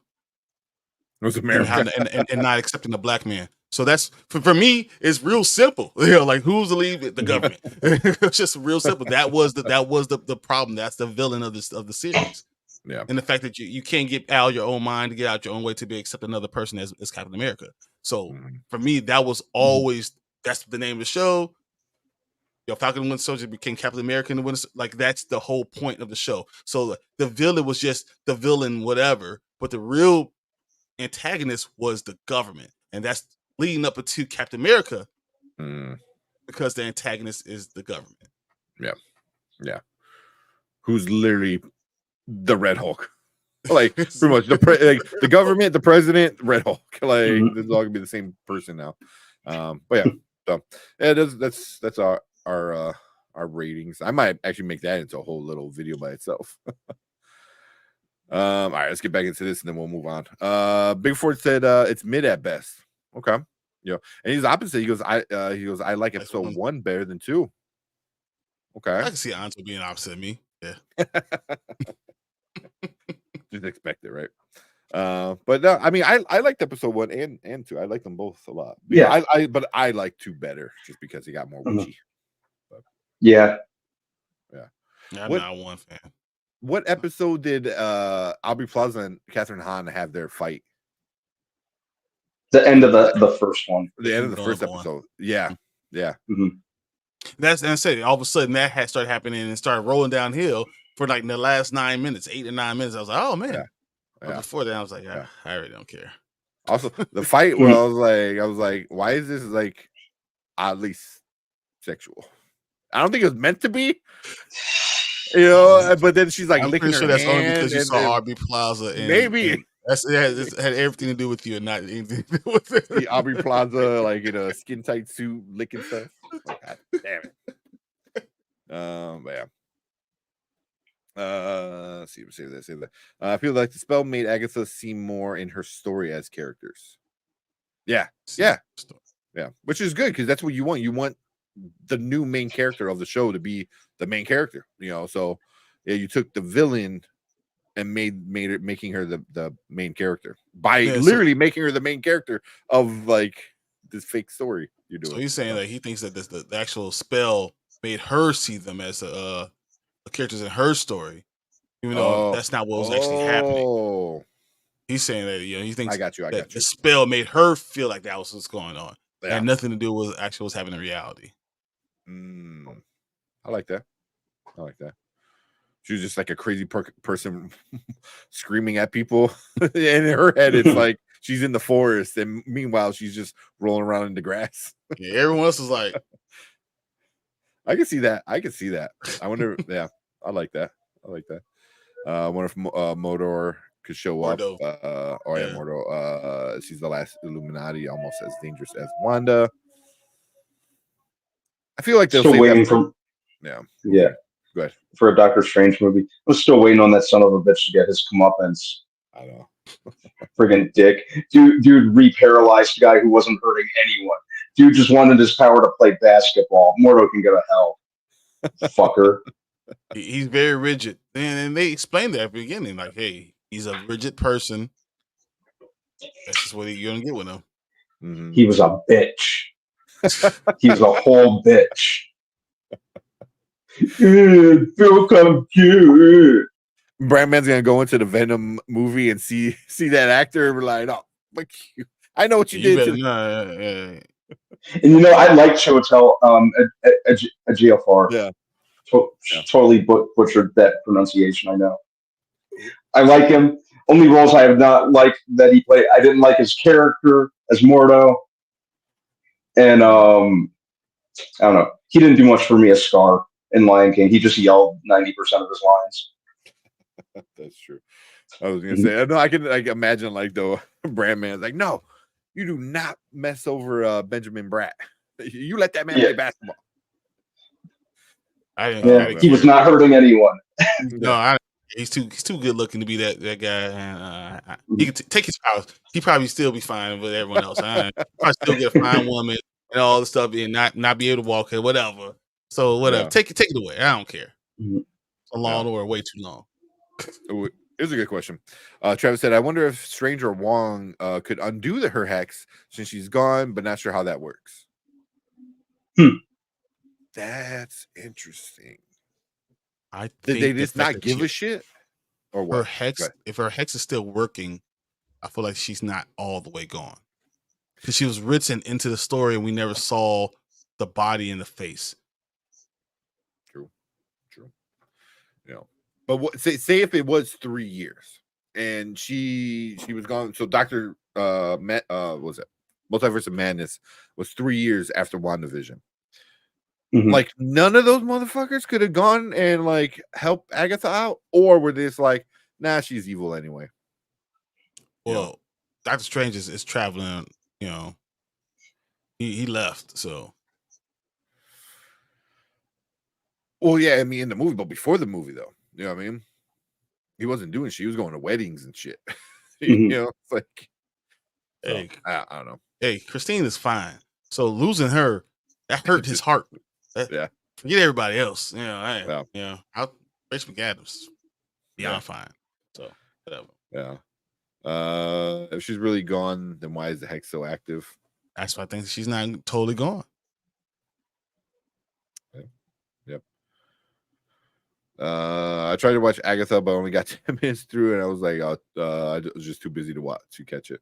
Speaker 1: It was America,
Speaker 2: and not accepting a black man. So that's for me. It's real simple. Like, who's the lead? The government. It's just real simple. That was the problem. That's the villain of the series.
Speaker 1: Yeah,
Speaker 2: and the fact that you can't get out your own mind to get out your own way to be accept another person as Captain America. So for me, that was always that's the name of the show. Falcon and Winter Soldier became Captain America, and like that's the whole point of the show. So the villain was just the villain, whatever. But the real antagonist was the government, and that's leading up to Captain America, because the antagonist is the government.
Speaker 1: Yeah. Who's literally the Red Hulk? Like, pretty much the government, the president, Red Hulk. Like, this is all gonna be the same person now. But yeah, so yeah, that's our ratings. I might actually make that into a whole little video by itself. All right, let's get back into this and then we'll move on. Big Ford said it's mid at best. Okay. And he's opposite. He goes, I like episode 1 better than 2. Okay.
Speaker 2: I can see Anto being opposite of me. Yeah.
Speaker 1: Just expect it, right? But no, I mean, I liked episode 1 and 2. I like them both a lot.
Speaker 3: Yeah.
Speaker 1: But I like 2 better just because he got more witchy. But,
Speaker 3: yeah.
Speaker 2: I'm not one fan.
Speaker 1: What episode did Aubrey Plaza and Catherine Hahn have their fight?
Speaker 3: The end of the first one.
Speaker 1: The end of the first episode. Yeah. Yeah.
Speaker 3: Mm-hmm.
Speaker 2: That's and I said all of a sudden that had started happening and started rolling downhill for like the last 9 minutes, 8 to 9 minutes. I was like, oh man.
Speaker 1: Yeah.
Speaker 2: But before that, I was like, I really don't care.
Speaker 1: Also, the fight where I was like, why is this like oddly sexual? I don't think it was meant to be. But then she's like,
Speaker 2: I'm pretty sure that's only because you saw Aubrey Plaza. And,
Speaker 1: maybe
Speaker 2: it had everything to do with you and not anything to do with it.
Speaker 1: The Aubrey Plaza, like in a skin tight suit, licking stuff. Oh, God damn it. But yeah. Let's see. Say that. I feel like the spell made Agatha seem more in her story as characters. Yeah. Which is good because that's what you want. You want the new main character of the show to be the main character. So you took the villain and making her the main character by literally making her the main character of like this fake story you're doing.
Speaker 2: So he's saying that he thinks that the actual spell made her see them as the characters in her story, even though that's not what was actually happening. He's saying that he thinks
Speaker 1: I got you.
Speaker 2: The spell made her feel like that was what's going on. It had nothing to do with actually what's happening in reality.
Speaker 1: I like that. She was just like a crazy person screaming at people. And in her head, it's like she's in the forest. And meanwhile, she's just rolling around in the grass.
Speaker 2: Yeah, everyone else is like,
Speaker 1: I can see that. I wonder. Yeah, I like that. I wonder if Modor could show up. Mordor. She's the last Illuminati, almost as dangerous as Wanda. I feel like they're
Speaker 3: still waiting for.
Speaker 1: Yeah.
Speaker 3: Go ahead. For a Doctor Strange movie. I'm still waiting on that son of a bitch to get his comeuppance.
Speaker 1: I know.
Speaker 3: Friggin' dick. Dude re-paralyzed a guy who wasn't hurting anyone. Dude just wanted his power to play basketball. Mordo can go to hell. Fucker.
Speaker 2: He's very rigid. And they explained that at the beginning. Like, hey, he's a rigid person. That's just what you're going to get with him.
Speaker 1: Mm-hmm.
Speaker 3: He was a bitch. He was a whole bitch. Feel come cute.
Speaker 1: Brandman's gonna go into the Venom movie and see that actor and be like, "Oh, fuck you! I know what you did."
Speaker 3: And I like Chiwetel Ejiofor.
Speaker 1: Yeah,
Speaker 3: totally butchered that pronunciation. I know. I like him. Only roles I have not liked that he played. I didn't like his character as Mordo, and I don't know. He didn't do much for me as Scar in Lion King. He just yelled 90% of his lines.
Speaker 1: That's true. I was gonna say, no, I can imagine like the Brandman's like, no, you do not mess over Benjamin Bratt. You let that man play basketball.
Speaker 3: He was not hurting anyone.
Speaker 2: No, he's too good looking to be that guy. He can take his powers. He probably still be fine with everyone else. Probably still get a fine woman and all the stuff and not be able to walk or whatever. So whatever, take it away. I don't care. A long or way too long.
Speaker 1: Here's a good question. Travis said, I wonder if Strange or Wong could undo her hex since she's gone, but not sure how that works. That's interesting. Did they just not give a shit? Or what?
Speaker 2: Her hex, if her hex is still working, I feel like she's not all the way gone. Because she was written into the story and we never saw the body and the face.
Speaker 1: True. But say if it was 3 years and she was gone. So Dr. Was it Multiverse of Madness was 3 years after WandaVision. Like none of those motherfuckers could have gone and like help Agatha out, or were they just like, nah, she's evil anyway?
Speaker 2: Well, Doctor Strange is traveling, he left, so.
Speaker 1: Well, yeah, I mean in the movie, but before the movie though, you know what I mean? he wasn't doing shit. He was going to weddings and shit.
Speaker 3: Mhm.
Speaker 1: It's like,
Speaker 2: Hey,
Speaker 1: I don't know.
Speaker 2: Hey, Christine is fine. So losing her, that hurt his heart.
Speaker 1: Yeah.
Speaker 2: Forget everybody else. I'll Rachel McAdams beyond fine. So whatever.
Speaker 1: Yeah. If she's really gone, then why is the hex so active?
Speaker 2: That's why I think she's not totally gone.
Speaker 1: Yep. I tried to watch Agatha, but I only got 10 minutes through, and I was like, I was just too busy to catch it.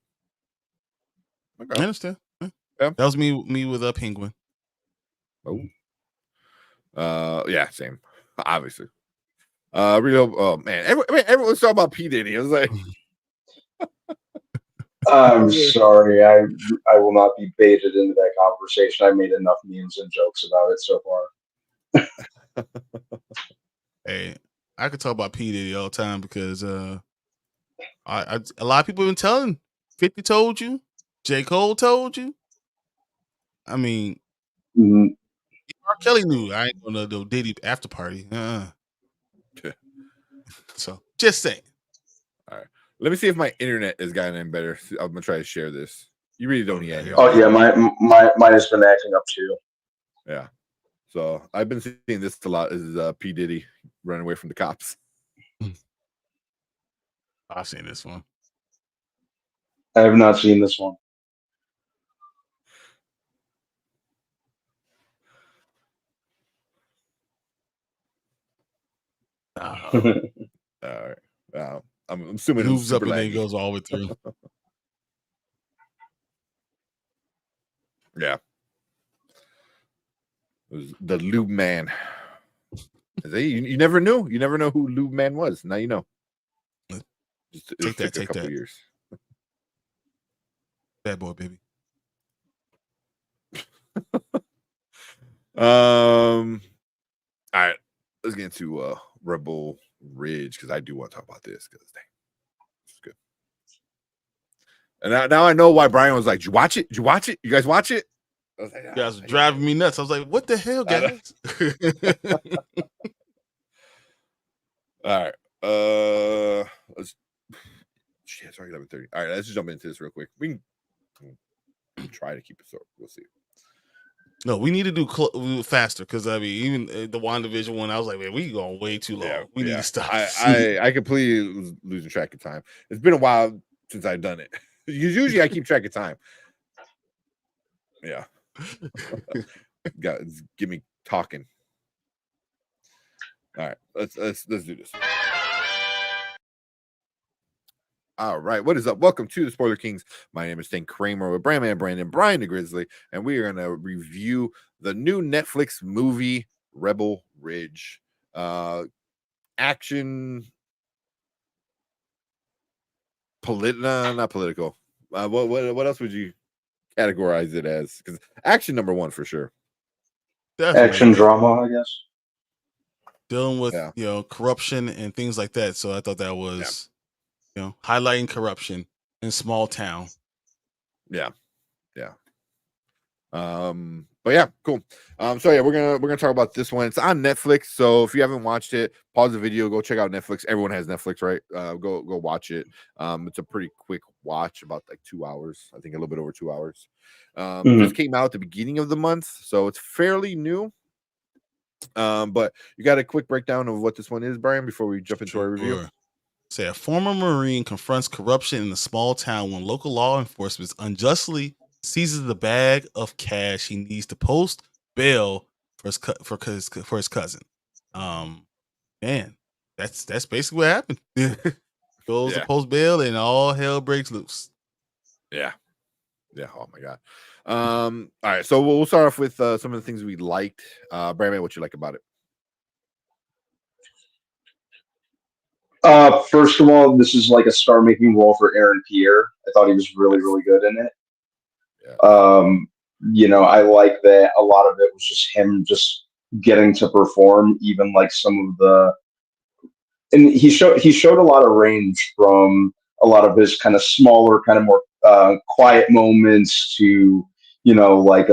Speaker 1: Okay.
Speaker 2: I understand. Yeah.
Speaker 1: Yeah.
Speaker 2: That was me with Penguin.
Speaker 1: Oh. Yeah, same. Obviously. Really hope, oh man, everyone's talking about P. Diddy. I was like,
Speaker 3: I'm sorry, I will not be baited into that conversation. I made enough memes and jokes about it so far.
Speaker 2: Hey, I could talk about P. Diddy all the time because a lot of people have been telling. 50 told you, J. Cole told you. I mean, R. Kelly knew. I ain't gonna do Diddy after party. So just saying.
Speaker 1: All right, let me see if my internet has gotten any better. I'm gonna try to share this. You really don't need any.
Speaker 3: Oh yeah, mine has been acting up too.
Speaker 1: Yeah. So I've been seeing this a lot. Is P. Diddy running away from the cops?
Speaker 2: I've seen this one.
Speaker 3: I have not seen this one.
Speaker 1: All right. I'm assuming it
Speaker 2: moves
Speaker 1: was
Speaker 2: up and then
Speaker 1: laggy.
Speaker 2: goes all the way through.
Speaker 1: Yeah. It was the Lube Man. You never knew. You never know who Lube Man was. Now you know.
Speaker 2: Take
Speaker 1: a couple years.
Speaker 2: Bad boy, baby.
Speaker 1: All right. Let's get into Rebel Ridge because I do want to talk about this because it's good. And now I know why Brian was like, "Did you watch it? Did you watch it? You guys watch it?" I was like,
Speaker 2: you guys were driving me nuts. I was like, "What the hell, guys?"
Speaker 1: All right. Shit, it's already 11:30. All right, let's just jump into this real quick. We can try to keep it short. We'll see.
Speaker 2: No, we need to do faster because I mean, even the WandaVision one, I was like, man, we going way too long. We need to stop.
Speaker 1: I completely was losing track of time. It's been a while since I've done it. Usually, I keep track of time. Yeah. Guys, give me talking. All right, let's do this. All right, what is up? Welcome to the Spoiler Kings. My name is Stan Kramer with Brandman Brandon, Brian the Grizzly, and we are going to review the new Netflix movie Rebel Ridge. Action, not political. What else would you categorize it as? Because action number one for sure.
Speaker 2: Definitely.
Speaker 3: Action drama, I guess.
Speaker 2: Dealing with corruption and things like that. So I thought that was highlighting corruption in small town. Yeah.
Speaker 1: But yeah, cool. So yeah, we're gonna talk about this one. It's on Netflix. So if you haven't watched it, pause the video, go check out Netflix. Everyone has Netflix, right? Go watch it. It's a pretty quick watch, about like 2 hours. I think a little bit over 2 hours. Just came out at the beginning of the month, so it's fairly new. But you got a quick breakdown of what this one is, Brian, before we jump into our review.
Speaker 2: Say a former Marine confronts corruption in a small town when local law enforcement unjustly seizes the bag of cash he needs to post bail for his cousin. Man, that's basically what happened. Goes to post bail and all hell breaks loose.
Speaker 1: Yeah. Oh my god. All right, so we'll start off with some of the things we liked. Brandman, what you like about it?
Speaker 3: First of all, this is like a star-making role for Aaron Pierre. I thought he was really, really good in it. Yeah. I like that a lot of it was just him just getting to perform, even like some of and he showed a lot of range from a lot of his kind of smaller, kind of more quiet moments to, like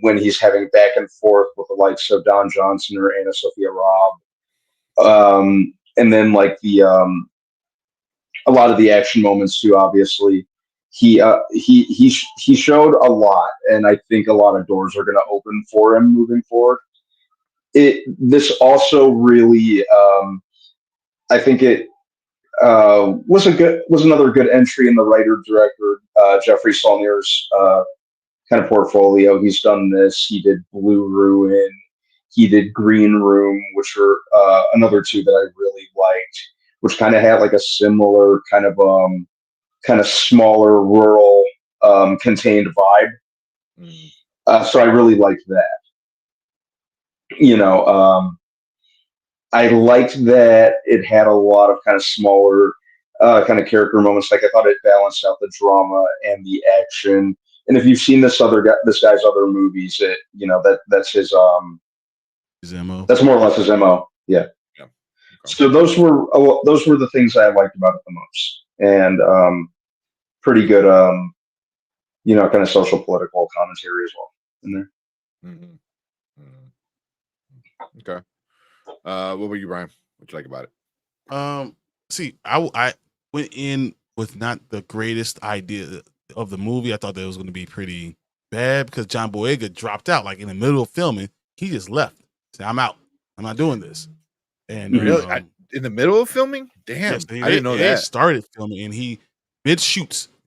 Speaker 3: when he's having back and forth with the likes of Don Johnson or Anna Sophia Robb. and then like the a lot of the action moments too. Obviously, he showed a lot, and I think a lot of doors are going to open for him moving forward. This also really, I think it was another good entry in the writer director Jeffrey Saulnier's kind of portfolio. He's done this. He did Blue Ruin. He did Green Room, which are another two that I really liked, which kind of had like a similar kind of smaller rural contained vibe. So I really liked that. I liked that it had a lot of kind of smaller kind of character moments. Like I thought it balanced out the drama and the action. And if you've seen this guy's other movies, that's his
Speaker 2: MO.
Speaker 3: That's more or less his MO. Yeah.
Speaker 1: Okay.
Speaker 3: So those were the things I liked about it the most, and pretty good, kind of social political commentary as well in there.
Speaker 1: Mm-hmm. Mm-hmm. Okay. What were you, Brian? What you like about it?
Speaker 2: See, I went in with not the greatest idea of the movie. I thought that it was going to be pretty bad because John Boyega dropped out like in the middle of filming. He just left. Said, "I'm out. I'm not doing this." And
Speaker 1: really, in the middle of filming, damn,
Speaker 2: yes,
Speaker 1: I didn't know that.
Speaker 2: Started filming, and he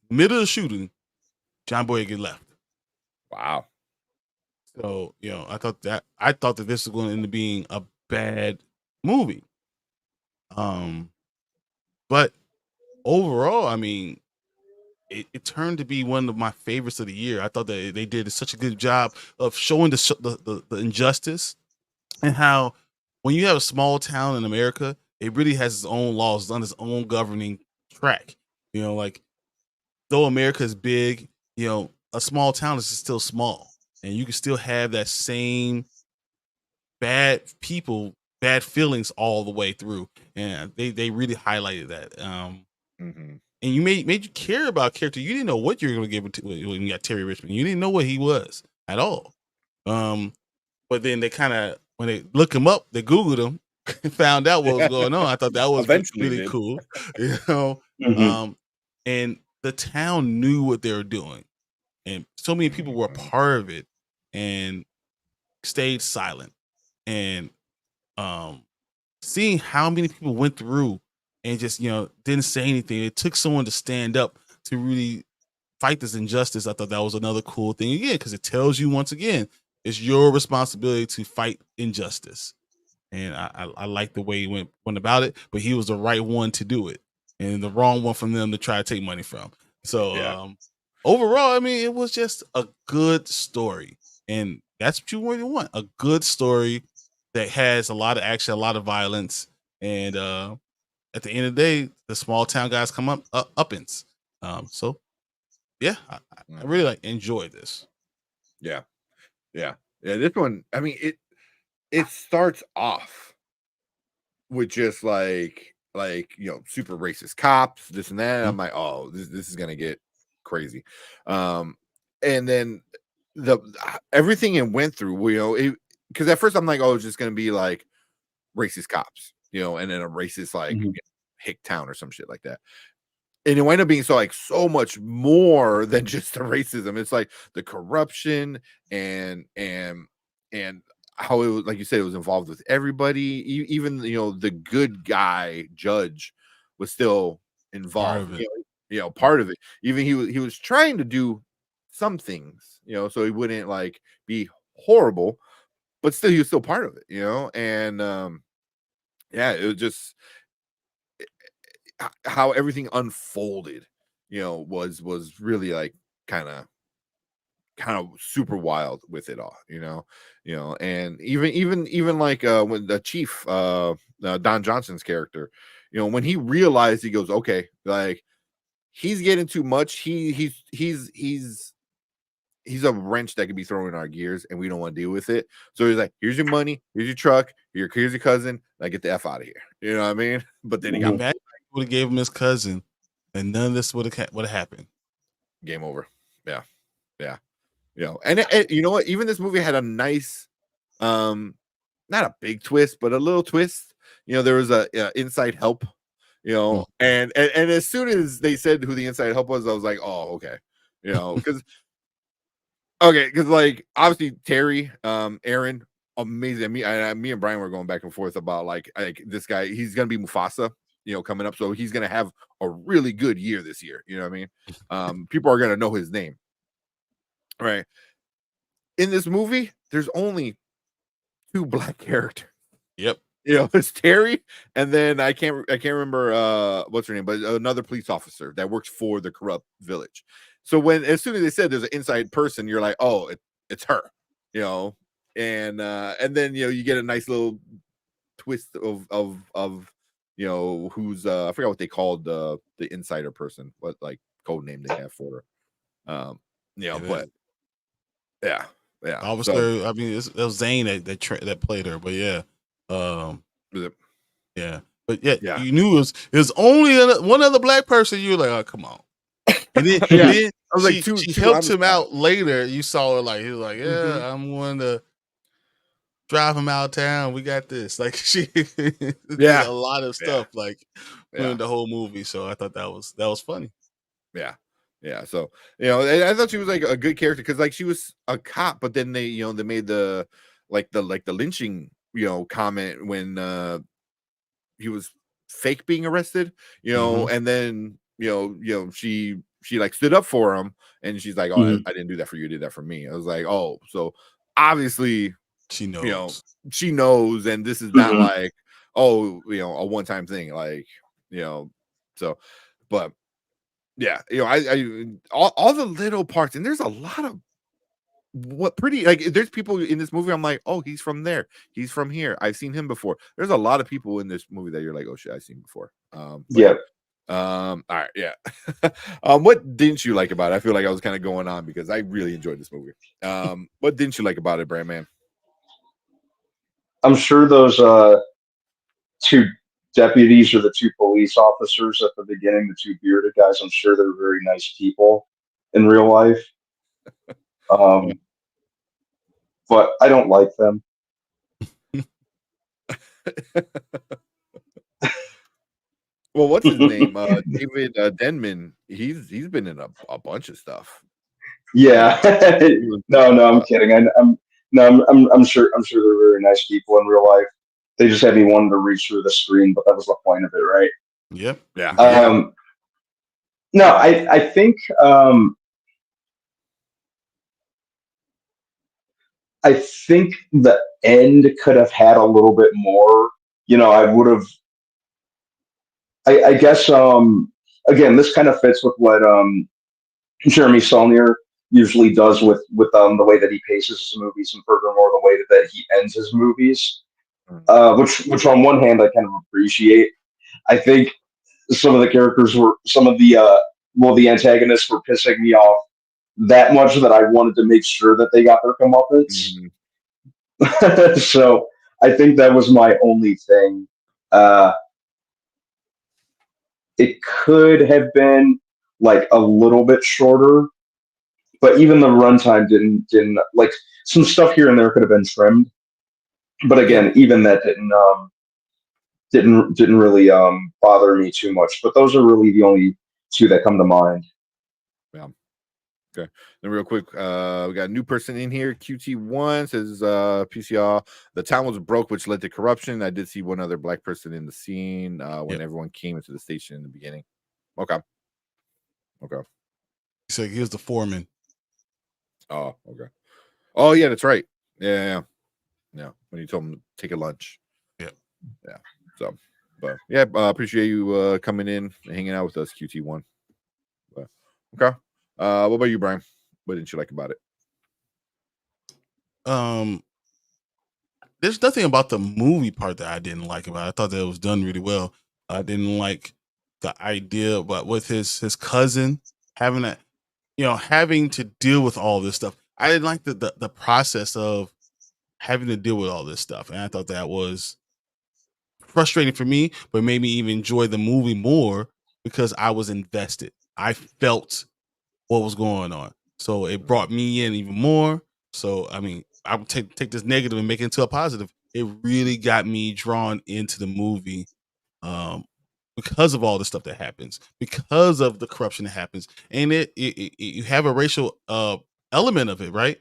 Speaker 2: middle of shooting, John Boyega left.
Speaker 1: Wow.
Speaker 2: So I thought that this was going to end up being a bad movie. But overall, I mean, it turned to be one of my favorites of the year. I thought that they did such a good job of showing the injustice and how when you have a small town in America, it really has its own laws, on its own governing track. Like though America is big, a small town is still small, and you can still have that same bad feelings all the way through, and they really highlighted that.
Speaker 1: Mm-hmm.
Speaker 2: And you made you care about character. You didn't know what you were going to give it to when you got Terry Richmond. You didn't know what he was at all. But then they kind of, when they look him up, they Googled him and found out what was going on. I thought that was really cool.
Speaker 3: Mm-hmm.
Speaker 2: And the town knew what they were doing, and so many people were a part of it and stayed silent. And seeing how many people went through and just didn't say anything. It took someone to stand up to really fight this injustice. I thought that was another cool thing again, because it tells you once again it's your responsibility to fight injustice. And I like the way he went about it, but he was the right one to do it and the wrong one from them to try to take money from. So overall, I mean, it was just a good story, and that's what you really want, a good story that has a lot of action, a lot of violence, and at the end of the day, the small town guys come up uppins. So yeah, I really enjoyed this.
Speaker 1: Yeah. This one, I mean, it starts off with just like super racist cops, this and that. Mm-hmm. I'm like, oh, this is gonna get crazy. And then everything it went through, because at first I'm like, oh, it's just gonna be like racist cops, and then a racist like hick town or some shit like that. And it wound up being so much more than just the racism. It's like the corruption and how it was, like you said, it was involved with everybody. Even the good guy judge was still involved. Part of it. Even he was trying to do some things, so he wouldn't like be horrible, but still he was still part of it, and it was just how everything unfolded, was really like kind of super wild with it all, and even like when the chief Don Johnson's character, when he realized, he goes, okay, like he's getting too much, he's a wrench that could be thrown in our gears, and we don't want to deal with it. So he's like, here's your money, here's your truck, here's your cousin, like get the F out of here, you know what I mean? But then he got
Speaker 2: mad, would have gave him his cousin, and none of this would have happened.
Speaker 1: Game over. Yeah. And you know what? Even this movie had a nice, not a big twist, but a little twist. there was a inside help, and as soon as they said who the inside help was, I was like, oh, okay, because like obviously Terry, Aaron, amazing. Me and Brian were going back and forth about like this guy. He's gonna be Mufasa, coming up, so he's gonna have a really good year this year. You know what I mean? People are gonna know his name, right? In this movie, there's only 2 black characters.
Speaker 2: Yep.
Speaker 1: It's Terry, and then I can't remember what's her name, but another police officer that works for the corrupt village. So as soon as they said there's an inside person, you're like, oh, it's her, and then you get a nice little twist of who's I forgot what they called the insider person, what like code name they have for her. But yeah.
Speaker 2: Officer, I mean, it was Zane that played her, but yeah. Yeah, but yeah, you knew it was only one other black person. You were like, oh, come on. And then, then I was like, she helped him out later. You saw her like, he was like, yeah, I'm going to drive him out of town. We got this. Like she did a lot of stuff like in the whole movie. So I thought that was funny.
Speaker 1: Yeah. So, I thought she was like a good character because like she was a cop, but then they made the lynching, comment when he was fake being arrested, and then, she like stood up for him and she's like, oh, I didn't do that for you. I did that for me. I was like, oh, so obviously
Speaker 2: she knows,
Speaker 1: she knows. And this is not like, oh, a one-time thing. Like, so, but yeah, I all the little parts, and there's a lot of there's people in this movie I'm like, oh, he's from there, he's from here, I've seen him before. There's a lot of people in this movie that you're like, oh shit, I've seen before. All right, yeah. What didn't you like about it? I feel like I was kind of going on because I really enjoyed this movie. What didn't you like about it, Brandman?
Speaker 3: I'm sure those 2 deputies or the 2 police officers at the beginning, the 2 bearded guys, I'm sure they're very nice people in real life. But I don't like them.
Speaker 1: Well, what's his name? David Denman. He's been in a bunch of stuff.
Speaker 3: Yeah. No, I'm kidding. I'm sure they're very nice people in real life. They just had me wanting to reach through the screen, but that was the point of it, right?
Speaker 2: Yep.
Speaker 3: Yeah. No, I think the end could have had a little bit more. I would have. I guess. Again, this kind of fits with what Jeremy Saulnier usually does with the way that he paces his movies, and furthermore the way that he ends his movies. Which on one hand I kind of appreciate. I think some of the characters the antagonists were pissing me off that much that I wanted to make sure that they got their comeuppance. So I think that was my only thing. It could have been like a little bit shorter, but even the runtime didn't like, some stuff here and there could have been trimmed. But again, even that didn't really bother me too much. But those are really the only 2 that come to mind.
Speaker 1: Yeah. Okay. Then real quick, we got a new person in here. QT1 says PCR, the town was broke, which led to corruption. I did see one other black person in the scene when everyone came into the station in the beginning. Okay.
Speaker 2: He said he was the foreman.
Speaker 1: Oh, okay. Oh yeah, that's right. Yeah. When you told him to take a lunch. Yeah. So, but yeah, appreciate you coming in and hanging out with us, QT1. But, okay. What about you, Brian? What didn't you like about it?
Speaker 2: There's nothing about the movie part that I didn't like about it. I thought that it was done really well. I didn't like the idea, but with his cousin having that, having to deal with all this stuff. I didn't like the process of having to deal with all this stuff, and I thought that was frustrating for me, but made me even enjoy the movie more because I was invested. I felt what was going on, so it brought me in even more. So I mean, I would take this negative and make it into a positive. it really got me drawn into the movie because of all the stuff that happens, because of the corruption that happens, and you have a racial element of it, right?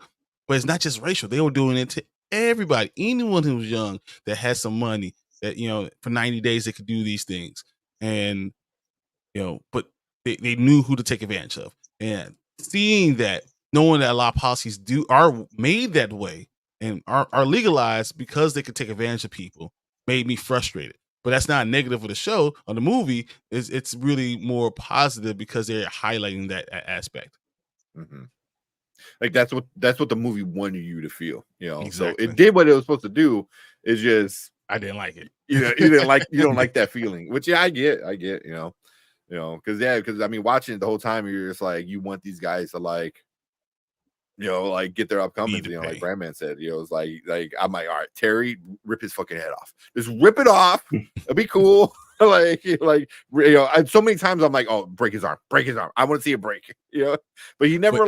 Speaker 2: But it's not just racial; they were doing it to everybody, anyone who was young that had some money that for 90 days they could do these things, and but they knew who to take advantage of, and seeing that, knowing that a lot of policies are made that way and are legalized because they could take advantage of people, made me frustrated. But that's not negative for the show or the movie. It's really more positive because they're highlighting that aspect.
Speaker 1: Mm-hmm. Like that's what the movie wanted you to feel,
Speaker 2: Exactly.
Speaker 1: So it did what it was supposed to do. It's just
Speaker 2: I didn't like it.
Speaker 1: You don't like that feeling, which I get, because I mean, watching it the whole time, you're just like, you want these guys to like get their upcomings, like Brandman said, it's like I'm like, all right, Terry, rip his fucking head off. Just rip it off. It'll be cool. So many times I'm like, oh, break his arm. I want to see it break. But he never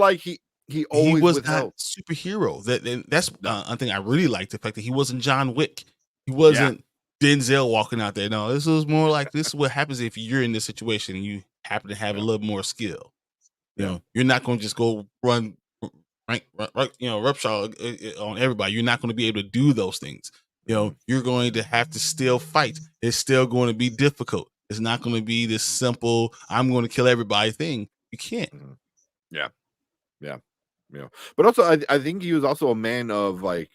Speaker 1: he always
Speaker 2: was
Speaker 1: withheld.
Speaker 2: Not superhero. That's one thing I really liked, the fact that he wasn't John Wick. He wasn't Denzel walking out there. No, this was more like, this is what happens if you're in this situation and you happen to have a little more skill. You're not going to just go run roughshod on everybody. You're not going to be able to do those things. You're going to have to still fight. It's still going to be difficult. It's not going to be this simple, I'm going to kill everybody thing. You can't.
Speaker 1: Yeah. But also, I think he was also a man of like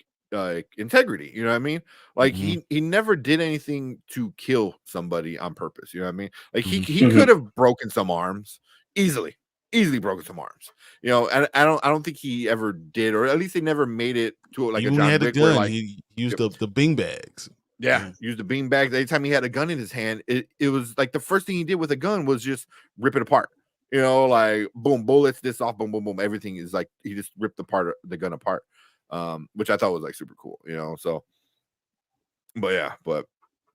Speaker 1: integrity. You know what I mean? Like he never did anything to kill somebody on purpose. You know what I mean? Like he could have broken some arms easily broken some arms. And I don't think he ever did, or at least they never made it to like
Speaker 2: even
Speaker 1: a John
Speaker 2: had
Speaker 1: Wick
Speaker 2: a gun,
Speaker 1: where like
Speaker 2: he used the bean bags.
Speaker 1: Used the bean bags. Anytime he had a gun in his hand, it was like the first thing he did with a gun was just rip it apart. Like boom, bullets, this off, boom, boom, boom. Everything is like he just ripped the gun apart, which I thought was like super cool. So, but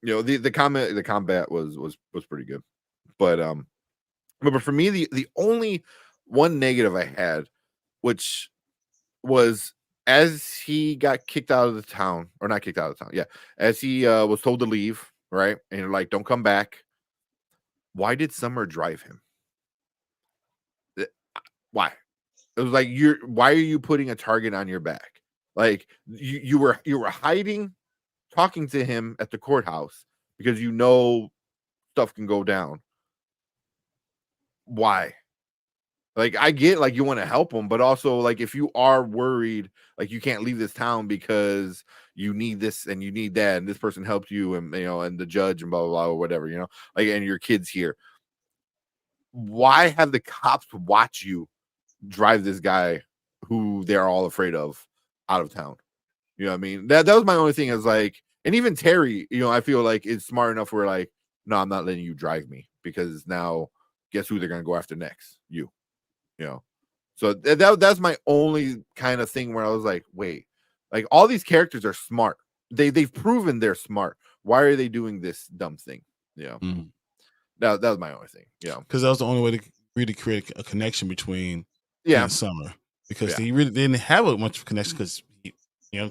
Speaker 1: the combat was pretty good, but for me the only one negative I had, which was as he got kicked out of the town, or not kicked out of the town, as he was told to leave, right, and you're like, don't come back. Why did Summer drive him? Why? It was like, why are you putting a target on your back? Like you were hiding, talking to him at the courthouse because stuff can go down. Why? Like, I get like you want to help him, but also like if you are worried, like you can't leave this town because you need this and you need that, and this person helped you, and and the judge and blah blah blah or whatever, like, and your kid's here. Why have the cops watch you drive this guy who they're all afraid of out of town? You know what I mean? That was my only thing. Is like, and even Terry, I feel like is smart enough where like, no, I'm not letting you drive me, because now guess who they're gonna go after next? You. So that's my only kind of thing where I was like, wait, like all these characters are smart. They've proven they're smart. Why are they doing this dumb thing? That was my only thing.
Speaker 2: Because that was the only way to really create a connection between and Summer, because they really didn't have a much of a connection, because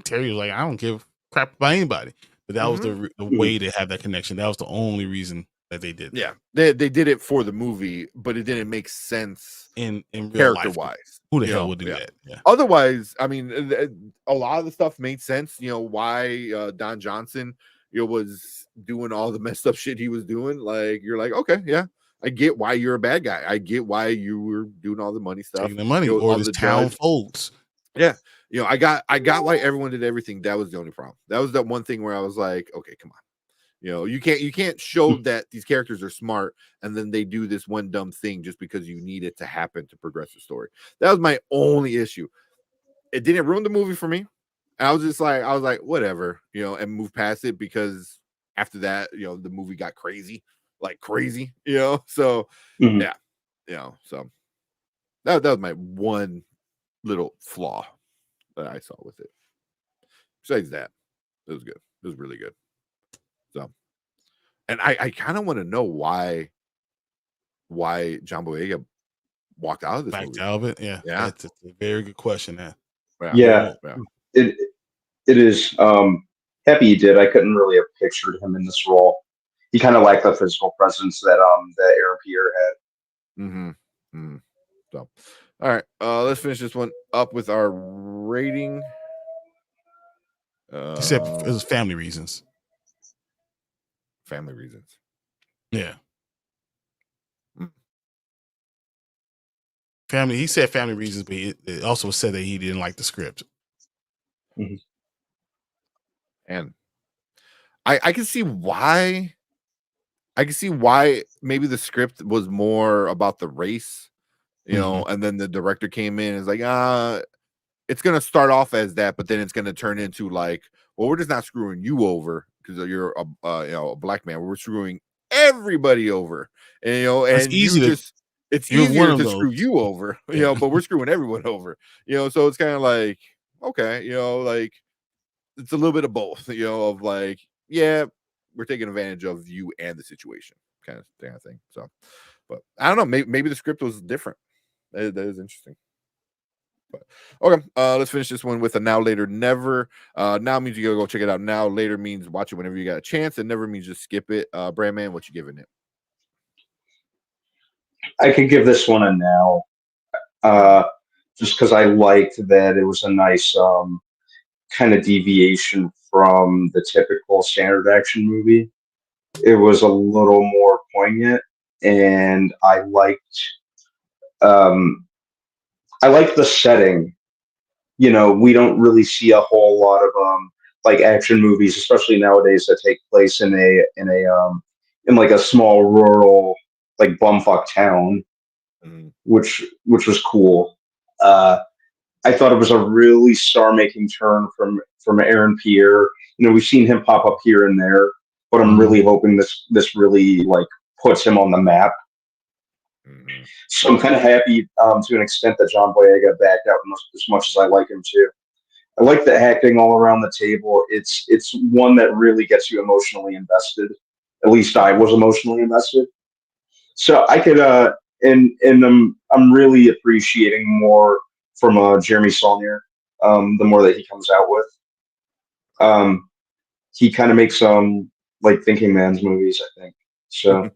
Speaker 2: Terry was like, I don't give a crap about anybody, but that was the way to have that connection. That was the only reason that they did that.
Speaker 1: They did it for the movie, but it didn't make sense
Speaker 2: in real
Speaker 1: character
Speaker 2: life.
Speaker 1: Wise.
Speaker 2: Who the hell would do that?
Speaker 1: Otherwise, I mean, a lot of the stuff made sense. Why Don Johnson was doing all the messed up shit he was doing. Like, you're like, okay, I get why you're a bad guy. I get why you were doing all the money stuff,
Speaker 2: taking the money, or this town folds.
Speaker 1: I got why everyone did everything. That was the only problem. That was that one thing where I was like, okay, come on. You can't show that these characters are smart and then they do this one dumb thing just because you need it to happen to progress the story. That was my only issue. It didn't ruin the movie for me. I was like, whatever, and move past it, because after that, the movie got crazy, like crazy, so so that was my one little flaw that I saw with it. Besides that, it was good. It was really good. So, and I kind of want to know why John Boyega walked out of this movie.
Speaker 2: Out of it, yeah. That's a very good question.
Speaker 3: It is. happy he did. I couldn't really have pictured him in this role. He kind of lacked the physical presence that Aaron Pierre had.
Speaker 1: Mm-hmm. Mm-hmm. So, all right, let's finish this one up with our rating.
Speaker 2: He said it was family reasons.
Speaker 1: Family reasons.
Speaker 2: Yeah. Family. He said family reasons, but it also said that he didn't like the script.
Speaker 3: Mm-hmm.
Speaker 1: And I can see why. I can see why maybe the script was more about the race, you know, and then the director came in and is like, it's gonna start off as that, but then it's gonna turn into like, well, we're just not screwing you over because you're a black man. We're screwing everybody over, and and it's easier to screw you over, but we're screwing everyone over, So it's kind of like, okay, like it's a little bit of both, of like, yeah, we're taking advantage of you and the situation, kind of thing. So, but I don't know, maybe the script was different. That is interesting. But okay, let's finish this one with a now, later, never. Now means you gotta go check it out now. Later means watch it whenever you got a chance, and never means just skip it. Brandman, what you giving it?
Speaker 3: I could give this one a now, just because I liked that it was a nice kind of deviation from the typical standard action movie. It was a little more poignant, and I liked the setting. We don't really see a whole lot of like action movies, especially nowadays, that take place in like a small rural like bumfuck town, which was cool. I thought it was a really star-making turn from Aaron Pierre. We've seen him pop up here and there, but I'm really hoping this really like puts him on the map. So I'm kind of happy to an extent that John Boyega backed out as much as I like him too. I like the acting all around the table. It's one that really gets you emotionally invested. At least I was emotionally invested. So I could and I'm really appreciating more from Jeremy Saulnier, the more that he comes out with. He kind of makes some like thinking man's movies, I think. So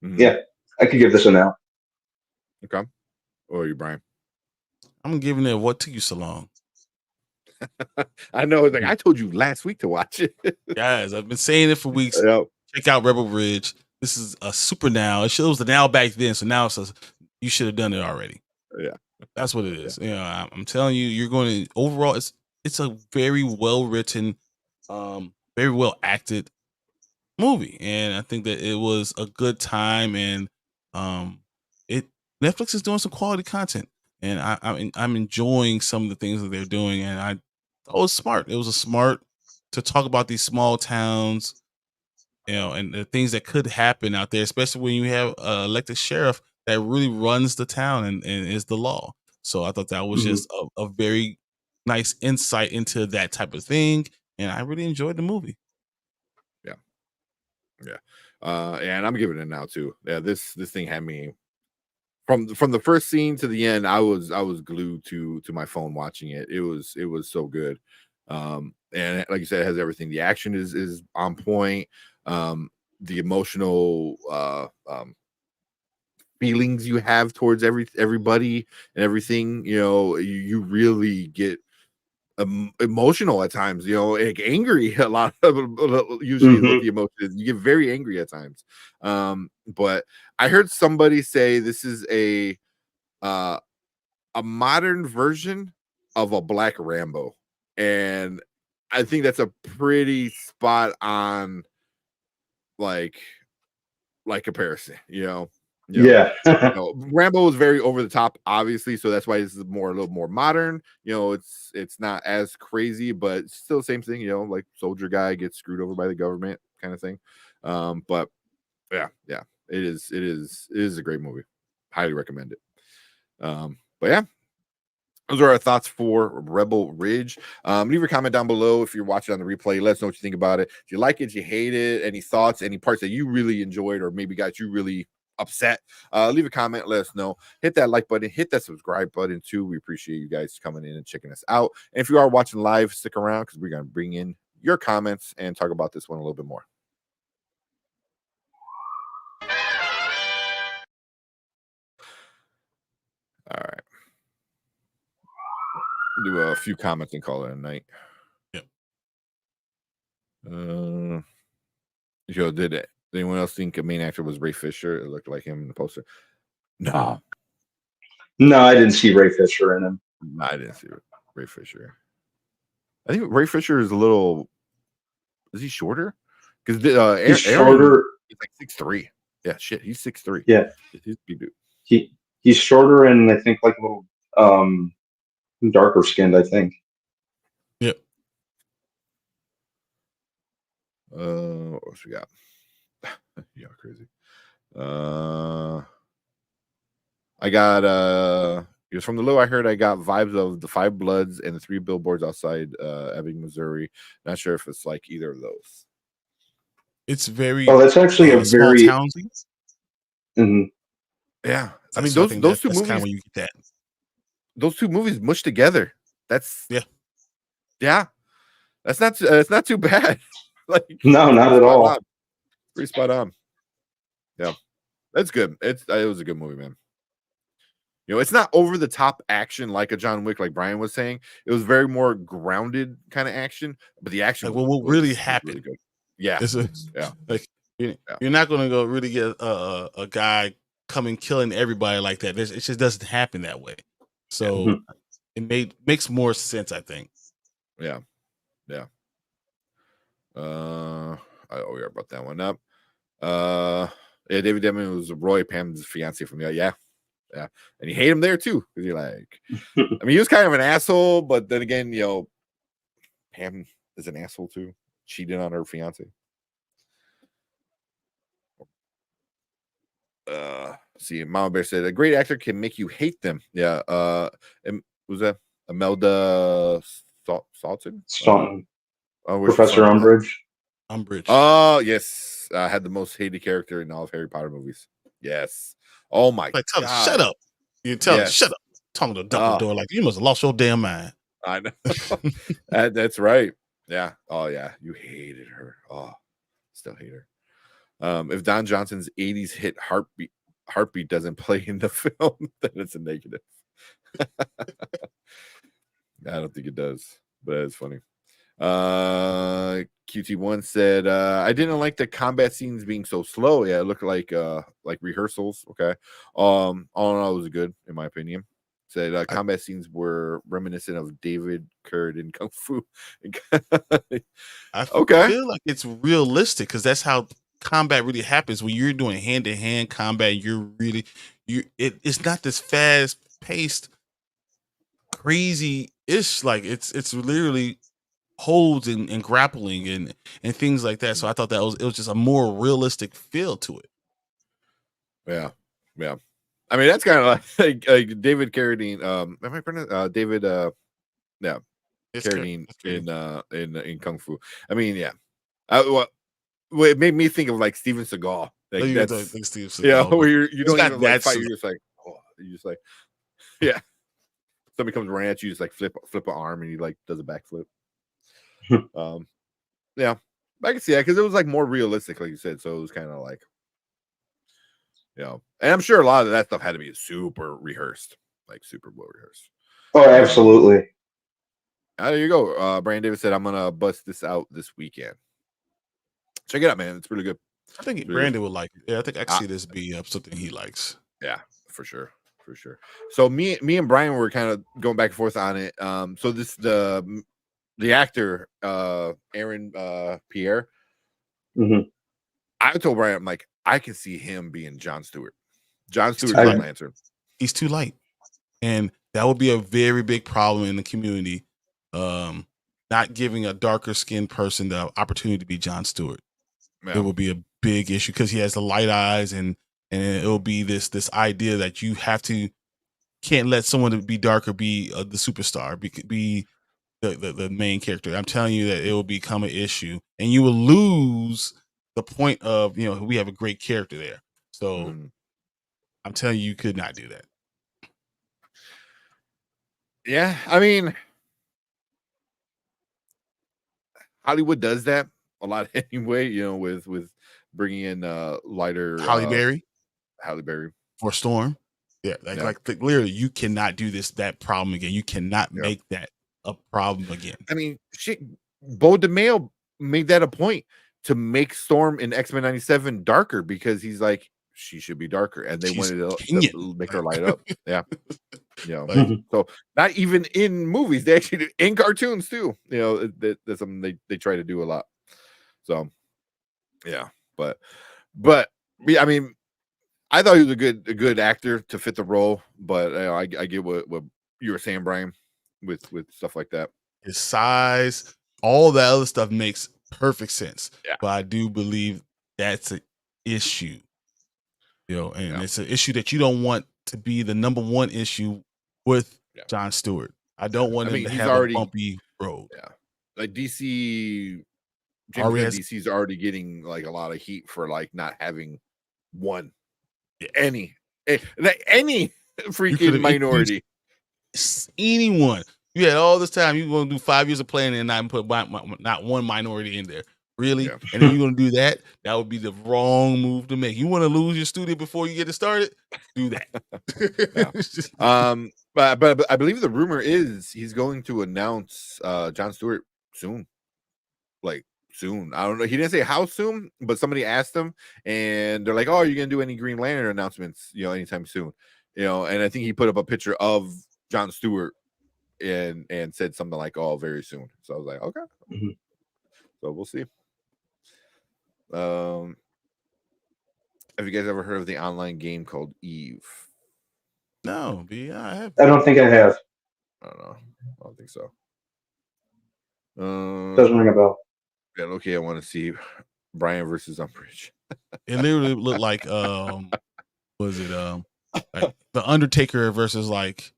Speaker 3: yeah, I could give this a now.
Speaker 1: Okay. Or you, Brian?
Speaker 2: I'm giving it what took you so long.
Speaker 1: I know. It's like I told you last week to watch it.
Speaker 2: Guys, I've been saying it for weeks.
Speaker 1: Yep.
Speaker 2: Check out Rebel Ridge. This is a super now. It shows the now back then, so now it's you should have done it already.
Speaker 1: Yeah,
Speaker 2: that's what it is. Yeah. I'm telling you, you're going to overall. It's a very well written, very well acted movie, and I think that it was a good time. And Netflix is doing some quality content, and I'm enjoying some of the things that they're doing, and I thought it was smart. It was a smart to talk about these small towns, and the things that could happen out there, especially when you have an elected sheriff that really runs the town and is the law. So I thought that was just a very nice insight into that type of thing, and I really enjoyed the movie.
Speaker 1: Yeah, and I'm giving it now too. Yeah, this thing had me from the first scene to the end. I was glued to my phone watching it. It was so good. And like you said, it has everything. The action is on point. The emotional feelings you have towards everybody and everything, you really get emotional at times, like angry a lot of usually with the emotions. You get very angry at times. But I heard somebody say this is a modern version of a Black Rambo, and I think that's a pretty spot on like comparison,
Speaker 3: Yeah.
Speaker 1: Rambo was very over the top, obviously, so that's why this is a little more modern. It's not as crazy, but it's still the same thing. Like soldier guy gets screwed over by the government, kind of thing. But yeah, it is a great movie. Highly recommend it. But yeah, those are our thoughts for Rebel Ridge. Leave a comment down below if you're watching on the replay. Let us know what you think about it. If you like it, you hate it, any thoughts, any parts that you really enjoyed or maybe got you really upset, leave a comment, let us know. Hit that like button, hit that subscribe button too. We appreciate you guys coming in and checking us out. And if you are watching live, stick around because we're going to bring in your comments and talk about this one a little bit more. All right. Do a few comments and call it a night.
Speaker 2: Yep.
Speaker 1: Did anyone else think a main actor was Ray Fisher? It looked like him in the poster. No,
Speaker 3: I didn't see Ray Fisher in him.
Speaker 1: No, I didn't see Ray Fisher. I think Ray Fisher is a little. Is he shorter? Because
Speaker 3: he's shorter.
Speaker 1: He's like 6'3". Yeah, shit, he's 6'3".
Speaker 3: Yeah,
Speaker 1: he's a big dude.
Speaker 3: He's shorter and I think like a little darker skinned. I think.
Speaker 2: Yep.
Speaker 1: What else we got? Yeah, crazy. I got it was from the low. I heard I got vibes of the Five Bloods and the Three Billboards Outside Ebbing, Missouri. Not sure if it's like either of those.
Speaker 2: It's very.
Speaker 3: Oh, that's actually a very.
Speaker 1: Mm-hmm. Yeah, I mean those two movies. Kind of when
Speaker 2: you get that.
Speaker 1: Those two movies mushed together. That's yeah. That's not. It's not too bad. Like
Speaker 3: no, not at all.
Speaker 1: Pretty spot on. Yeah, that's good. It was a good movie, man. You know, it's not over the top action like a John Wick, like Brian was saying. It was very more grounded kind of action, but the action.
Speaker 2: Like, what really happened?
Speaker 1: Really good. Yeah,
Speaker 2: yeah. Like you're not going to go really get a guy coming killing everybody like that. It just doesn't happen that way. So it makes more sense, I think.
Speaker 1: Yeah. We brought that one up. Yeah, David Deming was Roy Pam's fiance from the yeah, and you hate him there too because you're like, I mean, he was kind of an asshole, but then again, you know, Pam is an asshole too, cheating on her fiance. See, Mama Bear said a great actor can make you hate them. Yeah. And was that Imelda Staunton?
Speaker 3: Professor Umbridge.
Speaker 1: Oh yes, had the most hated character in all of Harry Potter movies. Yes. Oh my God!
Speaker 2: Tell him, shut up. You tell him, shut up. Talking to Dumbledore like you must have lost your damn mind.
Speaker 1: I know. That's right. Yeah. Oh yeah, you hated her. Oh, still hate her. If Don Johnson's 80s hit Heartbeat doesn't play in the film, then it's a negative. I don't think it does, but it's funny. QT1 said I didn't like the combat scenes being so slow. Yeah, it looked like rehearsals. Okay. All in all, it was good in my opinion. Said combat scenes were reminiscent of David Curd in Kung Fu.
Speaker 2: I feel like it's realistic because that's how combat really happens when you're doing hand-to-hand combat. It's not this fast-paced, crazy-ish. Like it's literally holds and grappling and things like that. So I thought it was just a more realistic feel to it.
Speaker 1: Yeah. I mean, that's kind of like David Carradine. Am I pronouncing David? Yeah, Carradine in Kung Fu. I mean, yeah. It made me think of like Steven Seagal. Like that's Steven Seagal. Yeah, where you don't even like fight. You're just like, yeah. Somebody comes running at you, just like flip an arm, and he like does a backflip. Yeah, I can see that because it was like more realistic, like you said. So it was kind of like, and I'm sure a lot of that stuff had to be super rehearsed, like super well rehearsed.
Speaker 3: Oh, absolutely.
Speaker 1: There you go. Brian Davis said, I'm gonna bust this out this weekend. Check it out, man. It's really good.
Speaker 2: I think Brandon would like it. Yeah, I think I can see this be something he likes.
Speaker 1: Yeah, for sure. So me and Brian were kind of going back and forth on it. So this the actor Aaron Pierre. I told Brian, I'm like, I can see him being Jon Stewart. Jon Stewart's Green Lantern.
Speaker 2: He's too light, and that would be a very big problem in the community. Not giving a darker skinned person the opportunity to be Jon Stewart. It will be a big issue because he has the light eyes, and it will be this idea that you can't let someone to be darker be the superstar, be the main character. I'm telling you that it will become an issue, and you will lose the point of we have a great character there. So I'm telling you could not do that.
Speaker 1: Yeah, I mean, Hollywood does that a lot anyway. With bringing in lighter
Speaker 2: Halle Berry for Storm. Yeah, like literally, you cannot do that problem again. You cannot make that a problem again.
Speaker 1: I mean, shit. Bo DeMayo made that a point to make Storm in X-Men 97 darker because he's like, she should be darker, and they wanted to make her light up. Yeah, so not even in movies, they actually do in cartoons too. That's something they try to do a lot. So, yeah, but I mean, I thought he was a good actor to fit the role, but I get what you were saying, Brian, with stuff like that.
Speaker 2: His size, all that other stuff makes perfect sense.
Speaker 1: Yeah.
Speaker 2: But I do believe that's an issue. And it's an issue that you don't want to be the number one issue with Jon Stewart. I don't want him to have a bumpy road.
Speaker 1: Yeah. Like DC, DC's already getting like a lot of heat for like not having any freaking minority.
Speaker 2: Anyone. You had all this time. You're going to do 5 years of planning and not put not one minority in there. Really? Yeah. And then you're going to do that? That would be the wrong move to make. You want to lose your studio before you get it started? Do that.
Speaker 1: But I believe the rumor is he's going to announce Jon Stewart soon. Like soon. I don't know. He didn't say how soon, but somebody asked him and they're like, "Oh, are you going to do any Green Lantern announcements, anytime soon?" And I think he put up a picture of Jon Stewart and said something like, "Oh, very soon." So I was like, "Okay." Mm-hmm. So we'll see. Have you guys ever heard of the online game called Eve?
Speaker 2: No, I have.
Speaker 3: I don't think I have.
Speaker 1: I don't know. I don't think so.
Speaker 3: Doesn't ring a bell.
Speaker 1: Yeah, okay. I want to see Brian versus Umbridge.
Speaker 2: It literally looked like was it like the Undertaker versus like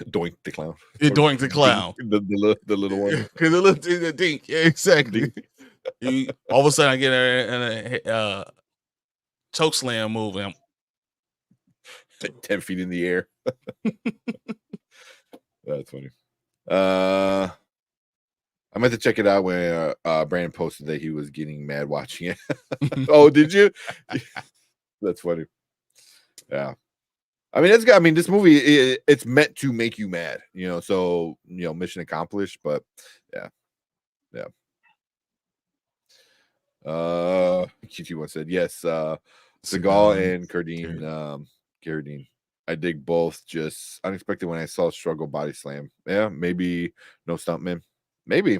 Speaker 1: Doink the Clown.
Speaker 2: Yeah, Doink the Clown.
Speaker 1: The little one.
Speaker 2: The dink. Yeah, exactly. All of a sudden I get a choke slam move and
Speaker 1: 10 feet in the air. That's funny. I meant to check it out when Brandon posted that he was getting mad watching it. Oh, did you? That's funny. Yeah. I mean, it's got. I mean, this movie it's meant to make you mad, So mission accomplished. But yeah. Kichi said yes. Seagal and Carradine. I dig both. Just unexpected when I saw struggle body slam. Yeah, maybe no stuntman. Maybe.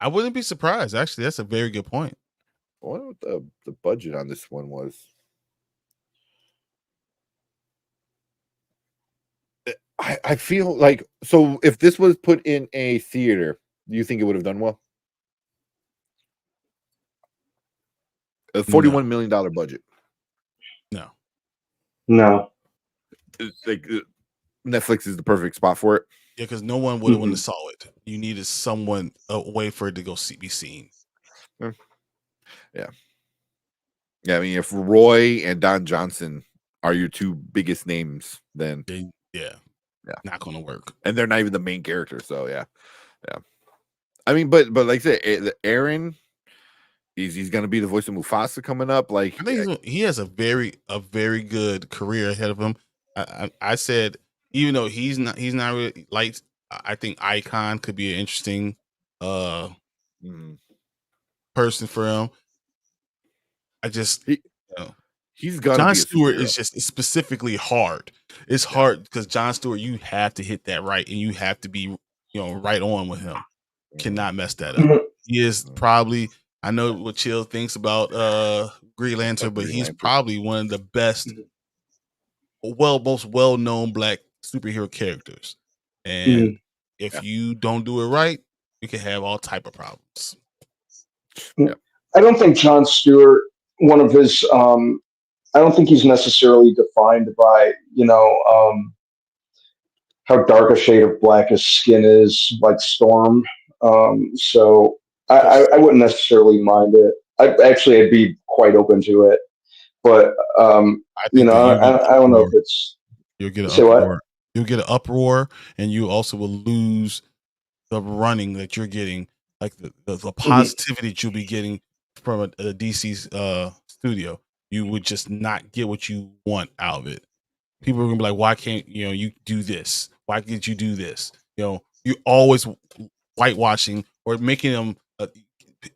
Speaker 2: I wouldn't be surprised. Actually, that's a very good point.
Speaker 1: I wonder what the budget on this one was. I feel like, so if this was put in a theater, do you think it would have done well? A $41 million budget.
Speaker 3: No.
Speaker 1: Like Netflix is the perfect spot for it.
Speaker 2: Yeah, because no one would have went and saw it. You needed a way for it to go be seen.
Speaker 1: Yeah. I mean, if Roy and Don Johnson are your two biggest names, then
Speaker 2: not going to work.
Speaker 1: And they're not even the main character, so yeah. I mean, but like I said, Aaron, he's going to be the voice of Mufasa coming up. Like,
Speaker 2: I think he has a very good career ahead of him. I said, even though he's not really like, I think Icon could be an interesting person for him.
Speaker 1: He's got
Speaker 2: Jon Stewart is just specifically hard. It's hard because Jon Stewart, you have to hit that right, and you have to be right on with him. Cannot mess that up. He is probably, I know what Chill thinks about Green Lantern, but he's probably one of the best, most well-known Black superhero characters. And if you don't do it right, you can have all type of problems.
Speaker 3: I don't think Jon Stewart, one of his, I don't think he's necessarily defined by, how dark a shade of black his skin is, like Storm. So I wouldn't necessarily mind it. I'd be quite open to it. But, I don't know if it's...
Speaker 2: You'll get an uproar. You'll get an uproar, and you also will lose the running that you're getting like the positivity that you'll be getting from a DC's studio. You would just not get what you want out of it. People are gonna be like, why can't you do this? Why can't you do this? You always whitewashing or making them.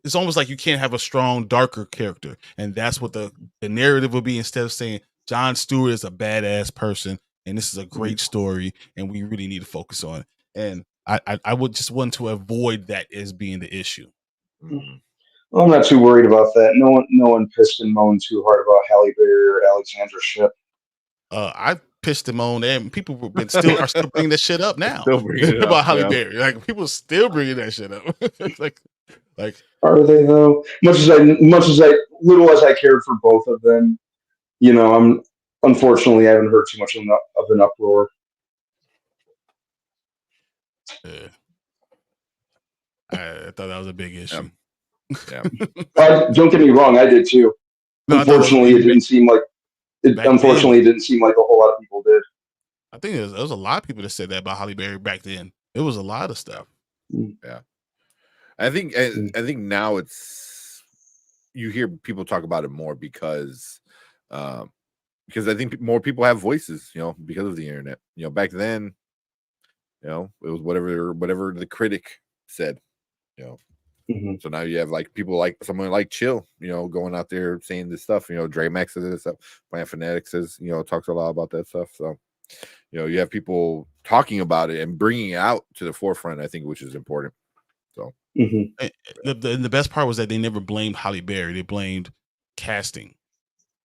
Speaker 2: It's almost like you can't have a strong, darker character, and that's what the narrative will be. Instead of saying Jon Stewart is a badass person, and this is a great story, and we really need to focus on it. And I would just want to avoid that as being the issue.
Speaker 3: Well, I'm not too worried about that. No one pissed and moaned too hard about Halle Berry or Alexandra Shipp.
Speaker 2: I pissed him on, and people are still bringing that shit up now.
Speaker 1: Still bringing it
Speaker 2: about
Speaker 1: up,
Speaker 2: Halle
Speaker 1: yeah.
Speaker 2: Berry. Like people still bringing that shit up. It's like
Speaker 3: are they though? Much as little as I cared for both of them, I'm unfortunately I haven't heard too much of an uproar.
Speaker 2: Yeah. I thought that was a big issue.
Speaker 1: Yeah.
Speaker 3: Don't get me wrong, I did too.
Speaker 2: No,
Speaker 3: unfortunately, it didn't seem like it didn't seem like a whole lot of people did.
Speaker 2: I think there was a lot of people that said that about Halle Berry back then. It was a lot of stuff.
Speaker 1: Yeah. I think now you hear people talk about it more because I think more people have voices, because of the internet. Back then, it was whatever the critic said, So now you have like people like someone like Chill, going out there saying this stuff. Dre Max says this stuff. Planet Fanatic says, talks a lot about that stuff. So, you have people talking about it and bringing it out to the forefront, I think, which is important. So
Speaker 2: the best part was that they never blamed Halle Berry. They blamed casting.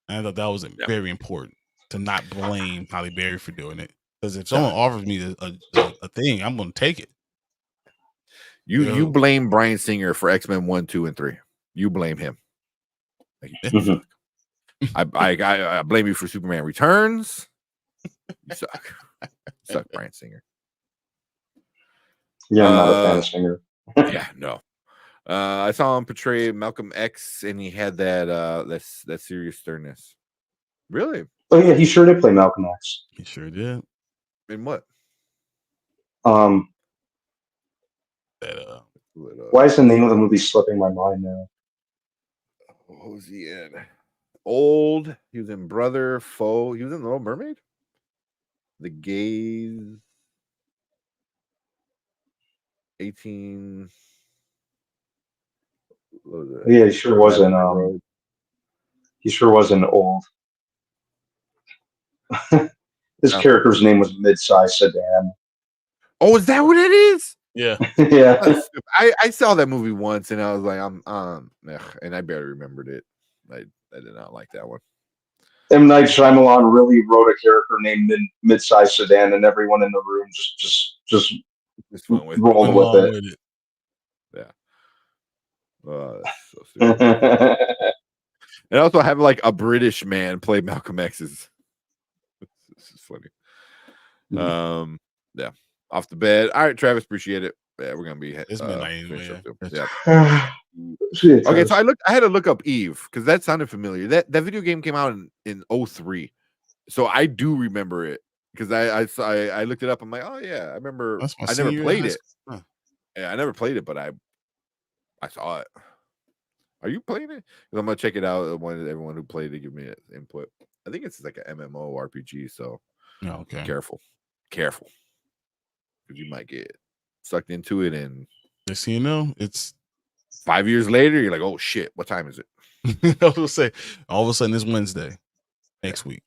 Speaker 2: And I thought that was very important to not blame Halle Berry for doing it. Because if someone offers me a thing, I'm going to take it.
Speaker 1: You blame Bryan Singer for X-Men 1, 2, and 3. You blame him. I blame you for Superman Returns. You suck. Suck, Bryan Singer.
Speaker 3: Yeah, I'm not a fan of Singer.
Speaker 1: Yeah, no. I saw him portray Malcolm X, and he had that serious sternness. Really?
Speaker 3: Oh yeah, he sure did play Malcolm X.
Speaker 2: He sure did.
Speaker 1: In what?
Speaker 3: Why is the name of the movie slipping my mind now?
Speaker 1: What was he in? Old. He was in Brother, Foe. He was in Little Mermaid. The Gaze. 18.
Speaker 3: Yeah, he sure wasn't. He sure wasn't old. His character's name was Mid-Size Sedan.
Speaker 1: Oh, is that what it is?
Speaker 2: Yeah.
Speaker 3: Yeah.
Speaker 1: I saw that movie once and I was like, and I barely remembered it. I did not like that one.
Speaker 3: M. Night Shyamalan really wrote a character named Mid-Size Sedan, and everyone in the room just rolled with it.
Speaker 1: Yeah. That's so stupid. And also have like a British man play Malcolm X's. This is funny. Yeah. Off the bed. All right, Travis, appreciate it. Yeah, we're gonna be.
Speaker 2: It's midnight anyway.
Speaker 1: Yeah. Okay, so I had to look up Eve because that sounded familiar. That video game came out in 2003, so I do remember it because I looked it up. I'm like, oh yeah, I remember. I never played it. Huh. Yeah, I never played it, but I saw it. Are you playing it? Because I'm gonna check it out. I wanted everyone who played to give me input. I think it's like an MMO RPG, so
Speaker 2: okay.
Speaker 1: Careful, because you might get sucked into it, and
Speaker 2: just it's
Speaker 1: 5 years later. You're like, oh shit, what time is it?
Speaker 2: I was gonna say, all of a sudden it's Wednesday next week.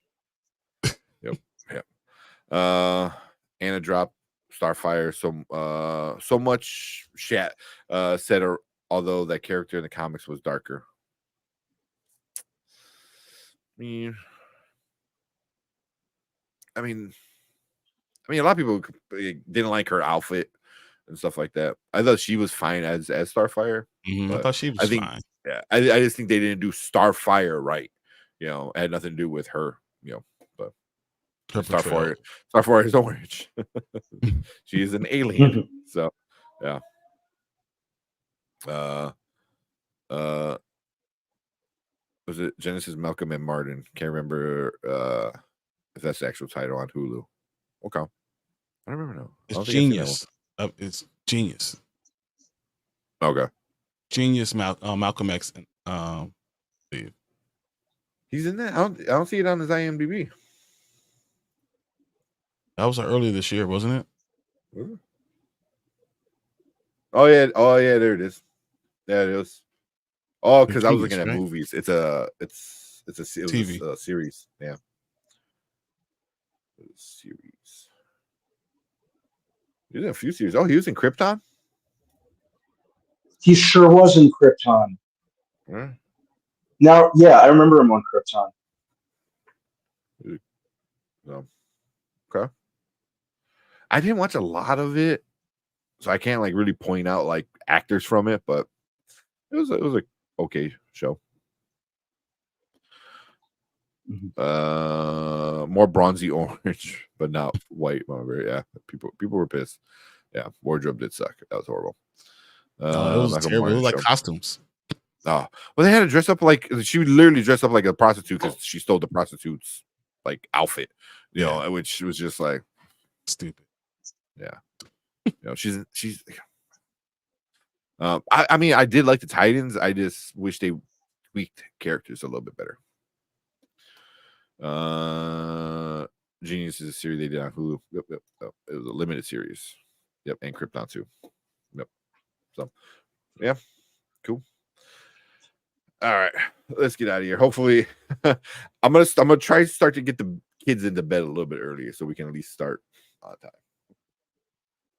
Speaker 1: Yep. Anna dropped Starfire. So much chat said, although that character in the comics was darker. I mean, a lot of people didn't like her outfit and stuff like that. I thought she was fine as Starfire.
Speaker 2: I thought she was fine.
Speaker 1: Yeah, I just think they didn't do Starfire right. It had nothing to do with her. But Starfire is orange. She is an alien. So, yeah. Was it Genesis, Malcolm, and Martin? Can't remember if that's the actual title on Hulu. Okay. I don't remember now.
Speaker 2: It's genius. It's genius.
Speaker 1: Okay.
Speaker 2: Genius Malcolm X.
Speaker 1: He's in that. I don't see it on his IMDb.
Speaker 2: That was earlier this year, wasn't it?
Speaker 1: Oh yeah, there it is. There it is. Oh, because I was looking at
Speaker 2: right?
Speaker 1: movies. It was a series. Yeah. Series. He was in a few series. Oh, he was in Krypton?
Speaker 3: He sure was in Krypton.
Speaker 1: Yeah.
Speaker 3: Now, yeah, I remember him on Krypton.
Speaker 1: No. Okay. I didn't watch a lot of it, so I can't like really point out like actors from it, but it was a okay show. More bronzy orange, but not white. Yeah, people were pissed. Yeah, wardrobe did suck. That was horrible.
Speaker 2: It was terrible. It was like costumes.
Speaker 1: Oh, well, they had to dress up like she would literally dress up like a prostitute because she stole the prostitute's like outfit, you know, which was just like
Speaker 2: stupid.
Speaker 1: Yeah, you know, she's. I mean, I did like the Titans. I just wish they tweaked characters a little bit better. Genius is a series they did on Hulu. Yep. Oh, it was a limited series. Yep, and Krypton too. Yep. So, yeah, cool. All right, let's get out of here. Hopefully, I'm gonna try to start to get the kids into bed a little bit earlier so we can at least start on time.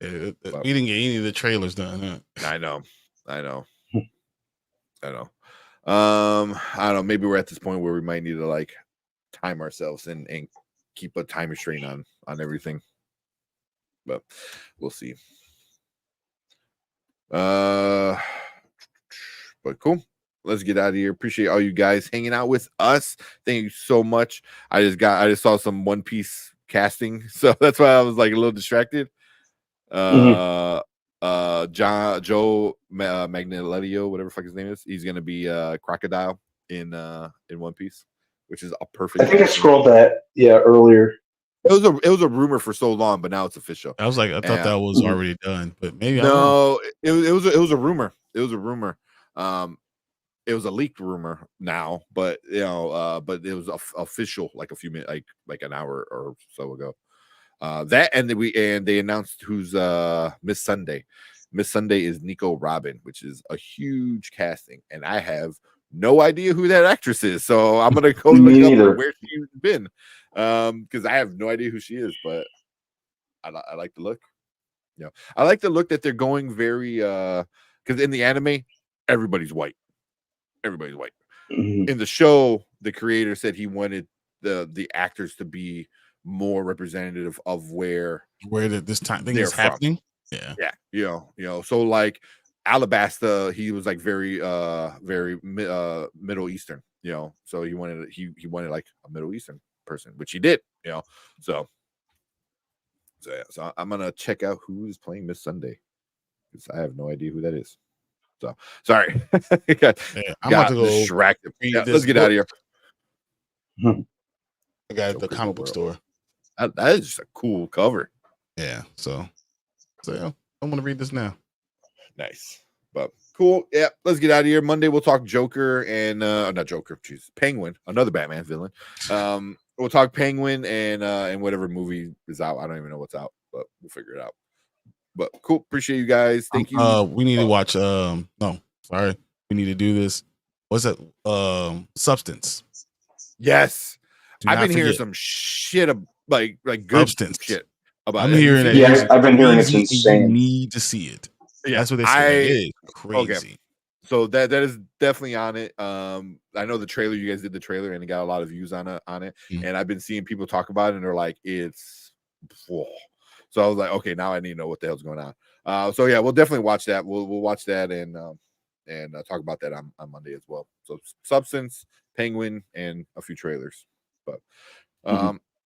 Speaker 2: We didn't get any of the trailers done. Huh?
Speaker 1: I know. I don't know. Maybe we're at this point where we might need to like time ourselves and keep a time restraint on everything. But we'll see. But cool. Let's get out of here. Appreciate all you guys hanging out with us. Thank you so much. I just saw some One Piece casting, so that's why I was like a little distracted. Joe Magneletio, whatever the fuck his name is, he's gonna be Crocodile in One Piece, which is a perfect.
Speaker 3: I think I scrolled that earlier.
Speaker 1: It was a rumor for so long, but now it's official.
Speaker 2: I was like, I thought that was already done, but maybe
Speaker 1: no. It was a rumor. It was a rumor. It was a leaked rumor now, but you know, but it was official like a few minutes, like an hour or so ago. That and they announced who's Miss Sunday. Miss Sunday is Nico Robin, which is a huge casting, and I have no idea who that actress is. So I'm gonna go look up where she's been, because I have no idea who she is. But I like the look. You know, I like the look that they're going very because in the anime everybody's white. Everybody's white. In the show, the creator said he wanted the actors to be more representative of where
Speaker 2: this time thing is happening.
Speaker 1: Yeah, you know. So like Alabasta, he was like very Middle Eastern, you know. So he wanted like a Middle Eastern person, which he did, you know. So I'm gonna check out who is playing Miss Sunday because I have no idea who that is. So sorry, I'm about to go distracted. Yeah, let's get out of here.
Speaker 2: I got the comic book store.
Speaker 1: That is just a cool cover.
Speaker 2: Yeah, so yeah, I'm gonna read this now.
Speaker 1: Nice, but cool. Yeah, let's get out of here. Monday we'll talk Joker and not Joker, Penguin, another Batman villain. We'll talk Penguin and whatever movie is out. I don't even know what's out, but we'll figure it out. But cool, appreciate you guys. Thank you.
Speaker 2: We need to watch. We need to do this. What's that? Substance.
Speaker 1: Yes, I've been hearing some shit like good
Speaker 2: Substance
Speaker 1: shit about.
Speaker 2: I'm hearing it.
Speaker 3: Yeah, I've been hearing it's insane.
Speaker 2: You need to see it. Yeah, that's what they say. It is crazy.
Speaker 1: Okay. So that is definitely on it. I know the trailer. You guys did the trailer, and it got a lot of views on it. And I've been seeing people talk about it, and they're like, "It's." Whoa. So I was like, okay, now I need to know what the hell's going on. So yeah, we'll definitely watch that. We'll watch that and talk about that on Monday as well. So Substance, Penguin, and a few trailers. But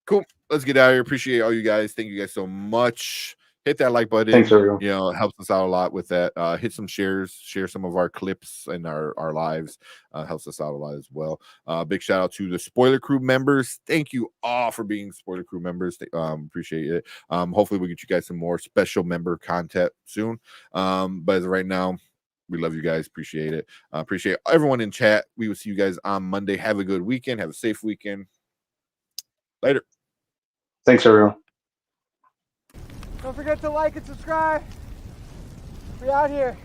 Speaker 1: cool. Let's get out of here. Appreciate all you guys. Thank you guys so much. Hit that like button.
Speaker 3: Thanks, everyone.
Speaker 1: You know, it helps us out a lot with that. Hit some shares, share some of our clips and our lives. Helps us out a lot as well. Big shout out to the Spoiler Crew members. Thank you all for being Spoiler Crew members. Appreciate it. Hopefully we'll get you guys some more special member content soon. But as of right now, We love you guys. Appreciate it. Appreciate everyone in chat. We will see you guys on Monday. Have a good weekend. Have a safe weekend. Later.
Speaker 3: Thanks, everyone.
Speaker 4: Don't forget to like and subscribe. We out here.